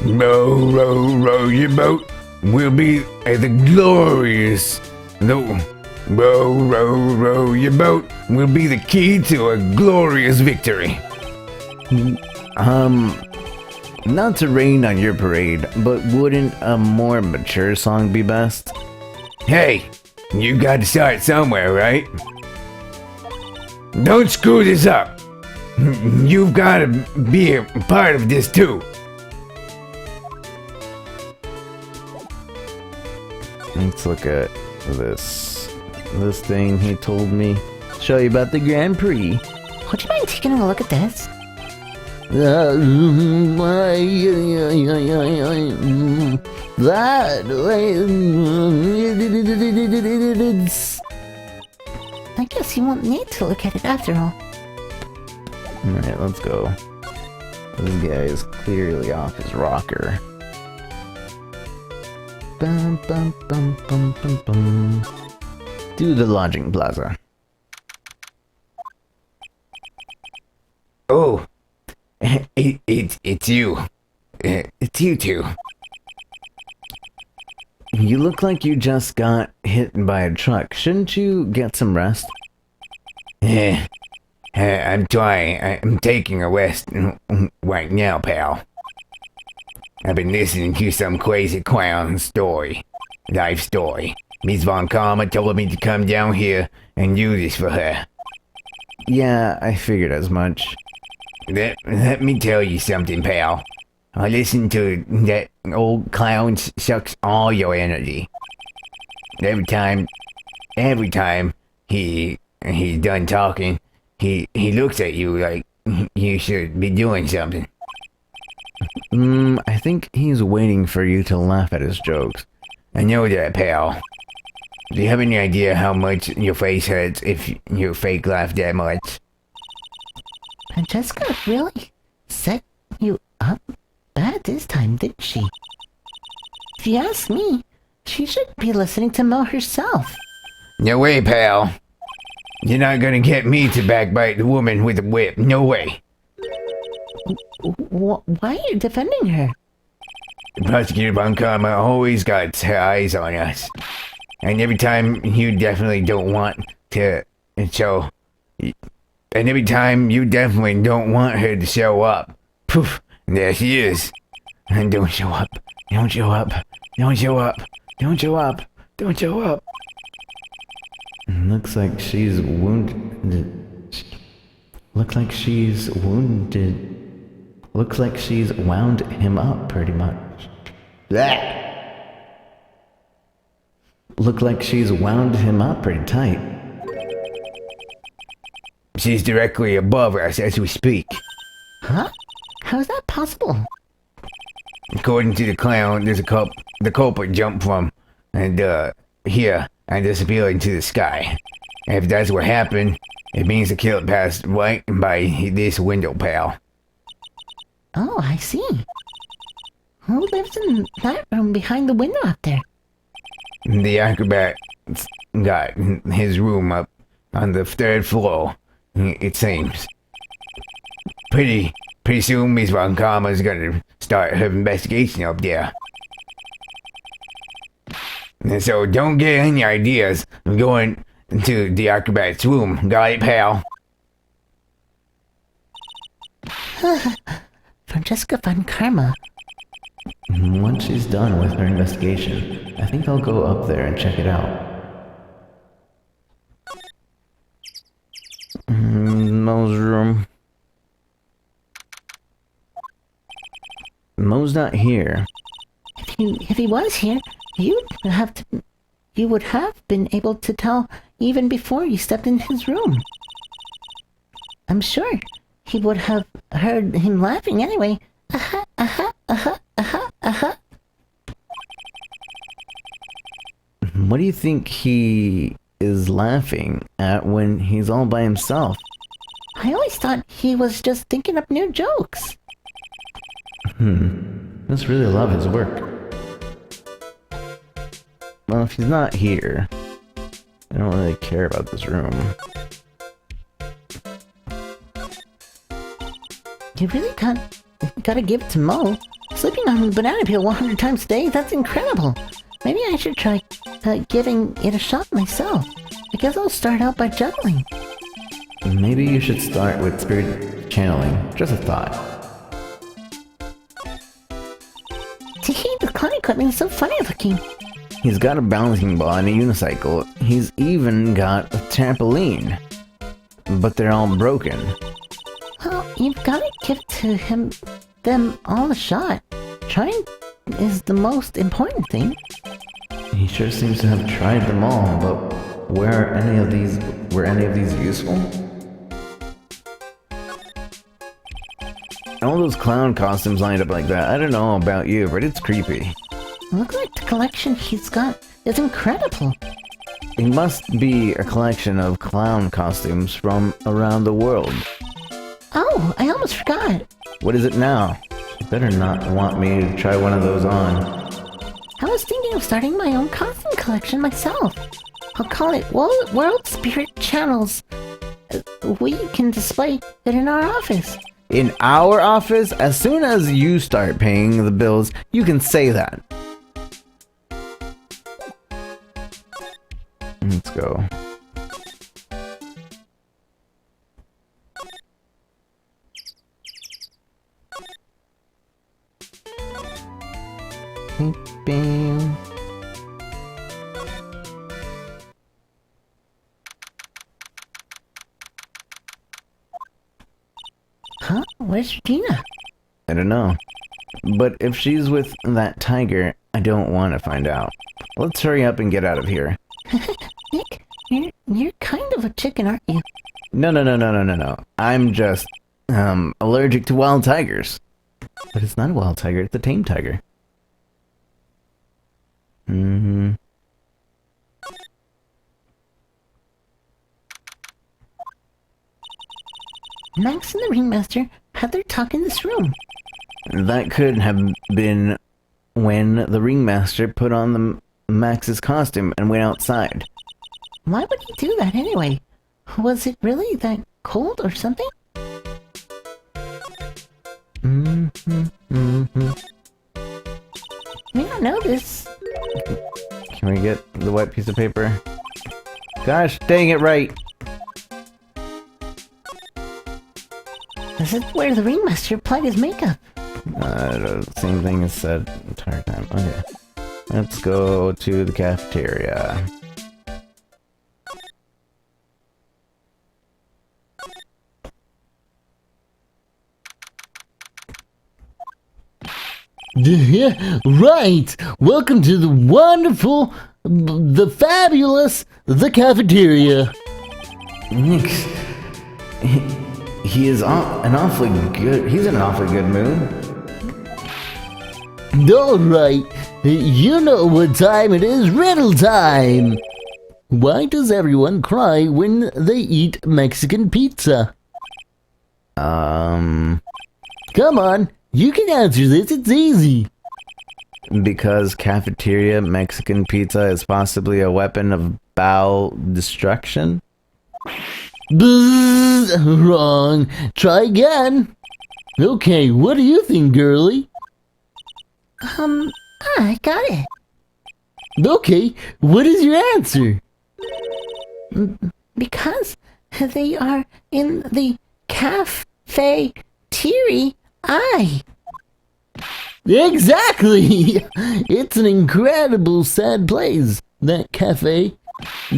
Row, row, row your boat. We'll be the glorious. No, row, row, row your boat. Will be the key to a glorious victory. Not to rain on your parade, but wouldn't a more mature song be best? Hey, you got to start somewhere, right? Don't screw this up. You've got to be a part of this too. Let's look at this thing he told me. Show you about the Grand Prix. Would you mind taking a look at this? I guess you won't need to look at it after all. Alright, let's go. This guy is clearly off his rocker. Bum, bum, bum, bum, bum, bum. To the lodging plaza. Oh, it's you. It's you two. You look like you just got hit by a truck. Shouldn't you get some rest? I'm trying. I'm taking a rest right now, pal. I've been listening to some crazy clown life story. Miss Von Karma told me to come down here and do this for her. Yeah, I figured as much. Let me tell you something, pal. I listened to that old clown sucks all your energy. Every time he's done talking, he looks at you like you should be doing something. I think he's waiting for you to laugh at his jokes. I know that, pal. Do you have any idea how much your face hurts if you fake laugh that much? Francesca really set you up bad this time, didn't she? If you ask me, she should be listening to Mo herself. No way, pal. You're not gonna get me to backbite the woman with a whip. No way. Why are you defending her? Prosecutor Von Karma always got her eyes on us. And every time you definitely don't want to show... And every time you definitely don't want her to show up. Poof, there she is. And don't show up. Don't show up. Don't show up. Don't show up. Don't show up. Looks like she's wounded. Looks like she's wounded. Looks like she's wound him up pretty much. Blah. Look like she's wound him up pretty tight. She's directly above us as we speak. Huh? How is that possible? According to the clown, the culprit jumped from here and disappeared into the sky. If that's what happened, it means the killer passed right by this window, pal. Oh, I see. Who lives in that room behind the window up there? The acrobat got his room up on the 3rd floor, it seems. Pretty soon Miss Von Karma is gonna start her investigation up there. And so don't get any ideas of going to the acrobat's room. Got it, pal? Francesca Von Karma. Once she's done with her investigation, I think I'll go up there and check it out. Mo's room. Mo's not here. If he was here, you would have been able to tell even before you stepped in his room. I'm sure he would have heard him laughing anyway. What do you think he is laughing at when he's all by himself? I always thought he was just thinking up new jokes. Must really love his work. Well, if he's not here, I don't really care about this room. You really gotta give it to Mo. Sleeping on the banana peel 100 times a day, that's incredible. Maybe I should try giving it a shot myself. I guess I'll start out by juggling. Maybe you should start with channeling. Just a thought. The clown equipment is so funny looking. He's got a bouncing ball and a unicycle. He's even got a trampoline. But they're all broken. Well, you've got to give them all a shot. Trying is the most important thing. He sure seems to have tried them all, but were any of these useful? All those clown costumes lined up like that, I don't know about you, but it's creepy. Looks like the collection he's got is incredible. It must be a collection of clown costumes from around the world. Oh, I almost forgot. What is it now? You better not want me to try one of those on. I was thinking of starting my own costume collection myself. I'll call it World Spirit Channels. We can display it in our office. In our office, as soon as you start paying the bills, you can say that. Let's go. Bam. Huh? Where's Regina? I don't know. But if she's with that tiger, I don't want to find out. Let's hurry up and get out of here. Nick, you're kind of a chicken, aren't you? No. I'm just, allergic to wild tigers. But it's not a wild tiger, it's a tame tiger. Mm-hmm. Max and the Ringmaster had their talk in this room. That could have been when the Ringmaster put on Max's costume and went outside. Why would he do that anyway? Was it really that cold or something? We don't know this. Can we get the white piece of paper? Gosh, dang it, Wright. This is where the Ringmaster applied his makeup. The same thing is said the entire time. Okay. Let's go to the cafeteria. Yeah, right! Welcome to the wonderful, the fabulous, the cafeteria. Nick, he is an awfully good. He's in an awfully good mood. Alright, you know what time it is, riddle time! Why does everyone cry when they eat Mexican pizza? Come on, you can answer this, it's easy. Because cafeteria Mexican pizza is possibly a weapon of bowel destruction? Bzzz, wrong. Try again. Okay, what do you think, girlie? I got it. Okay, what is your answer? Because they are in the cafeteria. Exactly! It's an incredible sad place, that cafe. I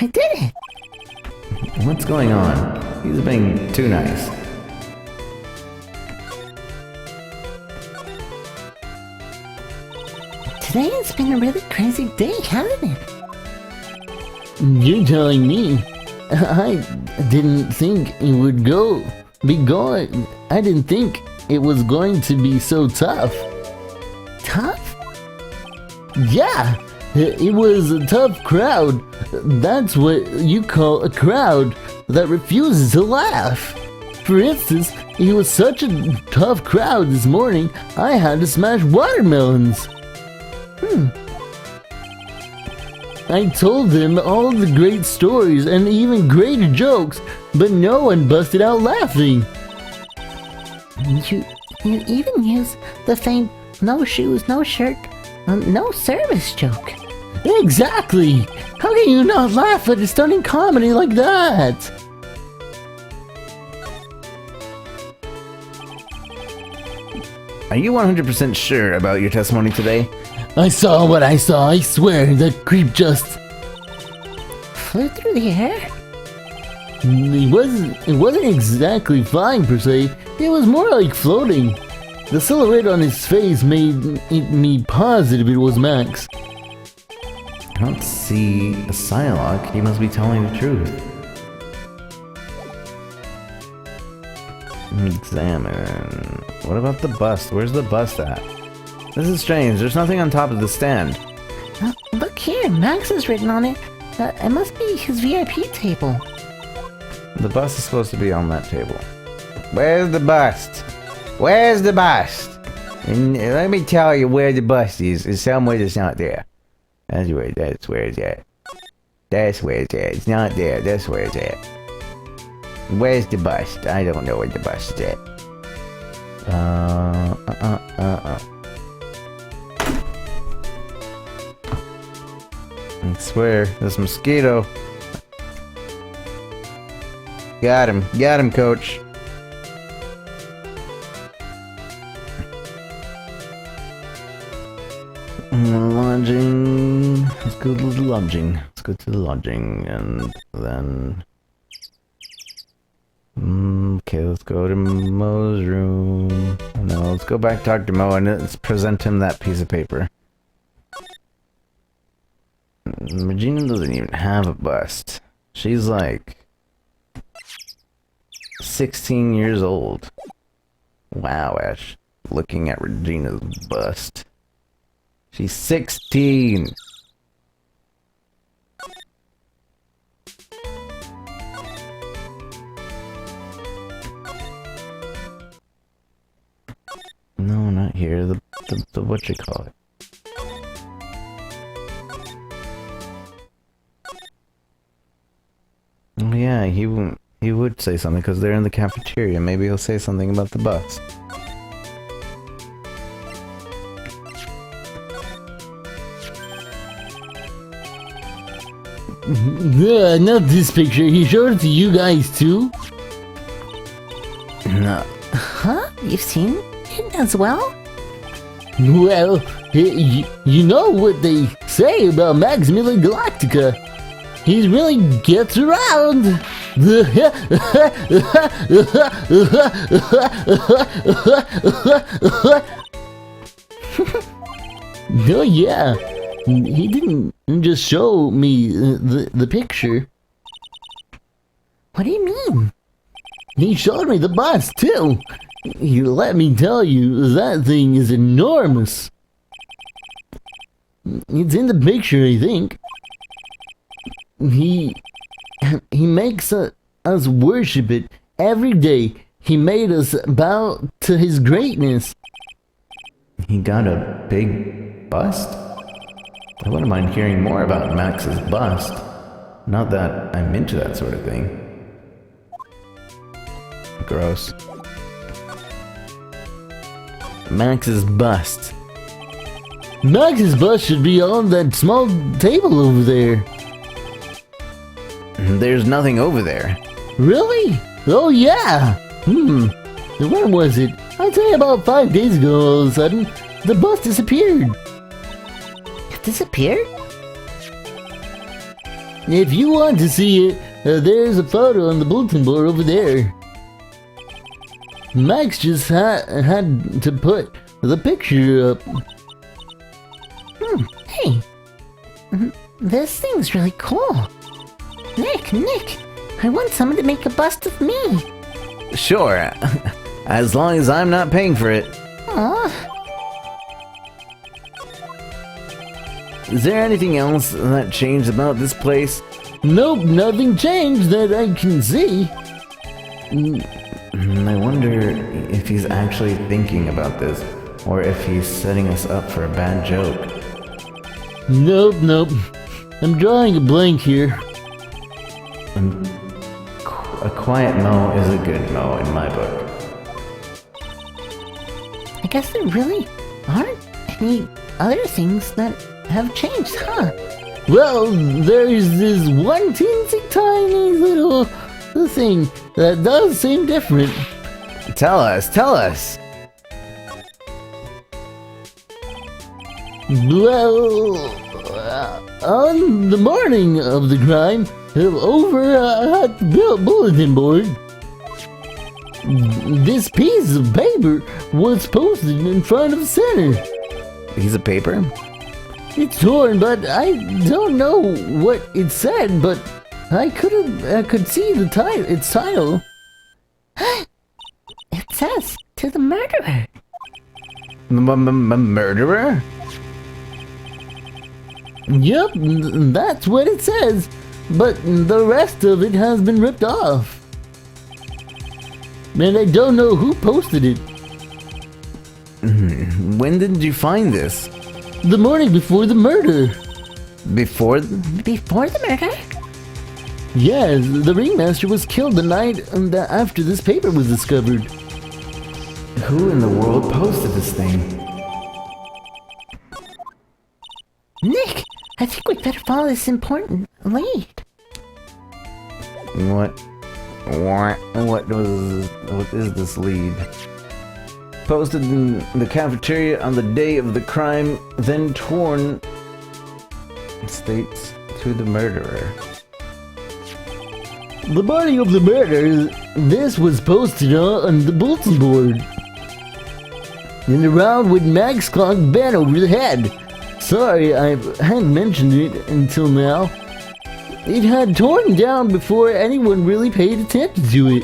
did it. What's going on? He's being too nice. Today has been a really crazy day, hasn't it? You're telling me. I didn't think it would be going. I didn't think it was going to be so tough. Tough? Yeah, it was a tough crowd. That's what you call a crowd that refuses to laugh. For instance, it was such a tough crowd this morning, I had to smash watermelons. I told them all the great stories and even greater jokes, but no one busted out laughing. You even used the famed no shoes, no shirt, no service joke. Exactly! How can you not laugh at a stunning comedy like that? Are you 100% sure about your testimony today? I saw what I saw, I swear, that creep just... Flew through the air? It wasn't exactly flying per se, it was more like floating. The silhouette on his face made me positive it was Max. I don't see a Psylocke. He must be telling the truth. Examine. What about the bust? Where's the bust at? This is strange. There's nothing on top of the stand. Look here, Max is written on it. It must be his VIP table. The bust is supposed to be on that table. Where's the bust? Where's the bust? And let me tell you where the bust is. It's somewhere that's not there. That's where it's at. That's where it's at. It's not there. That's where it's at. Where's the bust? I don't know where the bust is at. I swear, this mosquito. Got him, coach. Lodging. Let's go to the lodging. Let's go to the lodging and then. Okay, let's go to Mo's room. No, let's go back, talk to Mo, and let's present him that piece of paper. Regina doesn't even have a bust. She's like 16 years old. Wow, Ash. Looking at Regina's bust. She's 16. No, not here. The what you call it. Oh yeah, he would say something because they're in the cafeteria. Maybe he'll say something about the bus. Not this picture. He showed it to you guys too? No. Huh? You've seen it as well? Well, you know what they say about Maximilian Galactica. He really gets around. Oh yeah, he didn't just show me the picture. What do you mean? He showed me the bus too. Let me tell you, that thing is enormous. It's in the picture, I think. He makes us worship it every day. He made us bow to his greatness. He got a big bust? I wouldn't mind hearing more about Max's bust. Not that I'm into that sort of thing. Gross. Max's bust. Max's bust should be on that small table over there. There's nothing over there. Really? Oh yeah! When was it? I'd say about 5 days ago all of a sudden, the bus disappeared. It disappeared? If you want to see it, there's a photo on the bulletin board over there. Max just had to put the picture up. Hey, this thing's really cool. Nick, I want someone to make a bust of me. Sure, as long as I'm not paying for it. Aw, Is there anything else that changed about this place? Nope, nothing changed that I can see. I wonder if he's actually thinking about this, or if he's setting us up for a bad joke. Nope. I'm drawing a blank here. A quiet Mo is a good Mo in my book. I guess there really aren't any other things that have changed, huh? Well, there's this one teensy tiny little thing that does seem different. Tell us, tell us. Well, on the morning of the crime, over at the bulletin board, this piece of paper was posted in front of the center. Piece of paper? It's torn, but I don't know what it said, but I could see the title. Its title. It says, to the murderer. Murderer? Yep, that's what it says, but the rest of it has been ripped off. And I don't know who posted it. When did you find this? The morning before the murder. Before? Before the murder? Yes, the ringmaster was killed the night after this paper was discovered. Who in the world posted this thing? Nick, I think we'd better follow this important lead. What is this lead? Posted in the cafeteria on the day of the crime, then torn. States to the murderer. The morning of the murder, this was posted on the bulletin board. And around with Max clock bent over the head. Sorry, I hadn't mentioned it until now. It had torn down before anyone really paid attention to it.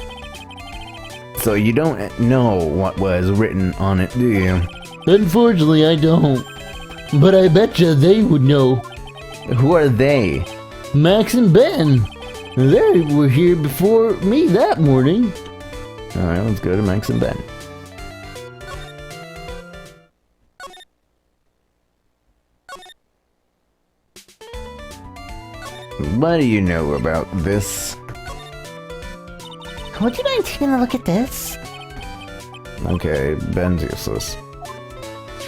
So you don't know what was written on it, do you? Unfortunately, I don't. But I betcha they would know. Who are they? Max and Ben. They were here before me that morning. Alright, let's go to Max and Ben. What do you know about this? Would you mind taking a look at this? Okay, Ben's useless.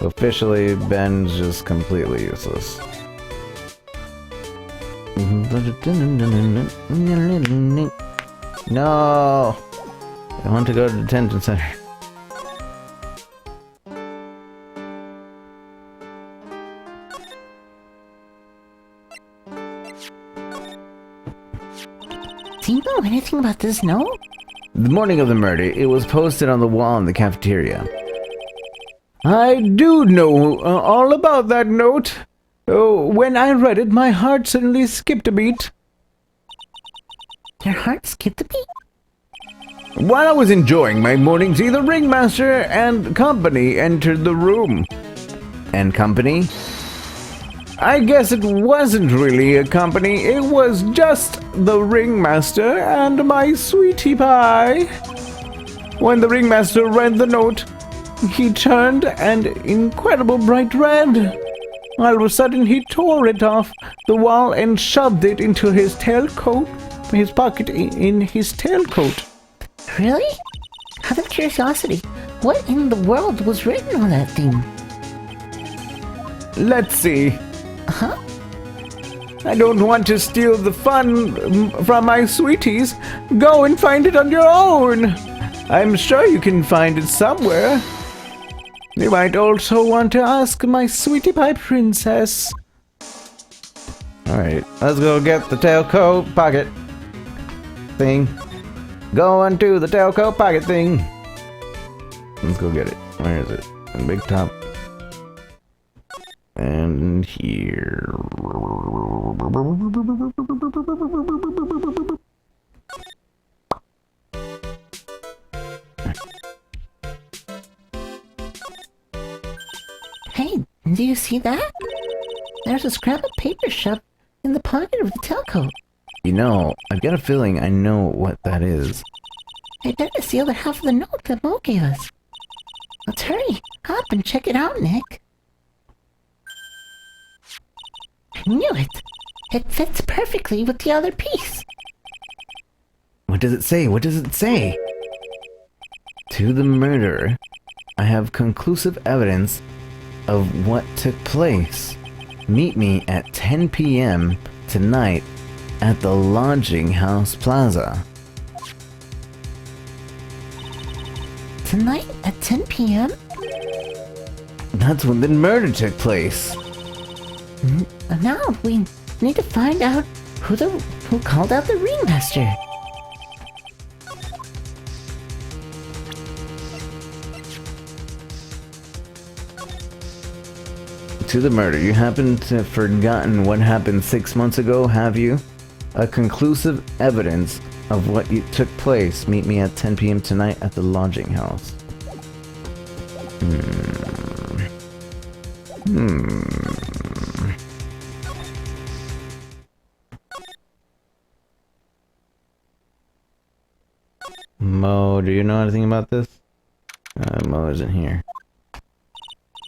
Officially, Ben's just completely useless. No! I want to go to the detention center. Do you know anything about this note? The morning of the murder, it was posted on the wall in the cafeteria. I do know all about that note. Oh, when I read it, my heart suddenly skipped a beat. Your heart skipped a beat? While I was enjoying my morning tea, the ringmaster and company entered the room. And company? I guess it wasn't really a company, it was just the ringmaster and my sweetie pie. When the ringmaster read the note, he turned an incredible bright red. All of a sudden, he tore it off the wall and shoved it into his tailcoat, his pocket in his tailcoat. Really? Out of curiosity, what in the world was written on that thing? Let's see. Huh? I don't want to steal the fun from my sweeties. Go and find it on your own. I'm sure you can find it somewhere. You might also want to ask my sweetie pie princess. Alright, let's go get the tailcoat pocket thing. Going to the tailcoat pocket thing. Let's go get it. Where is it? In the big top. And here. Hey, do you see that? There's a scrap of paper shoved in the pocket of the tailcoat. You know, I've got a feeling I know what that is. I bet it's the other half of the note that Mo gave us. Let's hurry up and check it out, Nick. I knew it. It fits perfectly with the other piece. What does it say? What does it say? To the murderer, I have conclusive evidence of what took place. Meet me at 10 p.m. tonight at the Lodging House Plaza. Tonight at 10 p.m.? That's when the murder took place. Now we need to find out who called out the ringmaster. To the murder. You happen to have forgotten what happened 6 months ago, have you? A conclusive evidence of what took place. Meet me at 10 p.m. tonight at the Lodging House. Mo, do you know anything about this? Mo isn't here.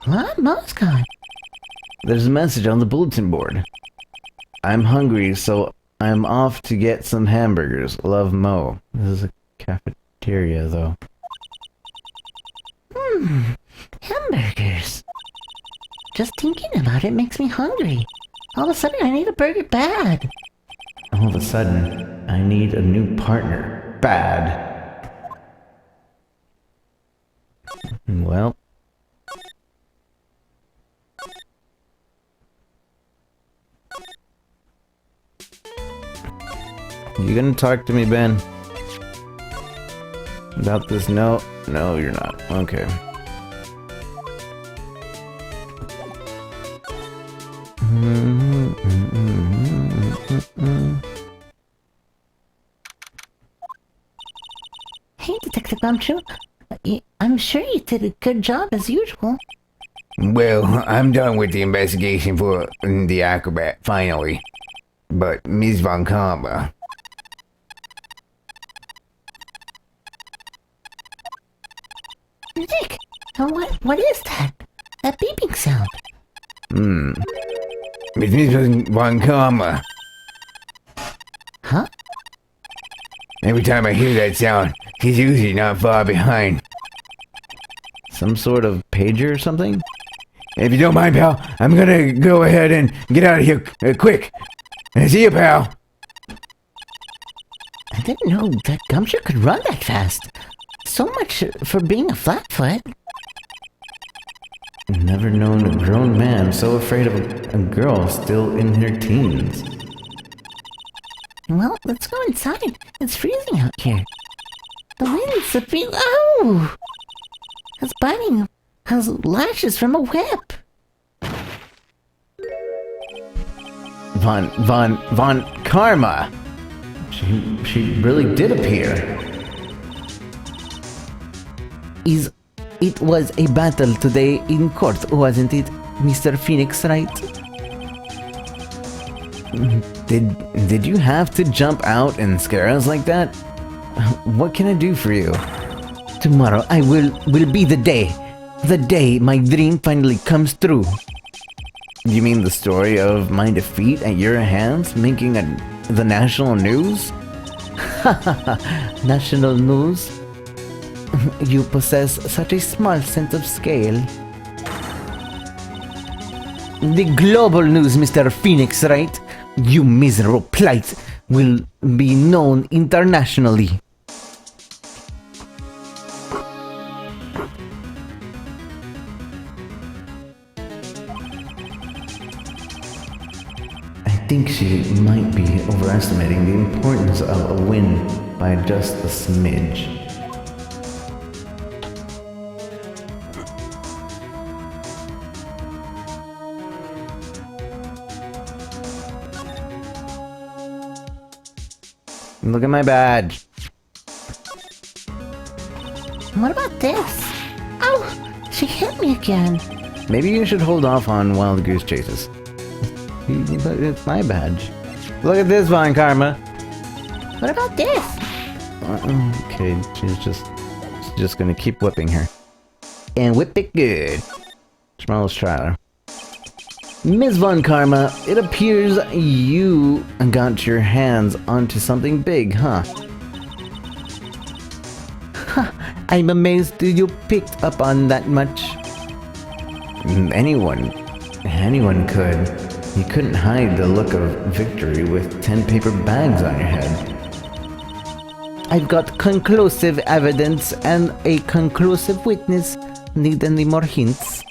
What? Mo's gone. There's a message on the bulletin board. I'm hungry, so I'm off to get some hamburgers. Love, Mo. This is a cafeteria, though. Hamburgers. Just thinking about it makes me hungry. All of a sudden I need a burger bad. All of a sudden, I need a new partner. Bad. Well. You gonna talk to me, Ben? About this? No, you're not. Okay. Hey, Detective Gumshoe. I'm sure you did a good job as usual. Well, I'm done with the investigation for the acrobat, finally. But Ms. Von Karma... Nick, what is that? That beeping sound. It's Ms. Von Karma. Huh? Every time I hear that sound, he's usually not far behind. Some sort of pager or something? If you don't mind, pal, I'm gonna go ahead and get out of here quick. See you, pal. I didn't know that Gumshoe could run that fast. So much for being a flatfoot. Never known a grown man so afraid of a girl still in her teens. Well, let's go inside. It's freezing out here. The wind's oh! It's biting. Has lashes from a whip. Von Karma! She really did appear. It was a battle today in court, wasn't it, Mr. Phoenix, Wright? Did you have to jump out and scare us like that? What can I do for you? Tomorrow I will be the day my dream finally comes true. You mean the story of my defeat at your hands making the national news? National news? You possess such a small sense of scale. The global news, Mr. Phoenix, right? You miserable plight will be known internationally. I think she might be overestimating the importance of a win by just a smidge. Look at my badge. What about this? Oh, she hit me again. Maybe you should hold off on wild goose chases. It's my badge. Look at this, Von Karma. What about this? Okay, she's just gonna keep whipping her. And whip it good. Schmel's trailer. Ms. Von Karma, it appears you got your hands onto something big, huh? I'm amazed you picked up on that much. Anyone could. You couldn't hide the look of victory with 10 paper bags on your head. I've got conclusive evidence and a conclusive witness. Need any more hints?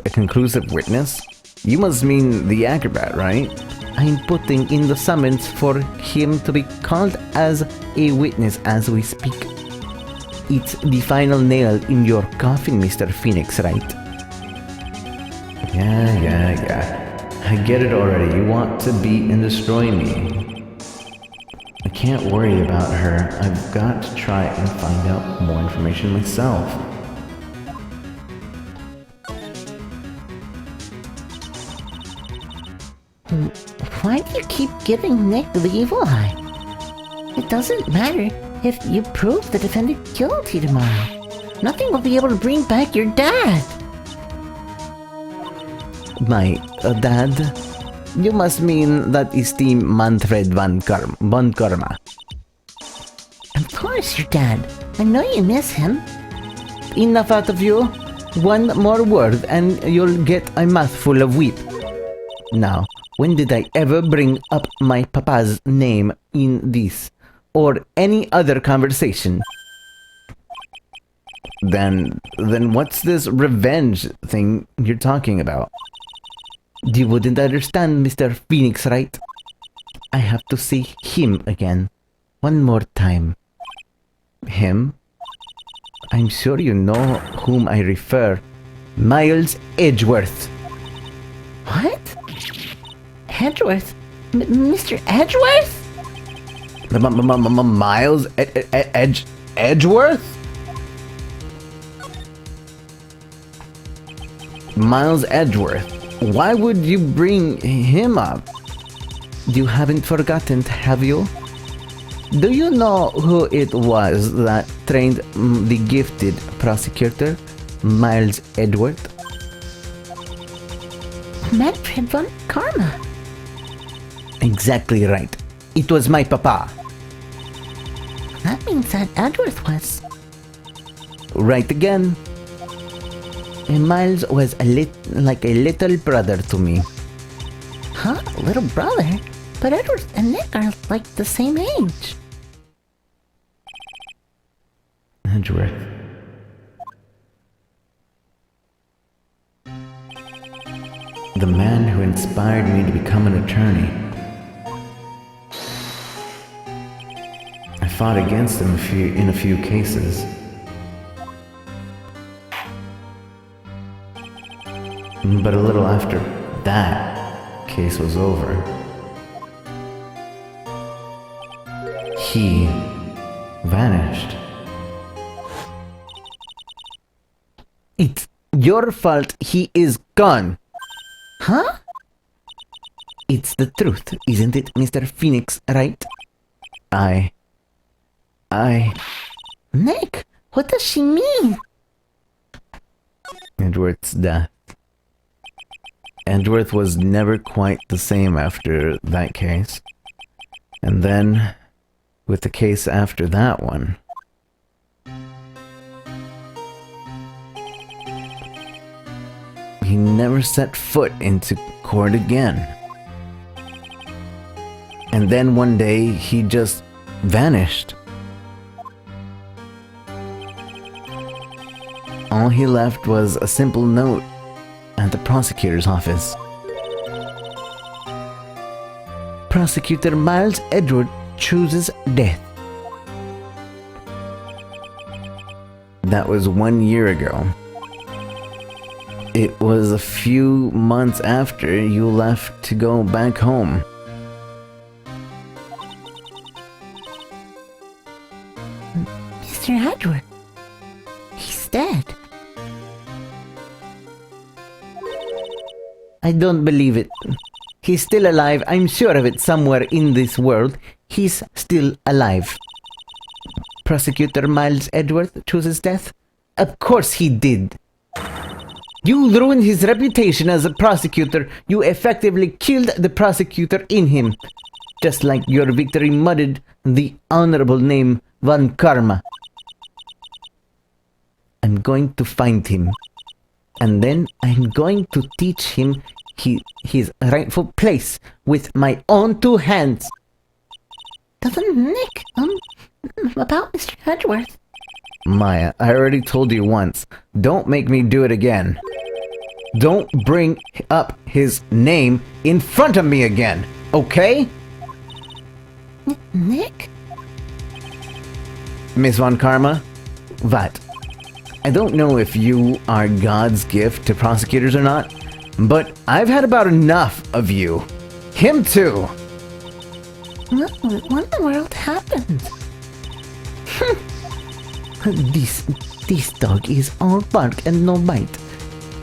A conclusive witness? You must mean the acrobat, right? I'm putting in the summons for him to be called as a witness as we speak. It's the final nail in your coffin, Mr. Phoenix, right? Yeah. I get it already. You want to beat and destroy me. I can't worry about her. I've got to try and find out more information myself. Why do you keep giving Nick the evil eye? It doesn't matter if you prove the defendant guilty tomorrow. Nothing will be able to bring back your dad. My dad? You must mean that is the Manfred von Karma. Of course, your dad. I know you miss him. Enough out of you. One more word and you'll get a mouthful of wheat. Now, when did I ever bring up my papa's name in this or any other conversation? Then what's this revenge thing you're talking about? You wouldn't understand, Mr. Phoenix, right? I have to see him again. One more time. Him? I'm sure you know whom I refer. Miles Edgeworth. What? Edgeworth? Mr. Edgeworth? Miles Edgeworth? Miles Edgeworth. Why would you bring him up? You haven't forgotten, have you? Do you know who it was that trained the gifted prosecutor, Miles Edgeworth? Manfred von Karma. Exactly right. It was my papa. That means that Edgeworth was. Right again. And Miles was like a little brother to me. Huh? Little brother? But Edgeworth and Nick are like the same age. Edgeworth. The man who inspired me to become an attorney. I fought against him in a few cases. But a little after that case was over, he vanished. It's your fault he is gone. Huh? It's the truth, isn't it, Mr. Phoenix, right? Nick, what does she mean? Edgeworth's death. Edgeworth was never quite the same after that case. And then, with the case after that one, he never set foot into court again. And then one day, he just vanished. All he left was a simple note at the prosecutor's office. Prosecutor Miles Edgeworth chooses death. That was 1 year ago. It was a few months after you left to go back home. Mr. Edgeworth. He's dead. I don't believe it. He's still alive. I'm sure of it somewhere in this world. He's still alive. Prosecutor Miles Edgeworth chooses death? Of course he did. You ruined his reputation as a prosecutor. You effectively killed the prosecutor in him. Just like your victory muddied the honorable name Von Karma. I'm going to find him. And then I'm going to teach him his rightful place with my own two hands. Doesn't Nick, about Mr. Edgeworth? Maya, I already told you once. Don't make me do it again. Don't bring up his name in front of me again, okay? Nick? Miss Von Karma? What? I don't know if you are God's gift to prosecutors or not, but I've had about enough of you. Him too! What in the world happened? This dog is all bark and no bite.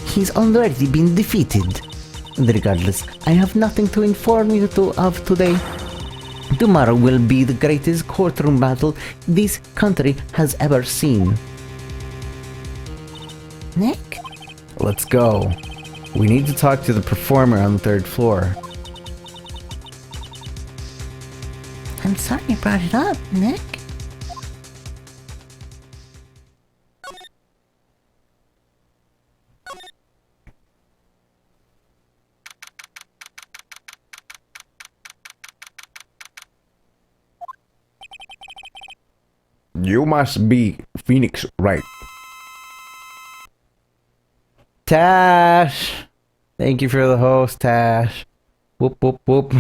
He's already been defeated. Regardless, I have nothing to inform you of today. Tomorrow will be the greatest courtroom battle this country has ever seen. Nick? Let's go. We need to talk to the performer on the 3rd floor. I'm sorry you brought it up, Nick. You must be Phoenix Wright. Tash! Thank you for the host, Tash. Whoop, whoop, whoop.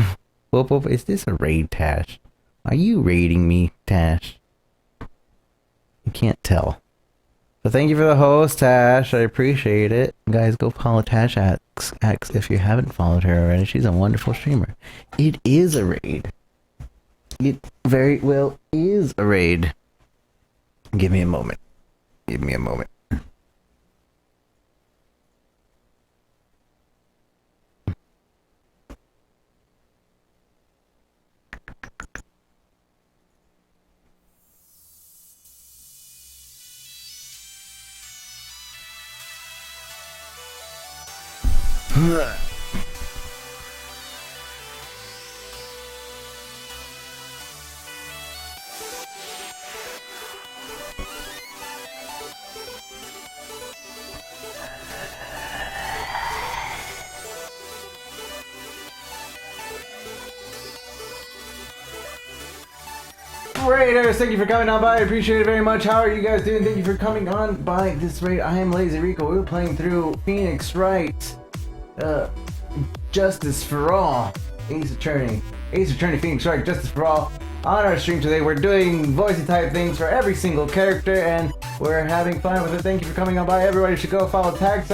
Whoop, whoop. Is this a raid, Tash? Are you raiding me, Tash? I can't tell. So thank you for the host, Tash. I appreciate it. Guys, go follow Tash X if you haven't followed her already. She's a wonderful streamer. It is a raid. It very well is a raid. Give me a moment. Give me a moment. Raiders, thank you for coming on by. I appreciate it very much. How are you guys doing? Thank you for coming on by this raid. I am Lazy Rico. We're playing through Phoenix Wright. Justice for All. Ace Attorney, Phoenix Wright, Justice for All. On our stream today, we're doing voicey type things for every single character, and we're having fun with it. Thank you for coming on by. Everybody should go follow tag.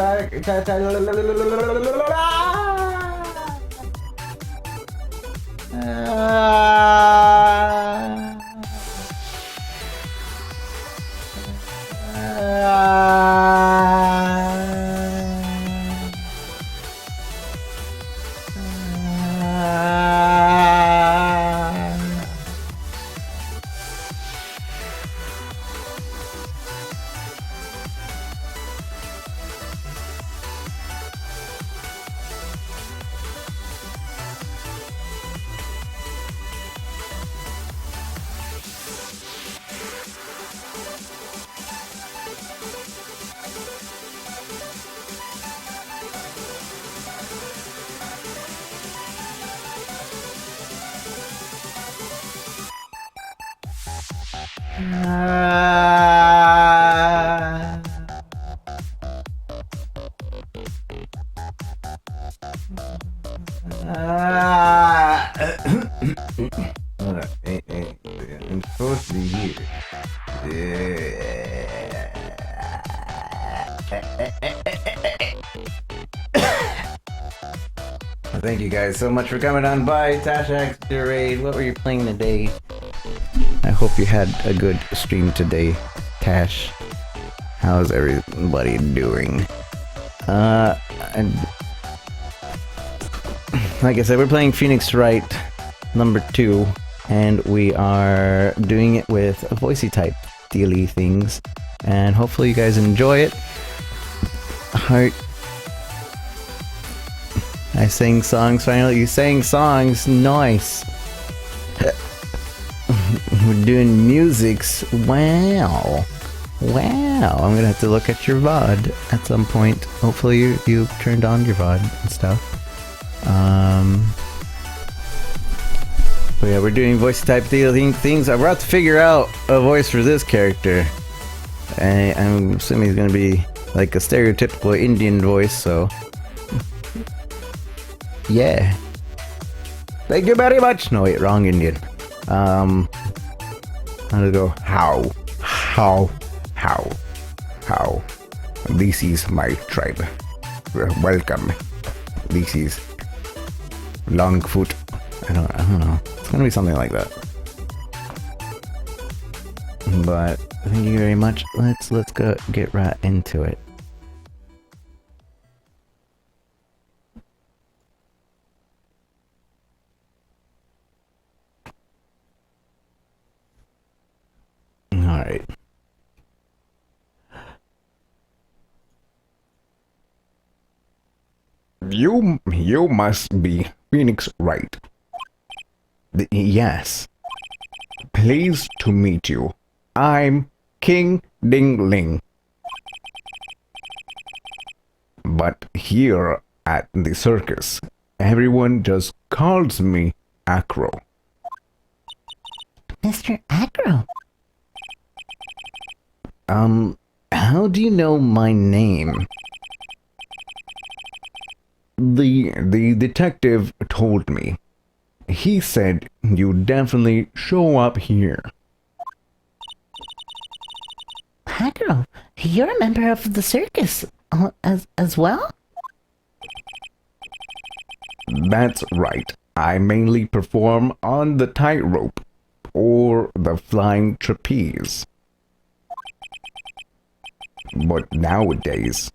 I'm supposed to be here. Thank you guys so much for coming on by. Tashax Raid, what were you playing today? I hope you had a good stream today, Tash. How's everybody doing? And like I said, we're playing Phoenix Wright number 2, and we are doing it with voicey type dealy things, and hopefully you guys enjoy it. Heart. I sang songs finally. You sang songs, nice. We're doing musics. Wow. Wow. I'm gonna have to look at your VOD at some point. Hopefully you turned on your VOD and stuff. But yeah, we're doing voice type things. I'm about to figure out a voice for this character. I'm assuming he's gonna be like a stereotypical Indian voice, so yeah. Thank you very much. No, wait, wrong Indian. How to go? How? This is my tribe. Welcome. This is Longfoot. I don't know. It's gonna be something like that. But thank you very much. Let's go get right into it. All right. You must be Phoenix Wright. Yes. Pleased to meet you. I'm King Ding Ling. But here at the circus, everyone just calls me Acro. Mr. Acro. How do you know my name? The detective told me. He said you definitely show up here. Acro, you're a member of the circus as well? That's right. I mainly perform on the tightrope or the flying trapeze. But nowadays,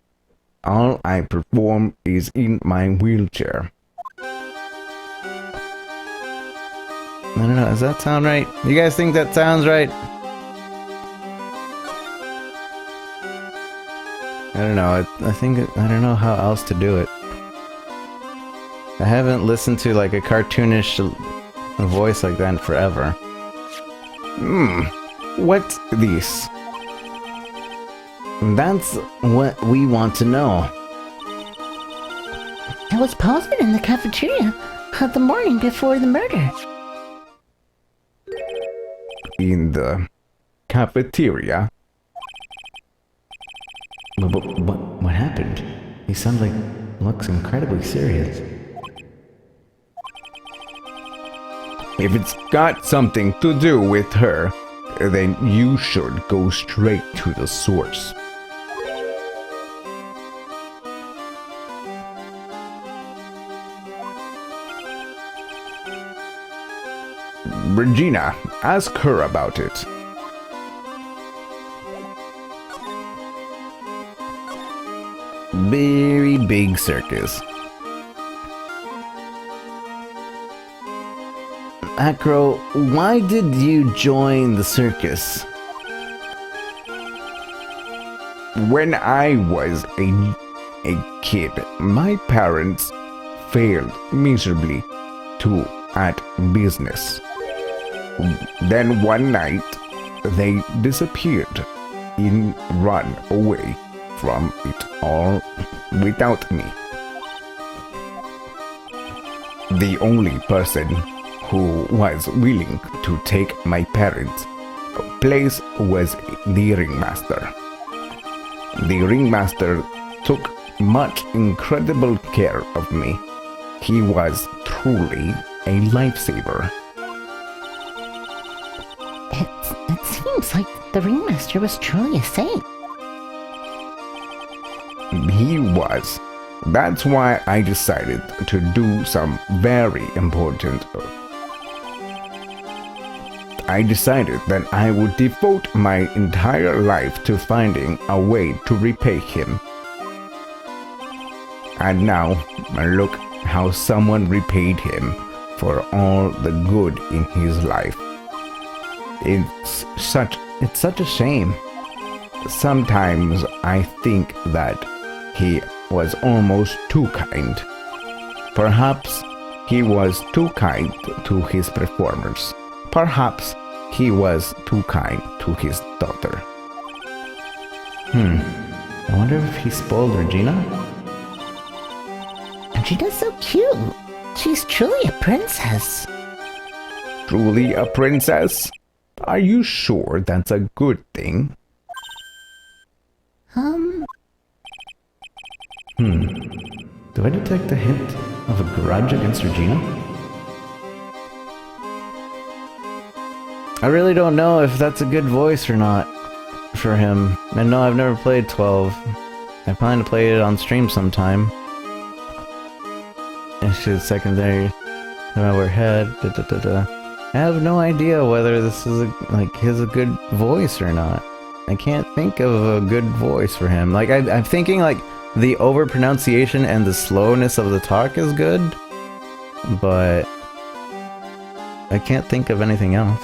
all I perform is in my wheelchair. I don't know. Does that sound right? You guys think that sounds right? I don't know. I don't know how else to do it. I haven't listened to like a cartoonish voice like that in forever. What's this? That's what we want to know. I was posted in the cafeteria the morning before the murder. In the cafeteria? What happened? He looks incredibly serious. If it's got something to do with her, then you should go straight to the source. Regina, ask her about it. Very big circus. Acro, why did you join the circus? When I was a kid, my parents failed miserably at business. Then one night, they disappeared and run away from it all without me. The only person who was willing to take my parents' place was the ringmaster. The ringmaster took much incredible care of me. He was truly a lifesaver. It seems like the ringmaster was truly a saint. He was. That's why I decided to do some very important. I decided that I would devote my entire life to finding a way to repay him. And now, look how someone repaid him for all the good in his life. It's such a shame. Sometimes I think that he was almost too kind. Perhaps he was too kind to his performers. Perhaps he was too kind to his daughter. I wonder if he spoiled Regina? Regina's so cute. She's truly a princess. Truly a princess? Are you sure that's a good thing? Do I detect a hint of a grudge against Regina? I really don't know if that's a good voice or not for him. And no, I've never played 12. I plan to play it on stream sometime. Issues secondary. Overhead. I have no idea whether this is a good voice or not. I can't think of a good voice for him. Like I'm thinking like the overpronunciation and the slowness of the talk is good, but I can't think of anything else.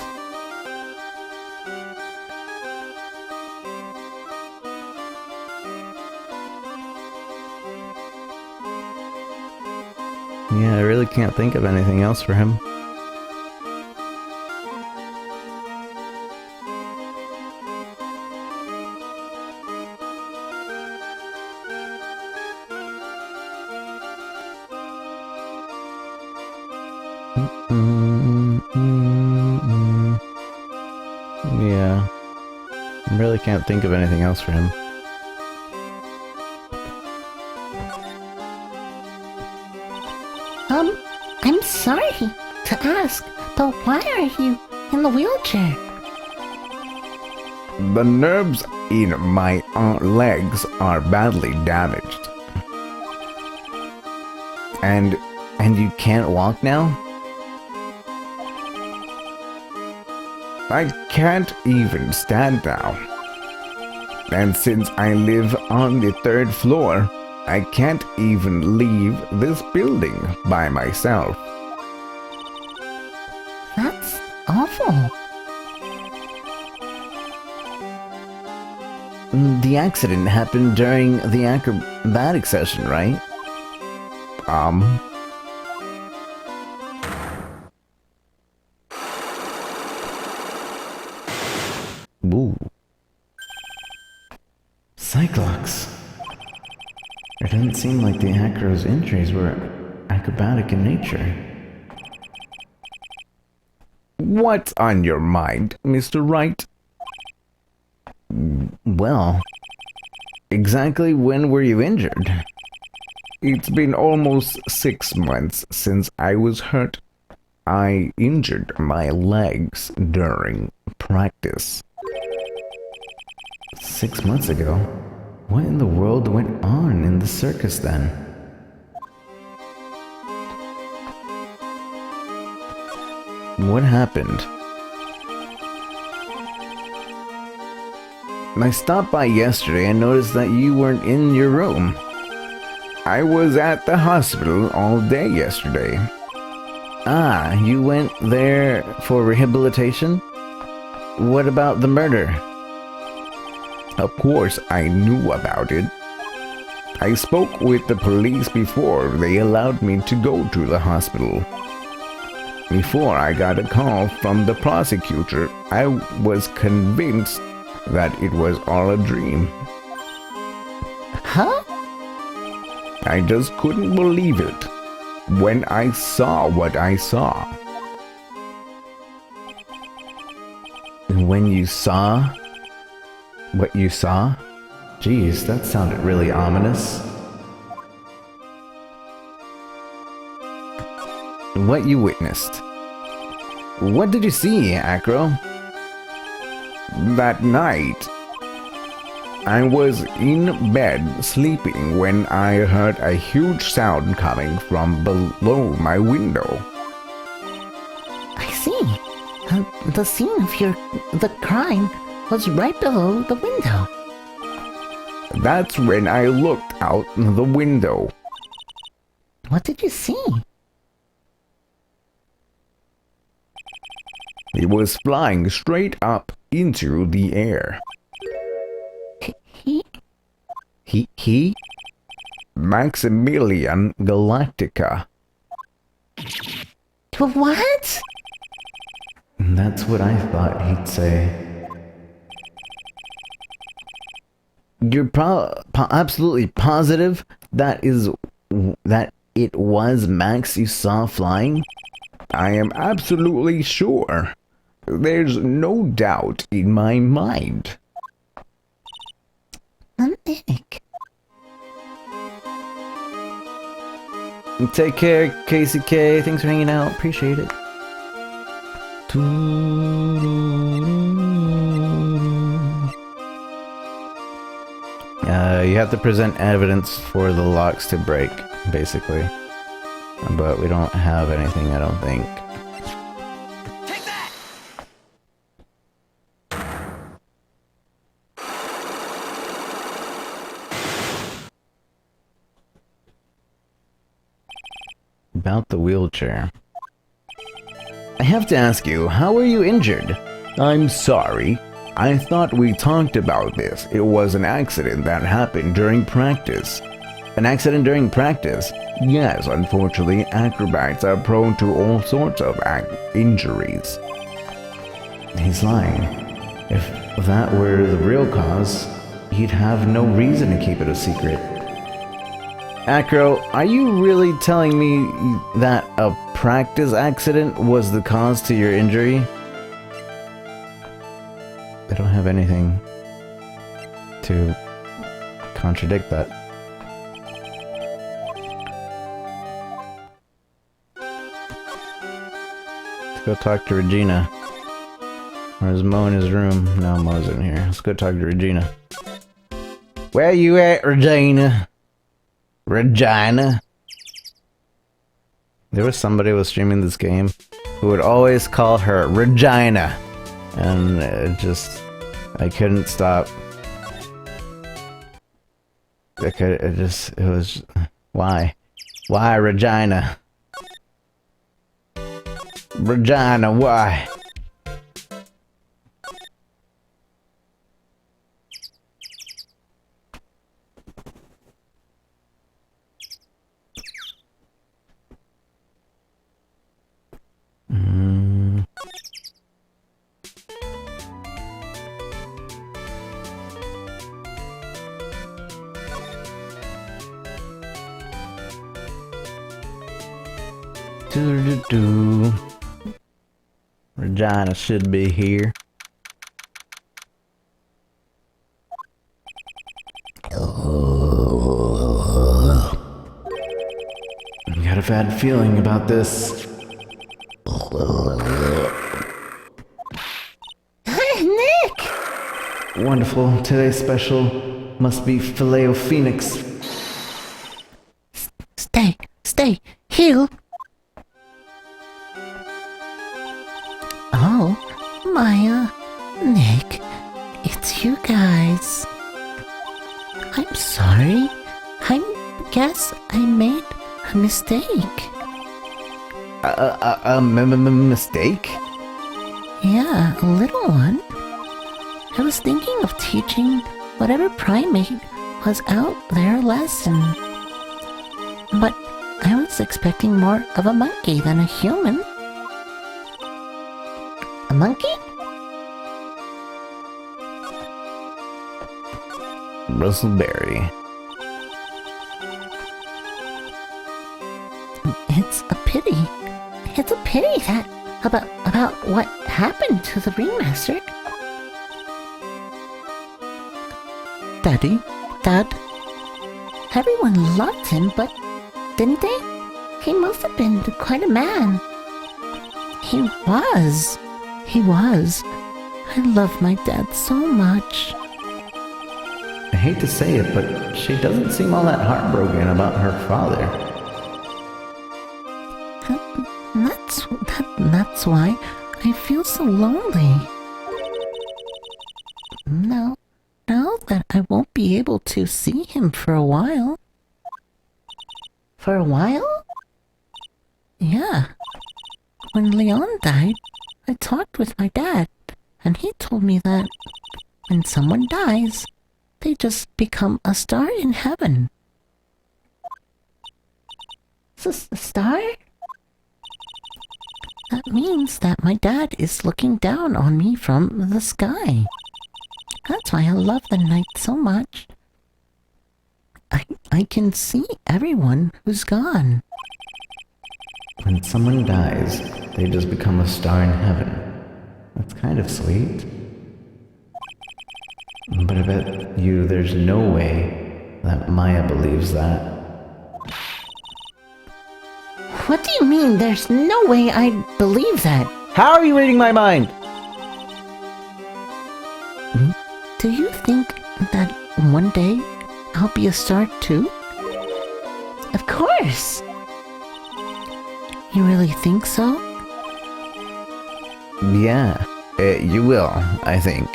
Yeah, I really can't think of anything else for him. Yeah, I really can't think of anything else for him. I'm sorry to ask, but why are you in the wheelchair? The nerves in my legs are badly damaged. And you can't walk now? I can't even stand now. And since I live on the 3rd floor, I can't even leave this building by myself. That's awful. The accident happened during the acrobatic session, right? Ooh. Cyclops. It doesn't seem like the acro's injuries were acrobatic in nature. What's on your mind, Mr. Wright? Well, exactly when were you injured? It's been almost 6 months since I was hurt. I injured my legs during practice. 6 months ago? What in the world went on in the circus then? What happened? I stopped by yesterday and noticed that you weren't in your room. I was at the hospital all day yesterday. Ah, you went there for rehabilitation? What about the murder? Of course, I knew about it. I spoke with the police before they allowed me to go to the hospital. Before I got a call from the prosecutor, I was convinced that it was all a dream. Huh? I just couldn't believe it when I saw what I saw. When you saw what you saw? Geez, that sounded really ominous. What you witnessed? What did you see, Acro? That night, I was in bed sleeping when I heard a huge sound coming from below my window. I see. The scene of the crime was right below the window. That's when I looked out the window. What did you see? It was flying straight up into the air. He? Maximilian Galactica. What? That's what I thought he'd say. You're absolutely positive that it was Max you saw flying? I am absolutely sure. There's no doubt in my mind. Nick. Take care, Casey K. Thanks for hanging out. Appreciate it. You have to present evidence for the locks to break, basically. But we don't have anything, I don't think. About the wheelchair. I have to ask you, how were you injured? I'm sorry. I thought we talked about this. It was an accident that happened during practice. An accident during practice? Yes, unfortunately, acrobats are prone to all sorts of injuries. He's lying. If that were the real cause, he'd have no reason to keep it a secret. Acro, are you really telling me that a practice accident was the cause to your injury? I don't have anything to contradict that. Let's go talk to Regina. Or is Mo in his room? No, Mo's in here. Let's go talk to Regina. Where you at, Regina? Regina? There was somebody who was streaming this game who would always call her Regina. And I couldn't stop. It was, why? Why Regina? Regina, why? Regina should be here. I got a bad feeling about this. Nick! Wonderful. Today's special must be Filet-O-Phoenix. Stay, heal. Oh, Maya, Nick, it's you guys. I'm sorry. I guess I made a mistake. Mistake? Yeah, a little one. I was thinking of teaching whatever primate was out there a lesson. But I was expecting more of a monkey than a human. A monkey? Russellberry. It's a pity. It's a pity that about what happened to the ringmaster. Dad, everyone loved him, but didn't they? He must have been quite a man. He was. I love my dad so much. I hate to say it, but she doesn't seem all that heartbroken about her father. That's why I feel so lonely. Now that I won't be able to see him for a while. For a while? Yeah. When Leon died, I talked with my dad, and he told me that when someone dies, they just become a star in heaven. A star? That means that my dad is looking down on me from the sky. That's why I love the night so much. I can see everyone who's gone. When someone dies, they just become a star in heaven. That's kind of sweet. But I bet you there's no way that Maya believes that. What do you mean there's no way I'd believe that? How are you reading my mind? Do you think that one day I'll be a star too? Of course! You really think so? Yeah, you will, I think.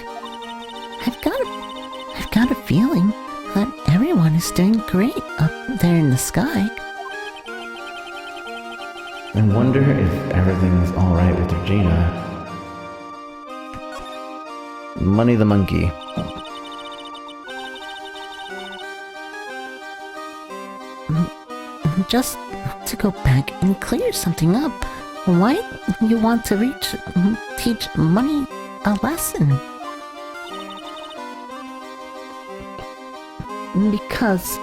I've got a feeling that everyone is doing great up there in the sky. I wonder if everything's alright with Regina. Money the monkey. Just to go back and clear something up, why you want to teach Money a lesson? Because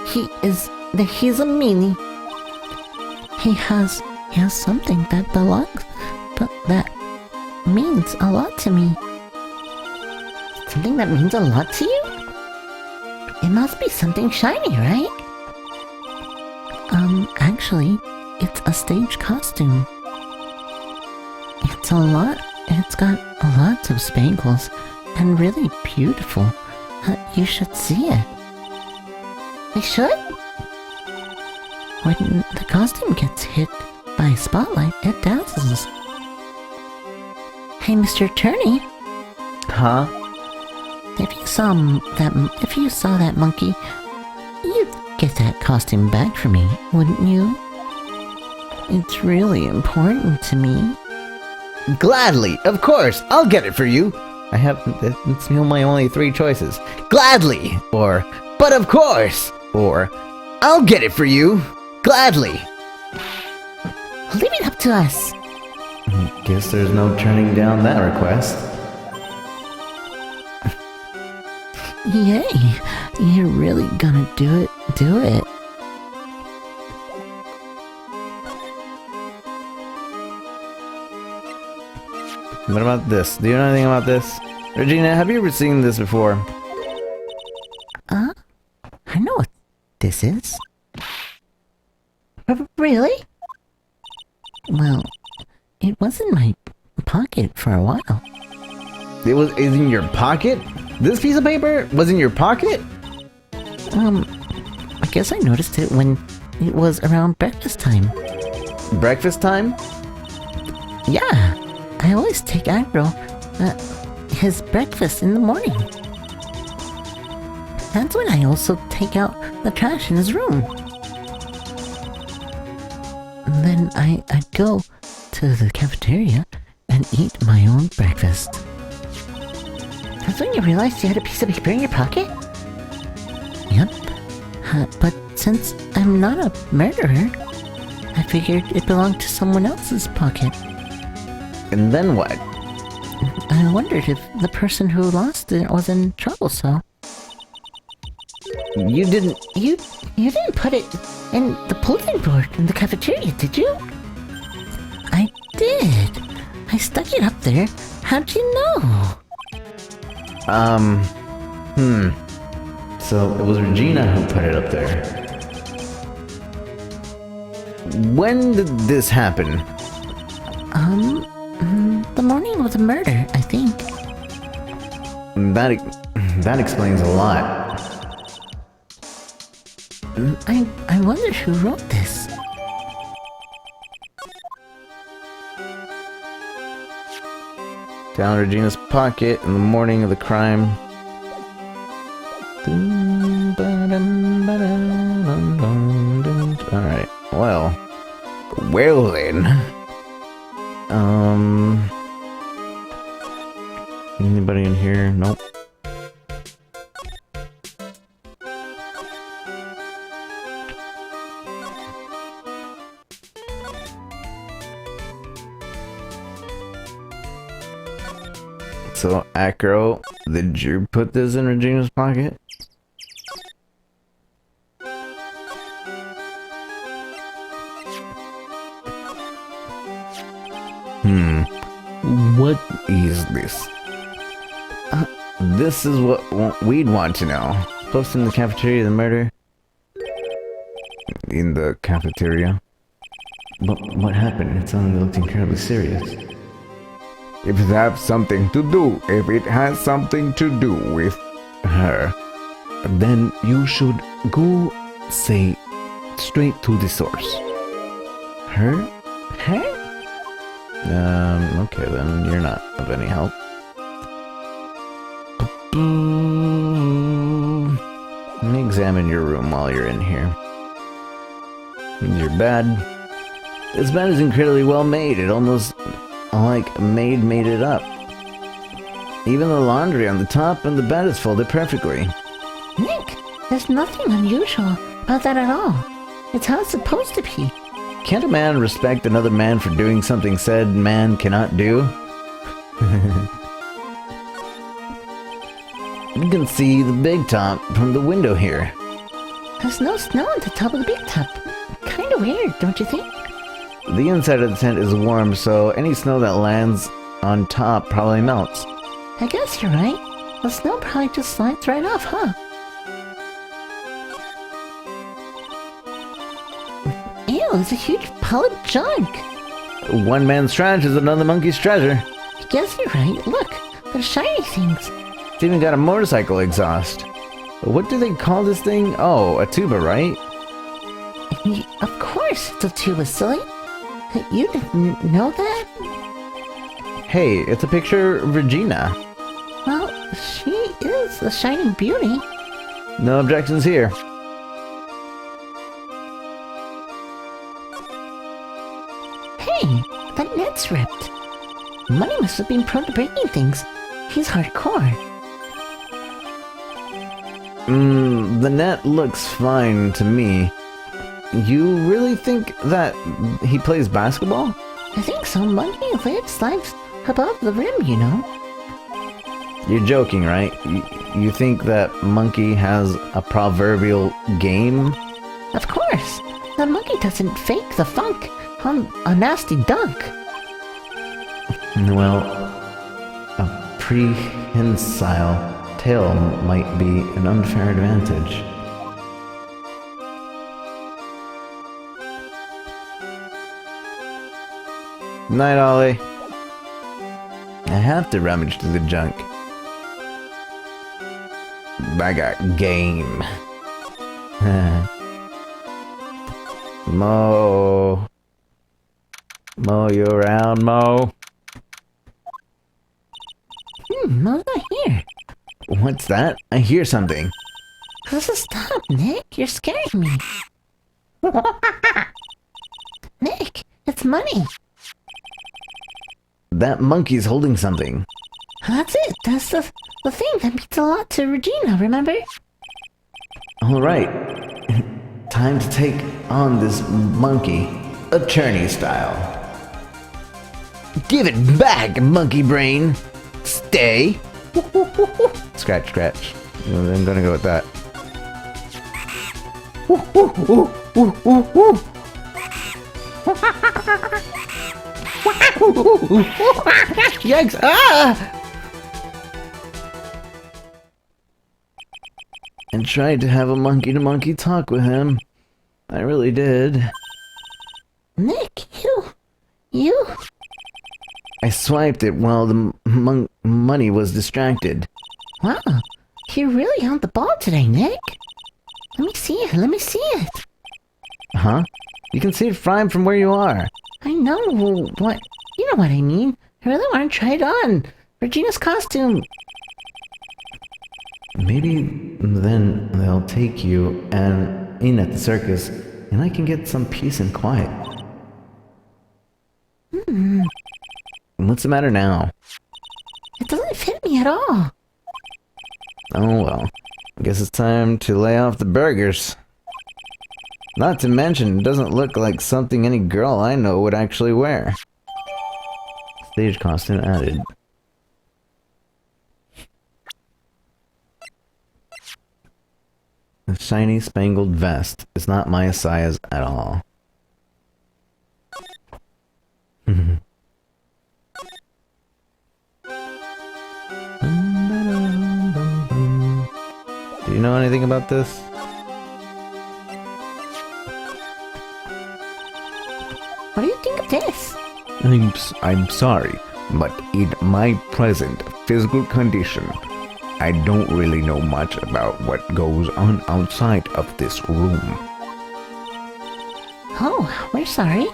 he's a meanie. He has something that belongs, but that means a lot to me. Something that means a lot to you? It must be something shiny, right? Actually, it's a stage costume. It's got lots of spangles, and really beautiful. You should see it. I should? When the costume gets hit by a spotlight, it dazzles. Hey, Mr. Attorney. Huh? If you saw that monkey, you'd get that costume back for me, wouldn't you? It's really important to me. Gladly, of course, I'll get it for you. It's my only three choices. Gladly, or, but of course, or, I'll get it for you. Gladly. Leave it up to us. Guess there's no turning down that request. Yay, you're really gonna do it. What about this? Do you know anything about this? Regina, have you ever seen this before? I know what this is. Really? Well, it was in my pocket for a while. It was in your pocket? This piece of paper was in your pocket? I guess I noticed it when it was around breakfast time. Breakfast time? Yeah, I always take Agro his breakfast in the morning. That's when I also take out the trash in his room. And then I'd go to the cafeteria and eat my own breakfast. That's when you realized you had a piece of paper in your pocket? Yep. But since I'm not a murderer, I figured it belonged to someone else's pocket. And then what? I wondered if the person who lost it was in trouble, so... You didn't... You didn't put it in the bulletin board in the cafeteria, did you? I did. I stuck it up there. How'd you know? So it was Regina who put it up there. When did this happen? The morning of the murder, I think. That explains a lot. I wonder who wrote this. Down Regina's pocket in the morning of the crime. Alright, well then. Anybody in here? Nope. So, Acro, did you put this in Regina's pocket? What? is this? This is what we'd want to know. Post in the cafeteria, the murder. In the cafeteria. But what happened? It suddenly looked incredibly serious. If it has something to do with her, Then you should go say straight to the source. Her? Her? Okay then, you're not of any help. Let me examine your room while you're in here. Your bed. This bed is incredibly well made. It almost like a maid made it up. Even the laundry on the top and the bed is folded perfectly. Nick, there's nothing unusual about that at all. It's how it's supposed to be. Can't a man respect another man for doing something said man cannot do? You can see the big top from the window here. There's no snow on the top of the big top. Kinda weird, don't you think? The inside of the tent is warm, so any snow that lands on top probably melts. I guess you're right. The snow probably just slides right off, huh? Ew, it's a huge pile of junk. One man's trash is another monkey's treasure. I guess you're right. Look, they're shiny things. It's even got a motorcycle exhaust. What do they call this thing? Oh, a tuba, right? Of course, it's a tuba, silly. You didn't know that? Hey, it's a picture of Regina. Well, she is a shining beauty. No objections here. Hey, that net's ripped. Money must have been prone to breaking things. He's hardcore. The net looks fine to me. You really think that he plays basketball? I think so. Monkey lives life above the rim, you know. You're joking, right? You think that monkey has a proverbial game? Of course. The monkey doesn't fake the funk on a nasty dunk. Well, a prehensile tail might be an unfair advantage. Night, Ollie. I have to rummage through the junk. I got game. Mo. Mo, you around, Mo? Mo's not here. What's that? I hear something. Stop, Nick. You're scaring me. Nick, it's money. That monkey's holding something. That's it. That's the thing that means a lot to Regina, remember? Alright. Time to take on this monkey, attorney style. Give it back, monkey brain! Stay! Scratch, scratch. I'm gonna go with that. Yikes! Ah! And tried to have a monkey-to-monkey talk with him. I really did. Nick, you... I swiped it while the money was distracted. Wow, you're really on the ball today, Nick. Let me see it. Huh? You can see it fine from where you are. I know what... You know what I mean. I really want to try it on. Regina's costume. Maybe then they'll take you and in at the circus, and I can get some peace and quiet. What's the matter now? It doesn't fit me at all. Oh well, I guess it's time to lay off the burgers. Not to mention, it doesn't look like something any girl I know would actually wear. Stage costume added. The shiny spangled vest is not my size at all. you know anything about this? What do you think of this? I'm sorry, but in my present physical condition, I don't really know much about what goes on outside of this room. Oh, we're sorry.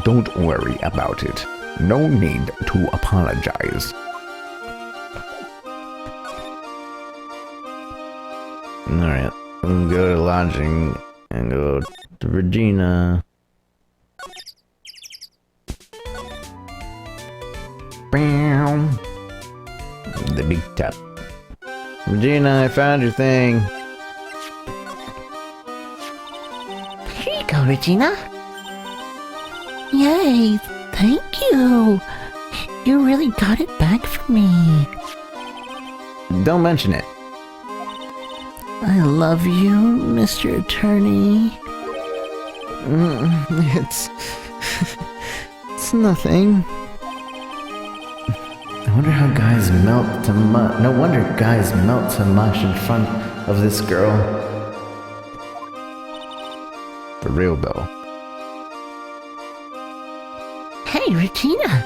Don't worry about it. No need to apologize. Alright, we'll go to lodging and go to Regina. Bam. The big tap. Regina, I found your thing. Here you go, Regina. Yay, thank you. You really got it back for me. Don't mention it. I love you, Mr. Attorney. It's... it's nothing. I wonder how guys melt to mush. No wonder guys melt to mush in front of this girl. For real though. Hey, Regina.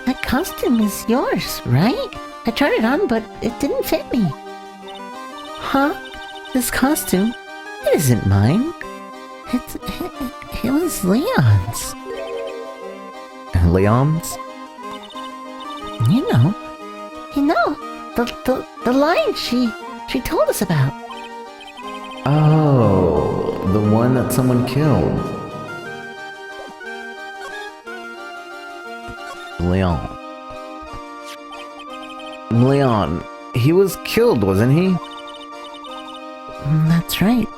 That costume is yours, right? I tried it on, but it didn't fit me. Huh? This costume? It isn't mine. It was Leon's. Leon's? You know, the line she told us about. Oh, the one that someone killed. Leon, he was killed, wasn't he? That's right.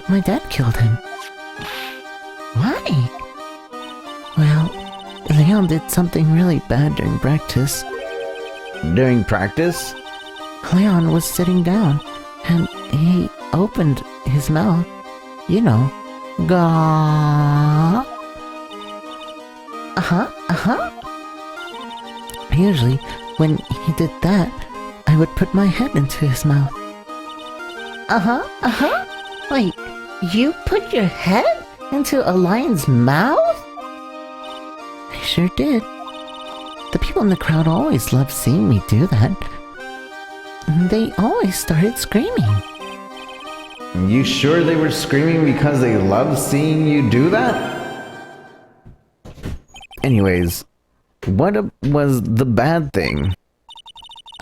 My dad killed him. Why? Well, Leon did something really bad during practice. During practice? Leon was sitting down, and he opened his mouth. You know, Gah. Usually, when he did that, I would put my head into his mouth. Wait, you put your head into a lion's mouth? I sure did. The people in the crowd always loved seeing me do that. They always started screaming. You sure they were screaming because they loved seeing you do that? Anyways, what was the bad thing?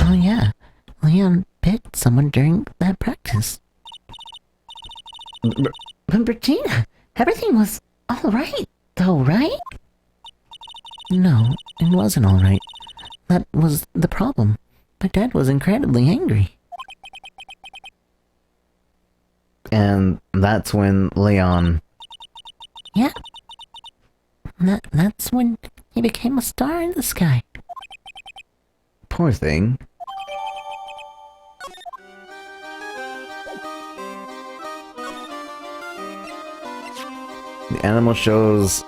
Oh yeah, Leon bit someone during that practice. But Regina, everything was alright though, right? No, it wasn't alright. That was the problem. My dad was incredibly angry. And that's when Leon... Yeah. That's when he became a star in the sky. Poor thing. The animal shows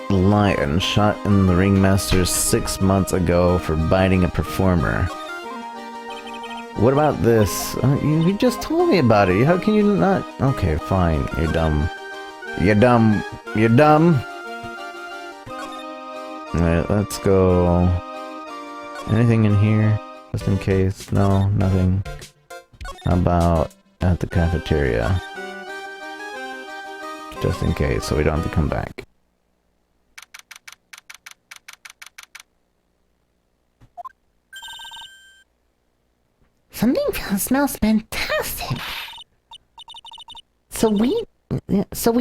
lion shot in the ringmaster 6 months ago for biting a performer. What about this? You just told me about it. How can you not? Okay, fine. You're dumb. You're dumb. You're dumb. Alright, let's go. Anything in here? Just in case? No, nothing. How about at the cafeteria? Just in case, so we don't have to come back. Something smells fantastic. So we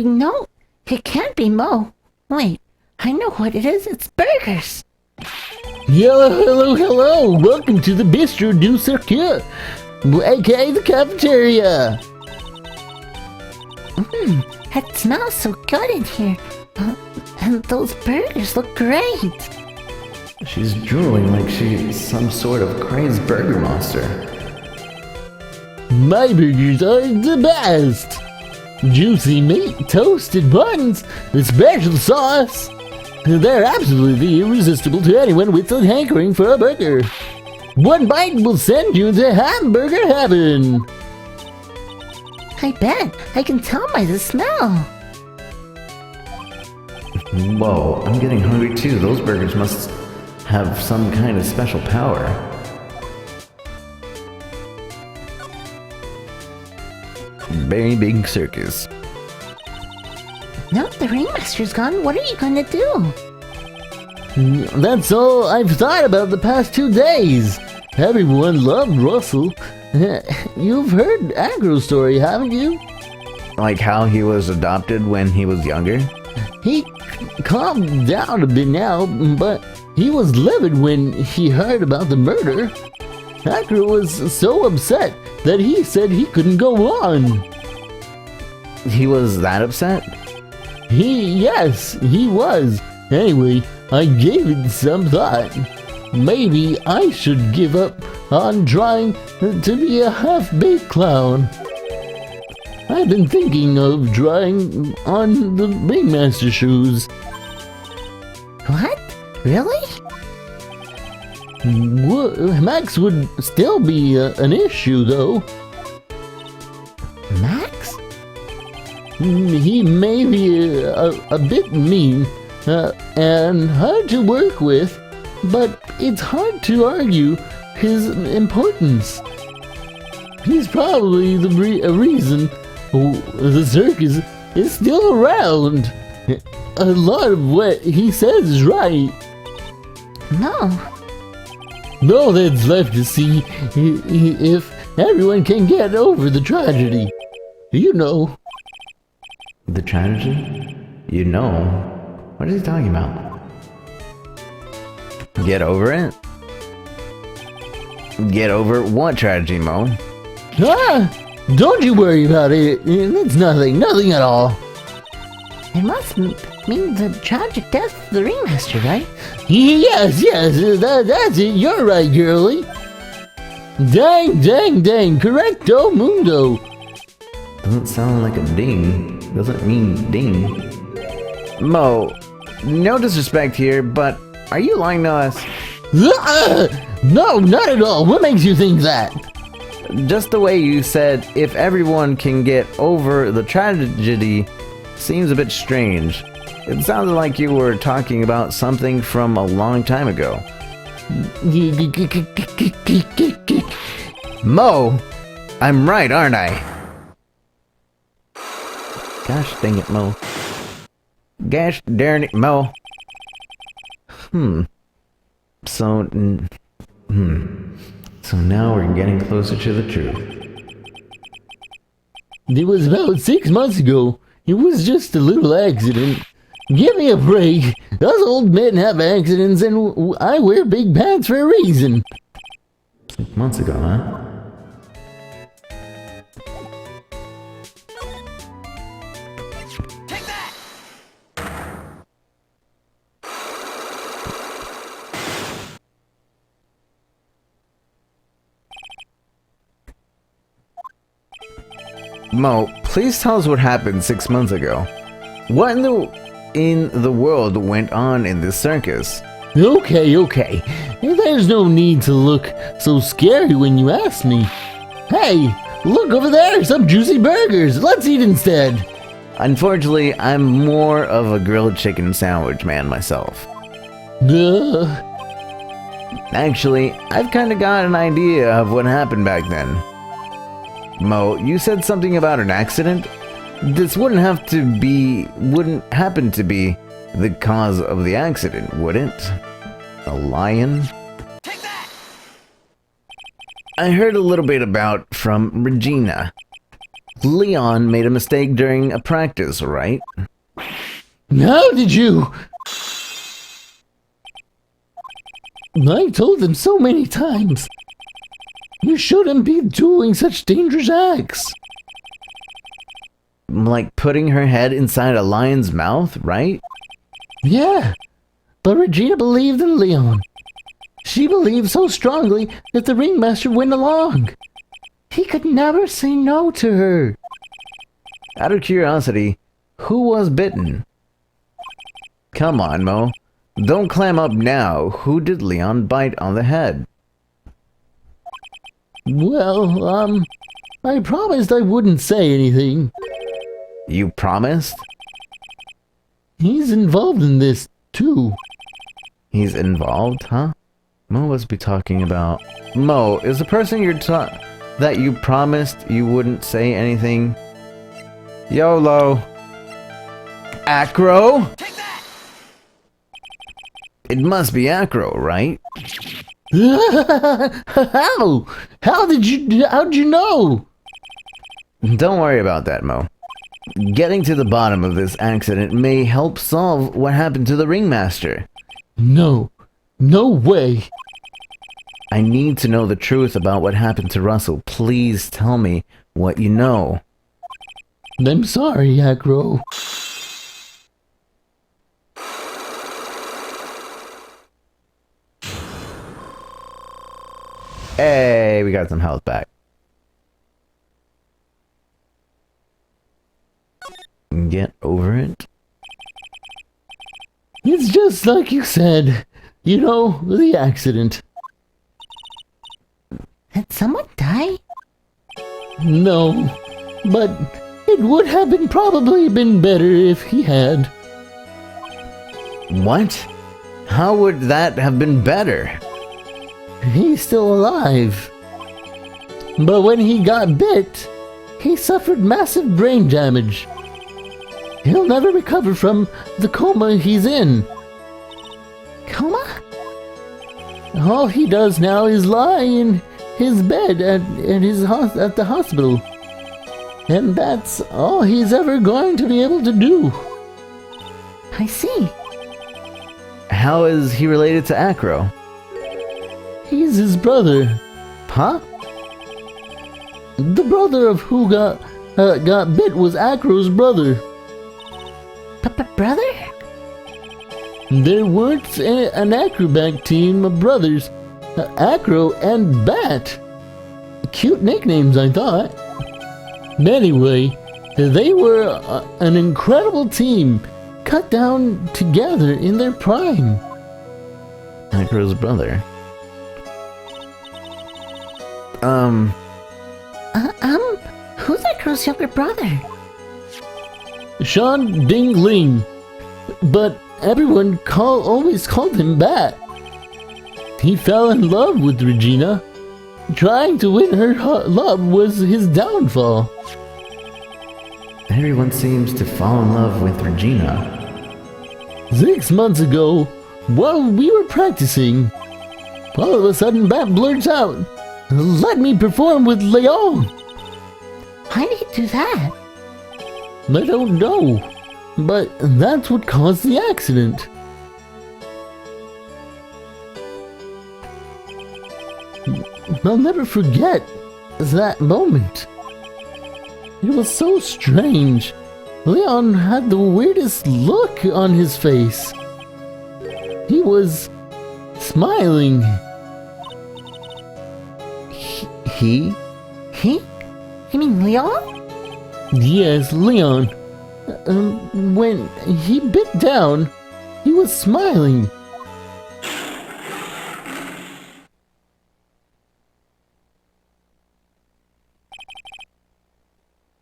know it can't be Mo. Wait, I know what it is. It's burgers. Hello. Welcome to the Bistro du Circuit, aka the cafeteria. It smells so good in here. And those burgers look great. She's drooling like she's some sort of crazed burger monster. My burgers are the best. Juicy meat, toasted buns, the special sauce. They're absolutely irresistible to anyone with a hankering for a burger. One bite will send you to hamburger heaven. I bet. I can tell by the smell. Whoa, I'm getting hungry too. Those burgers must have some kind of special power. Very big circus. Now the ringmaster's gone, what are you gonna do? That's all I've thought about the past 2 days. Everyone loved Russell. You've heard Agro's story, haven't you? Like how he was adopted when he was younger? He calmed down a bit now, but he was livid when he heard about the murder. Agro was so upset that he said he couldn't go on. He was that upset? Yes, he was. Anyway, I gave it some thought. Maybe I should give up on trying to be a half-baked clown. I've been thinking of trying on the ringmaster shoes. What? Really? Max would still be an issue, though. Max? He may be a bit mean and hard to work with, but it's hard to argue his importance. He's probably the reason the circus is still around. A lot of what he says is right. No. All that's left to see if everyone can get over the tragedy. You know. The tragedy? You know? What is he talking about? Get over it? Get over what tragedy, Mo? Don't you worry about it. It's nothing at all. It must mean the tragic death of the ringmaster, right? Yes, that's it. You're right, girlie. Dang, correcto mundo. Doesn't sound like a ding. Doesn't mean ding. Mo, no disrespect here, but are you lying to us? No, not at all. What makes you think that? Just the way you said, if everyone can get over the tragedy, seems a bit strange. It sounded like you were talking about something from a long time ago. Mo, I'm right, aren't I? Gosh dang it, Mo. Gosh darn it, Mo. So now we're getting closer to the truth. It was about 6 months ago. It was just a little accident. Give me a break. Us old men have accidents and I wear big pants for a reason. 6 months ago, huh? Mo, please tell us what happened 6 months ago. What in the world went on in this circus? Okay. There's no need to look so scary when you ask me. Hey, look over there, some juicy burgers. Let's eat instead. Unfortunately, I'm more of a grilled chicken sandwich man myself. Duh. Actually, I've kind of got an idea of what happened back then. Mo, you said something about an accident? This wouldn't happen to be the cause of the accident, would it? A lion? Take that! I heard a little bit about from Regina. Leon made a mistake during a practice, right? How did you? I told them so many times. You shouldn't be doing such dangerous acts. Like putting her head inside a lion's mouth, right? Yeah, but Regina believed in Leon. She believed so strongly that the ringmaster went along. He could never say no to her. Out of curiosity, who was bitten? Come on, Mo. Don't clam up now. Who did Leon bite on the head? Well, I promised I wouldn't say anything. You promised? He's involved in this, too. He's involved, huh? Mo must be talking about... Mo, is the person that you promised you wouldn't say anything? YOLO. Acro? It must be Acro, right? How? How'd you know? Don't worry about that, Mo. Getting to the bottom of this accident may help solve what happened to the ringmaster. No way. I need to know the truth about what happened to Russell. Please tell me what you know. I'm sorry, Acro. Hey, we got some health back. Get over it. It's just like you said. You know, the accident. Did someone die? No, but it would have probably been better if he had. What? How would that have been better? He's still alive. But when he got bit, he suffered massive brain damage. He'll never recover from the coma he's in. Coma? All he does now is lie in his bed at the hospital. And that's all he's ever going to be able to do. I see. How is he related to Acro? He's his brother. Huh? The brother of who got bit was Acro's brother. Brother? There weren't an acrobat team of brothers, Acro and Bat. Cute nicknames, I thought. Anyway, they were an incredible team, cut down together in their prime. Acro's brother. Who's Acro's younger brother? Sean Ding Ling, but everyone always called him Bat. He fell in love with Regina. Trying to win her love was his downfall. Everyone seems to fall in love with Regina. 6 months ago, while we were practicing, all of a sudden Bat blurts out, "Let me perform with Leon." Why did he do that? I don't know, but that's what caused the accident. I'll never forget that moment. It was so strange. Leon had the weirdest look on his face. He was smiling. He? He? You mean Leon? Yes, Leon. When he bit down, he was smiling.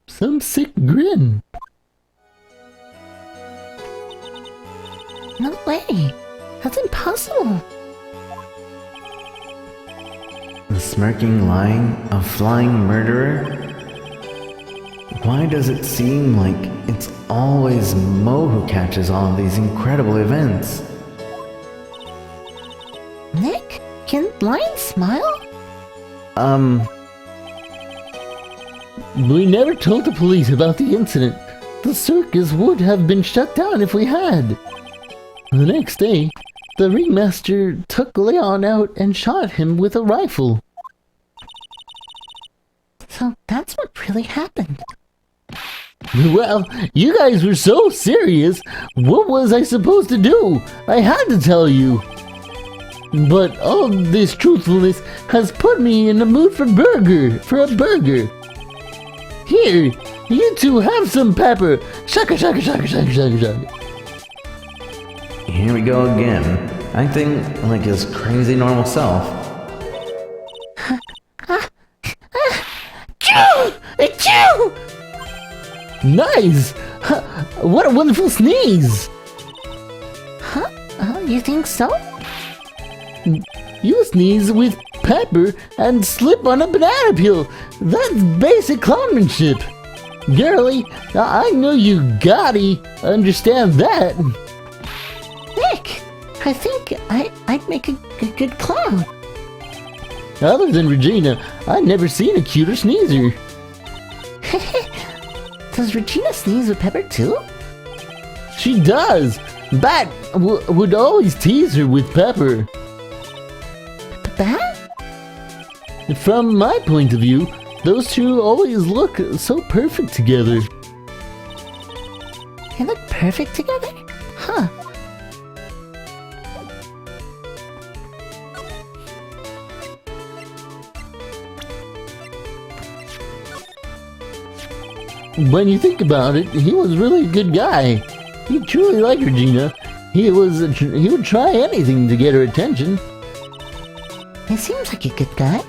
Some sick grin. No way. That's impossible. The smirking, lying, a flying murderer? Why does it seem like it's always Mo who catches all of these incredible events? Nick? Can lions smile? We never told the police about the incident. The circus would have been shut down if we had. The next day, the ringmaster took Leon out and shot him with a rifle. So that's what really happened. Well, you guys were so serious. What was I supposed to do? I had to tell you. But all this truthfulness has put me in the mood for a burger. Here, you two have some pepper. Shaka shaka shaka shaka shaka shaka. Here we go again, acting like his crazy normal self. Nice! Huh, what a wonderful sneeze! Huh? You think so? You sneeze with pepper and slip on a banana peel. That's basic clownmanship. Girlie, I know you gotta understand that. Nick, I think I'd make a good clown. Other than Regina, I've never seen a cuter sneezer. Does Regina sneeze with pepper too? She does. Bat would always tease her with pepper. Bat? From my point of view, those two always look so perfect together. They look perfect together? Huh. When you think about it, he was really a good guy. He truly liked Regina. He would try anything to get her attention. He seems like a good guy.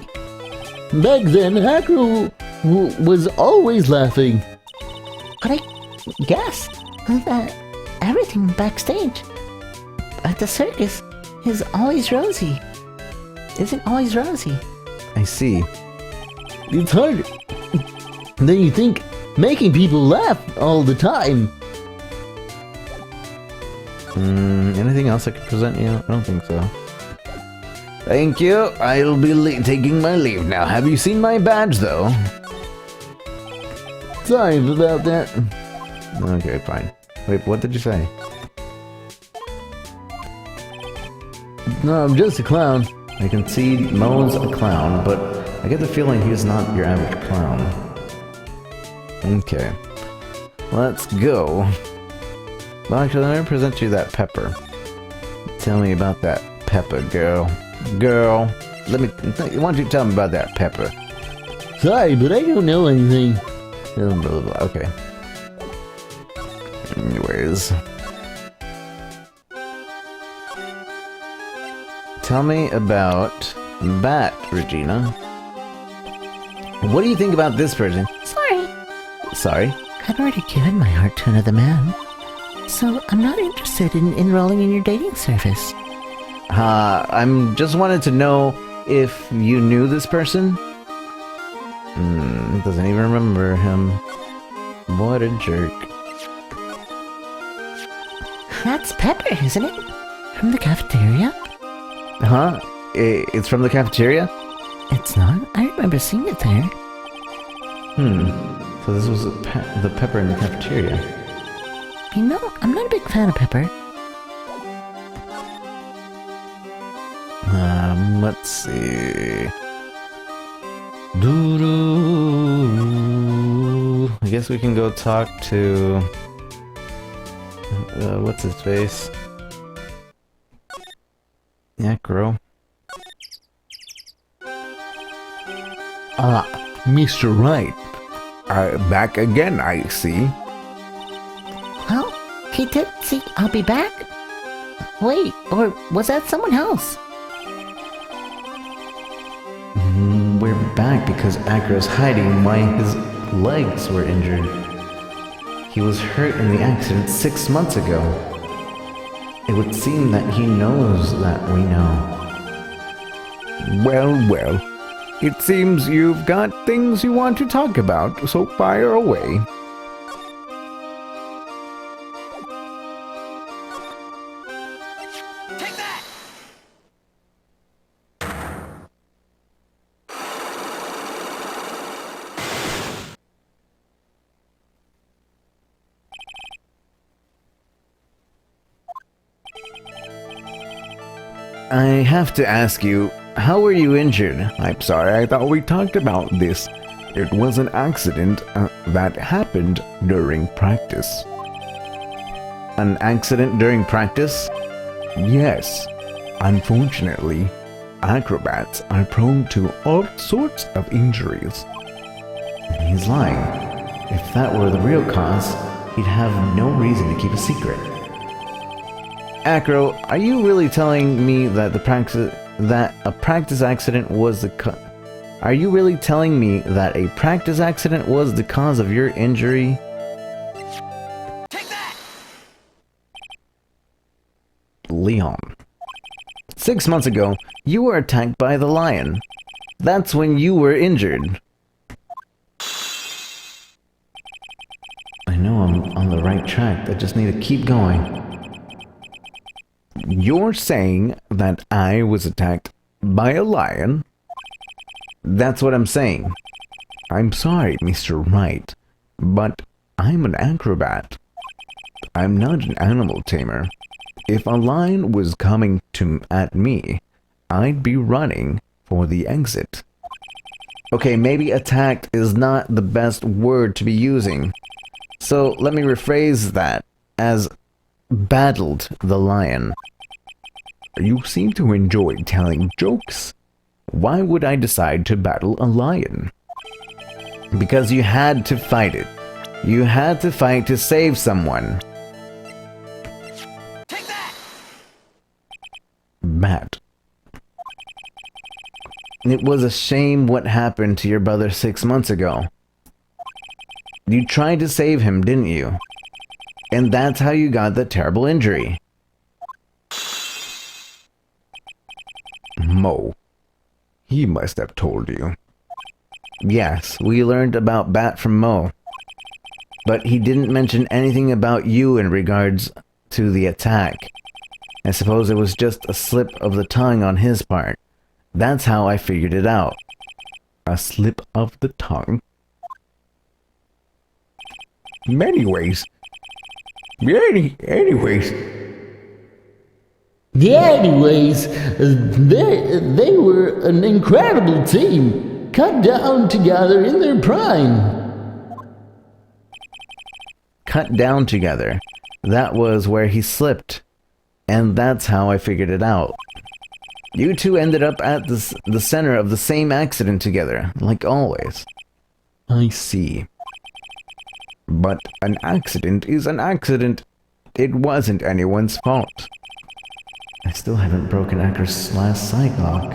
Back then, Acro was always laughing. But I guess that everything backstage at the circus is always rosy. Isn't always rosy. I see. It's hard. Then you think making people laugh all the time. Anything else I could present you? I don't think so. Thank you. I'll be taking my leave now. Have you seen my badge, though? Sorry about that. Okay, fine. Wait, what did you say? No, I'm just a clown. I can see Mo's a clown, but I get the feeling he's not your average clown. Okay. Let's go. Well, actually, let me present you that pepper. Tell me about that pepper, girl. Girl, why don't you tell me about that pepper? Sorry, but I don't know anything. Okay. Anyways. Tell me about Bat, Regina. What do you think about this person? Sorry. Sorry? I've already given my heart to another man. So I'm not interested in enrolling in your dating service. I'm just wanted to know if you knew this person. Doesn't even remember him. What a jerk. That's Pepper, isn't it? From the cafeteria? Huh? It's from the cafeteria? It's not. I remember seeing it there. So this was the pepper in the cafeteria. You know, I'm not a big fan of Pepper. Let's see. Doo-doo. I guess we can go talk to... what's his face? Acro. Mr. Wright. Back again, I see. Well, he did see I'll be back. Wait, or was that someone else? We're back because Acro's hiding why his legs were injured. He was hurt in the accident 6 months ago. It would seem that he knows that we know. Well, well. It seems you've got things you want to talk about, so fire away. I have to ask you, how were you injured? I'm sorry, I thought we talked about this. It was an accident that happened during practice. An accident during practice? Yes. Unfortunately, acrobats are prone to all sorts of injuries. He's lying. If that were the real cause, he'd have no reason to keep a secret. Acro, are you really telling me that a practice accident was the Are you really telling me that a practice accident was the cause of your injury? Leon. 6 months ago, you were attacked by the lion. That's when you were injured. I know I'm on the right track. I just need to keep going. You're saying that I was attacked by a lion? That's what I'm saying. I'm sorry, Mr. Wright, but I'm an acrobat. I'm not an animal tamer. If a lion was coming at me, I'd be running for the exit. Okay, maybe attacked is not the best word to be using. So let me rephrase that as battled the lion. You seem to enjoy telling jokes. Why would I decide to battle a lion? Because you had to fight it. You had to fight to save someone. Take that! Matt. It was a shame what happened to your brother 6 months ago. You tried to save him, didn't you? And that's how you got the terrible injury. Mo. He must have told you. Yes, we learned about Bat from Mo. But he didn't mention anything about you in regards to the attack. I suppose it was just a slip of the tongue on his part. That's how I figured it out. A slip of the tongue? Many ways. Anyways. Anyways, they were an incredible team, cut down together in their prime. Cut down together. That was where he slipped. And that's how I figured it out. You two ended up at the center of the same accident together, like always. I see. But an accident is an accident. It wasn't anyone's fault. I still haven't broken Acker's last psych lock.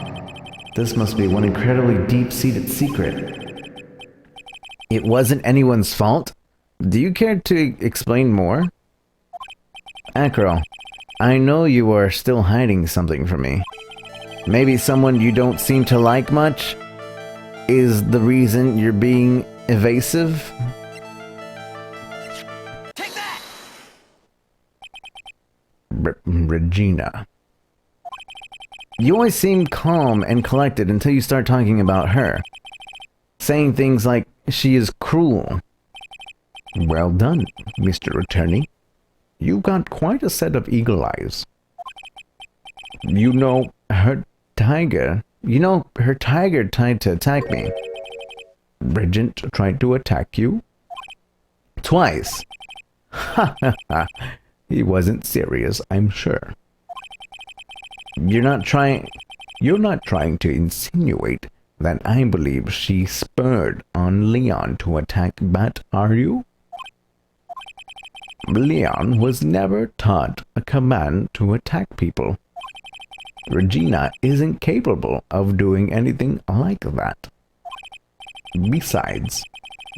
This must be one incredibly deep-seated secret. It wasn't anyone's fault? Do you care to explain more? Acro, I know you are still hiding something from me. Maybe someone you don't seem to like much is the reason you're being evasive? Take that! Regina. You always seem calm and collected until you start talking about her. Saying things like, she is cruel. Well done, Mr. Attorney. You've got quite a set of eagle eyes. You know, her tiger tried to attack me. Regent tried to attack you? Twice. Ha ha ha. He wasn't serious, I'm sure. You're not trying to insinuate that I believe she spurred on Leon to attack Bat, are you? Leon was never taught a command to attack people. Regina isn't capable of doing anything like that. Besides,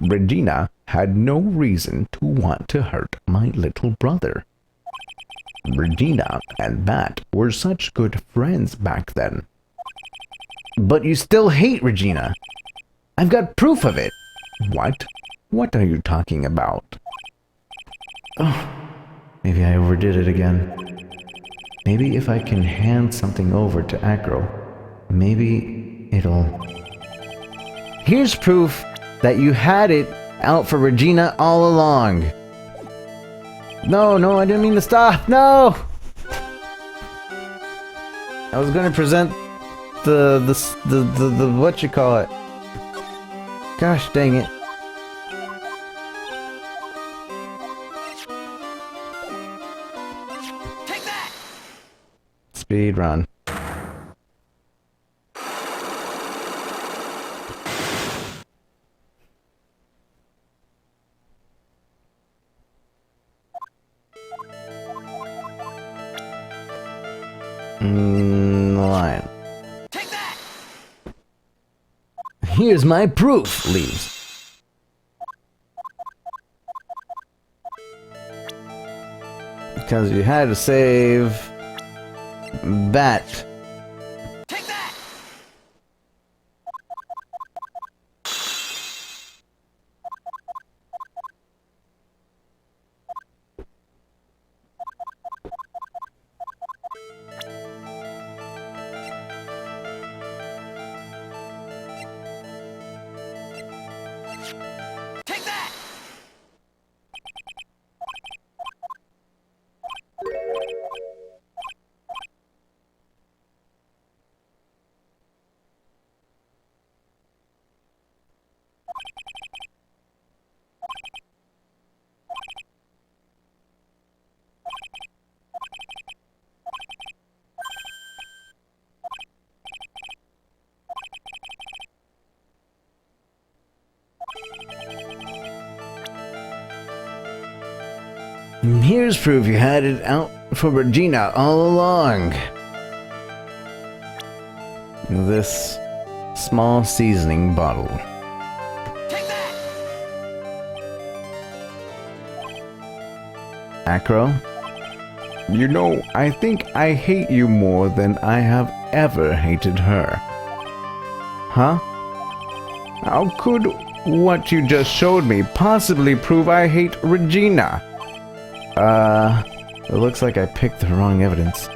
Regina had no reason to want to hurt my little brother. Regina and Bat were such good friends back then. But you still hate Regina. I've got proof of it. What? What are you talking about? Oh, maybe I overdid it again. Maybe if I can hand something over to Acro, maybe it'll... Here's proof that you had it out for Regina all along. No, I didn't mean to stop. No! I was gonna present the what you call it. Gosh dang it. Take that! Speed run. Line. Take that! Here's my proof, Leaves. Because you had to save Bat. Take that! Take that! Here's proof you had it out for Regina all along. This small seasoning bottle. Take that! Acro? You know, I think I hate you more than I have ever hated her. Huh? How could what you just showed me possibly prove I hate Regina? It looks like I picked the wrong evidence.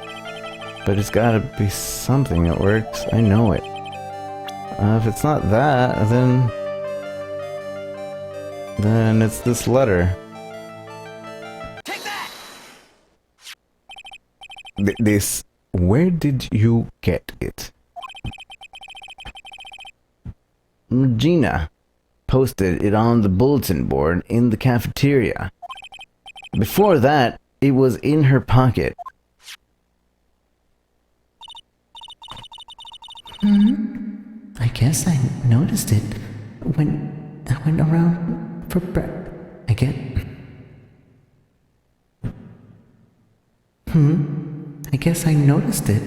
But it's gotta be something that works. I know it. If it's not that, then it's this letter. Take that! This, where did you get it? Regina posted it on the bulletin board in the cafeteria. Before that, it was in her pocket. I guess I noticed it when I went around for I get. I guess I noticed it.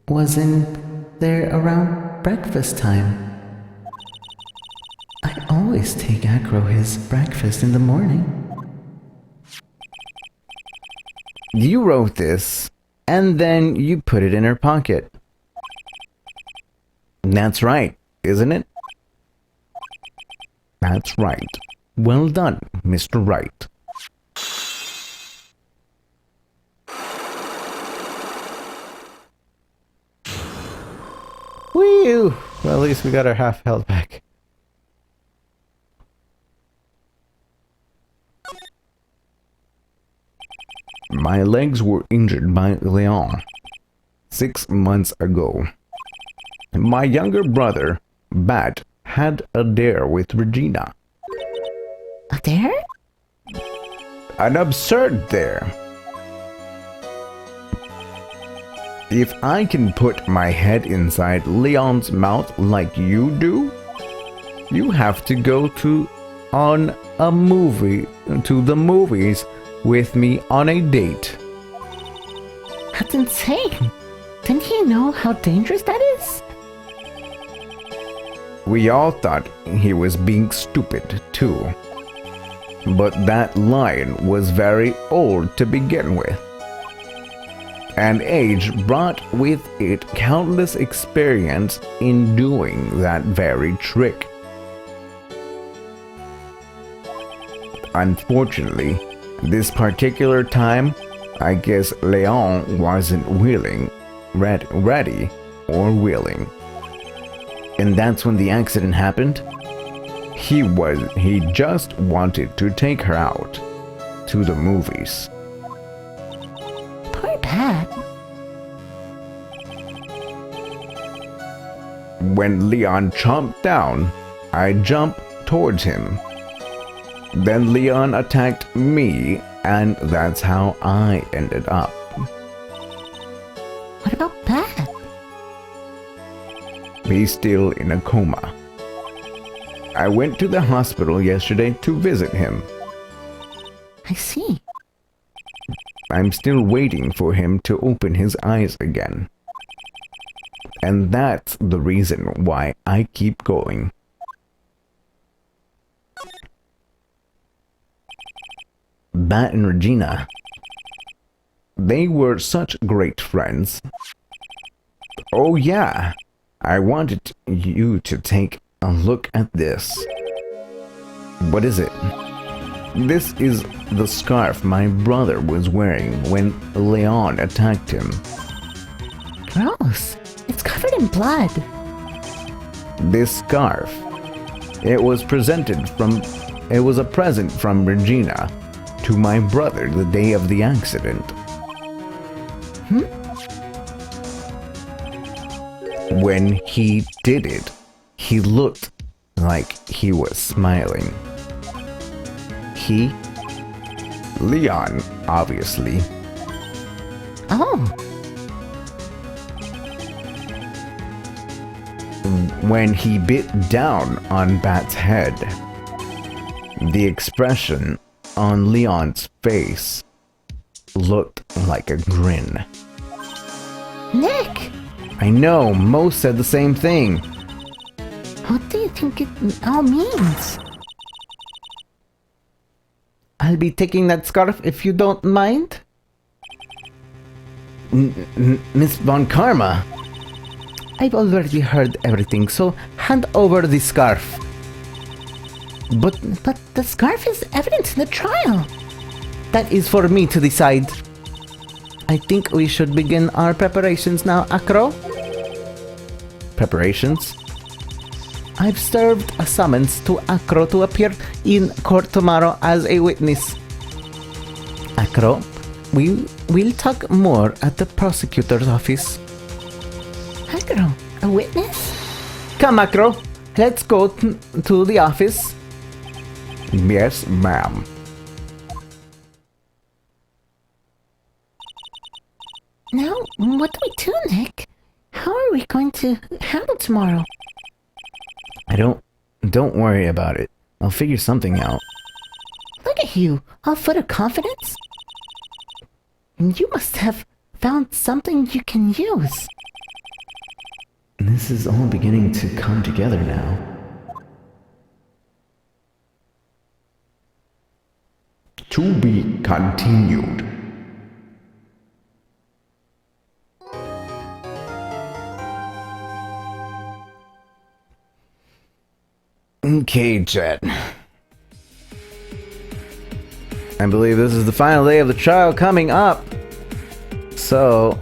Was in there around breakfast time. I always take Acro his breakfast in the morning. You wrote this, and then you put it in her pocket. That's right, isn't it? That's right. Well done, Mr. Wright. Woo! Well, at least we got our half health back. My legs were injured by Leon 6 months ago. My younger brother, Bat, had a dare with Regina. A dare? An absurd dare. If I can put my head inside Leon's mouth like you do, you have to go to the movies with me on a date. That's insane. Didn't he know how dangerous that is? We all thought he was being stupid too. But that lion was very old to begin with. And age brought with it countless experience in doing that very trick. Unfortunately, this particular time, I guess Leon wasn't ready or willing. And that's when the accident happened? He just wanted to take her out to the movies. Poor Pat. When Leon chomped down, I jumped towards him. Then Leon attacked me, and that's how I ended up. What about Pat? He's still in a coma. I went to the hospital yesterday to visit him. I see. I'm still waiting for him to open his eyes again. And that's the reason why I keep going. Bat and Regina. they were such great friends. Oh yeah, I wanted you to take a look at this. What is it? This is the scarf my brother was wearing when Leon attacked him. Gross. It's covered in blood. This scarf, it was a present from Regina to my brother the day of the accident. When he did it, he looked like he was smiling. Leon, obviously. Oh, When he bit down on Bat's head, the expression on Leon's face looked like a grin. Nick! I know, Mo said the same thing. What do you think it all means? I'll be taking that scarf if you don't mind. Miss Von Karma. I've already heard everything, so hand over the scarf. But the scarf is evidence in the trial. That is for me to decide. I think we should begin our preparations now, Acro. Preparations? I've served a summons to Acro to appear in court tomorrow as a witness. Acro, we will talk more at the prosecutor's office. Agro, a witness? Come, Acro, let's go to the office. Yes, ma'am. Now, what do we do, Nick? How are we going to handle tomorrow? Don't worry about it. I'll figure something out. Look at you, all full of confidence. You must have found something you can use. This is all beginning to come together now. To be continued. Okay, Jet. I believe this is the final day of the trial coming up. So,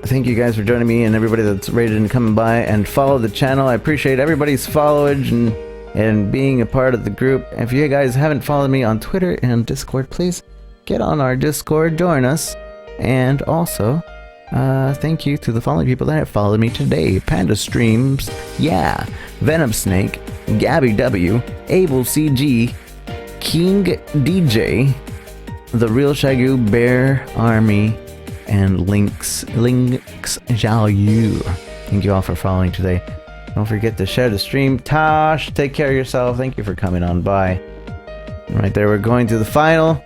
thank you guys for joining me and everybody that's rated and coming by and follow the channel. I appreciate everybody's followage and being a part of the group. If you guys haven't followed me on Twitter and Discord, please get on our Discord, join us. And also, thank you to the following people that have followed me today. Panda Streams, yeah, Venom Snake, Gabby W, Able CG, King DJ, The Real Shagu, Bear Army, and Links Zhao Yu. Thank you all for following today. Don't forget to share the stream. Tosh, take care of yourself. Thank you for coming on by. Right there, we're going to the final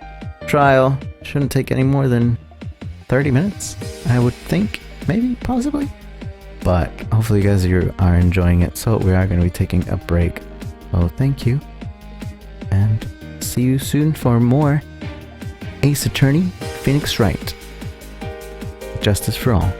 trial. Shouldn't take any more than 30 minutes, I would think. Maybe, possibly. But hopefully you guys are enjoying it. So we are going to be taking a break. Well, thank you. And see you soon for more Ace Attorney, Phoenix Wright. Justice for all.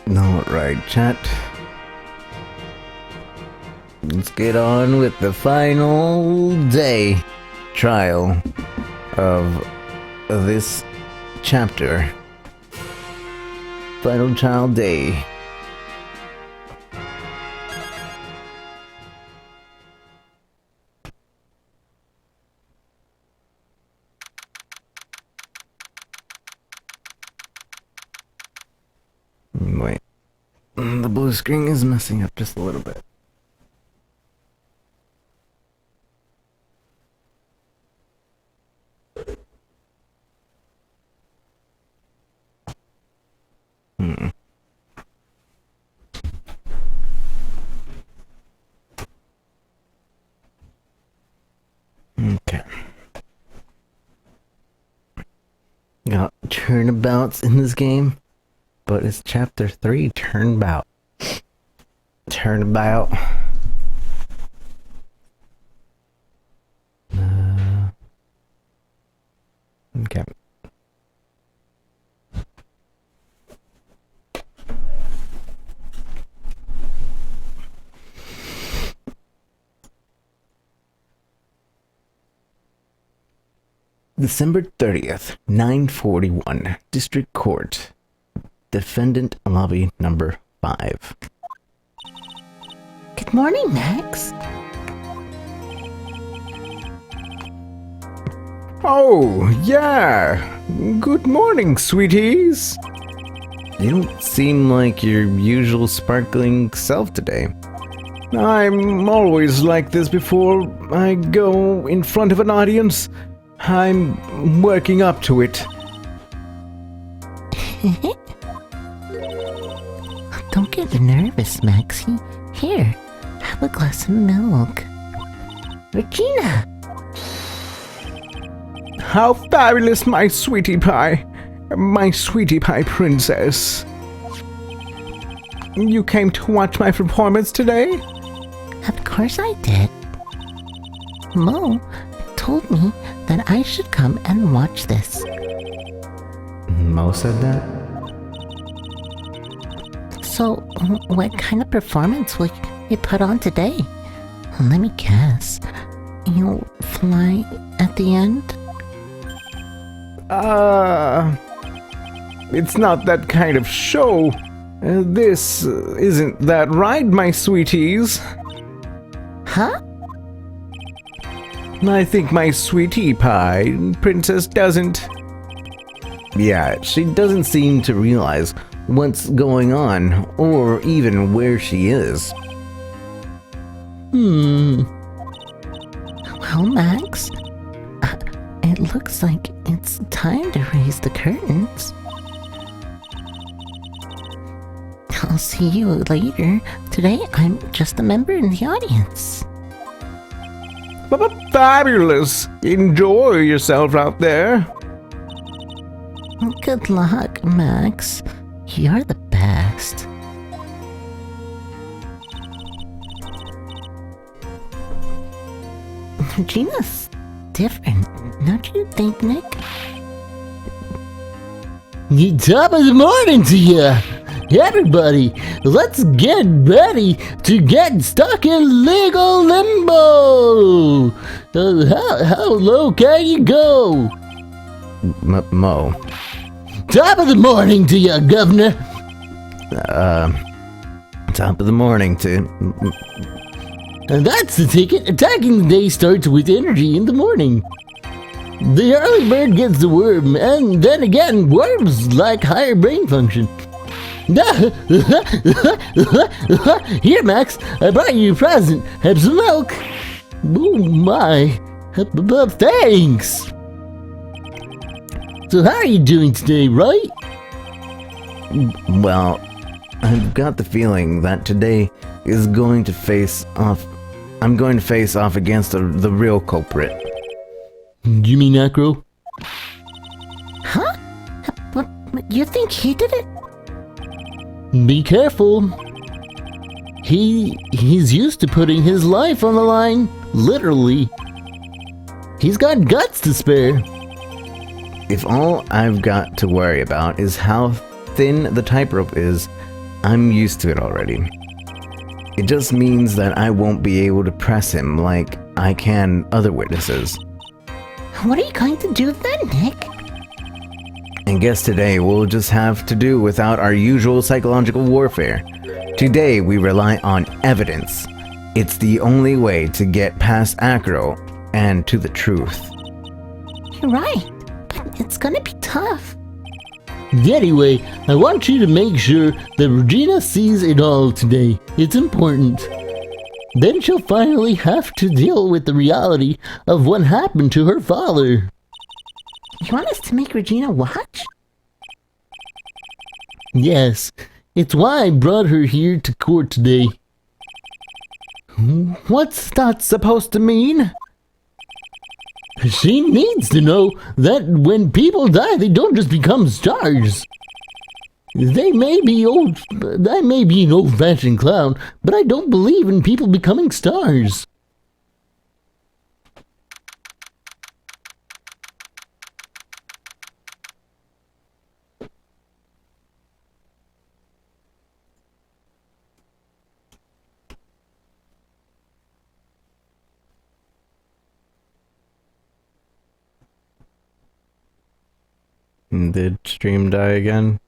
Alright, chat. Let's get on with the final day trial of this chapter. Final trial day. Wait. The blue screen is messing up just a little bit. Okay. Got turnabouts in this game, but it's chapter 3, turnabout. Turnabout. Okay. December 30th, 9:41, District Court. Defendant lobby number 5. Good morning, Max. Oh, yeah. Good morning, sweeties. You don't seem like your usual sparkling self today. I'm always like this before I go in front of an audience. I'm working up to it. Don't get nervous, Maxie. Here, have a glass of milk. Regina! How fabulous, my sweetie pie. My sweetie pie princess. You came to watch my performance today? Of course I did. Mo told me that I should come and watch this. Mo said that? So, what kind of performance will you put on today? Let me guess. You'll fly at the end? It's not that kind of show. This isn't that right, my sweeties. Huh? I think my sweetie pie princess doesn't. Yeah, she doesn't seem to realize what's going on or even where she is. Well, Max, it looks like it's time to raise the curtains. I'll see you later. Today, I'm just a member in the audience. Fabulous! Enjoy yourself out there. Good luck, Max. You're the best. Regina's different, don't you think, Nick? Top of the morning to you! Everybody, let's get ready to get stuck in legal limbo! How low can you go? Mo. Top of the morning to you, Governor! Top of the morning to... And that's the ticket. Attacking the day starts with energy in the morning. The early bird gets the worm, and then again, worms like higher brain function. Here, Max, I brought you a present. Have some milk. Oh my. Thanks. So how are you doing today, Wright? Well, I've got the feeling that today is going to face off... I'm going to face off against the real culprit. You mean Acro? Huh? What? You think he did it? Be careful. He's used to putting his life on the line, literally. He's got guts to spare. If all I've got to worry about is how thin the tightrope is, I'm used to it already. It just means that I won't be able to press him like I can other witnesses. What are you going to do then, Nick? And guess today we'll just have to do without our usual psychological warfare. Today we rely on evidence. It's the only way to get past Acro and to the truth. You're right, but it's gonna be tough. Anyway, I want you to make sure that Regina sees it all today. It's important. Then she'll finally have to deal with the reality of what happened to her father. You want us to make Regina watch? Yes, it's why I brought her here to court today. What's that supposed to mean? She needs to know that when people die, they don't just become stars. I may be an old-fashioned clown, but I don't believe in people becoming stars. Did stream die again?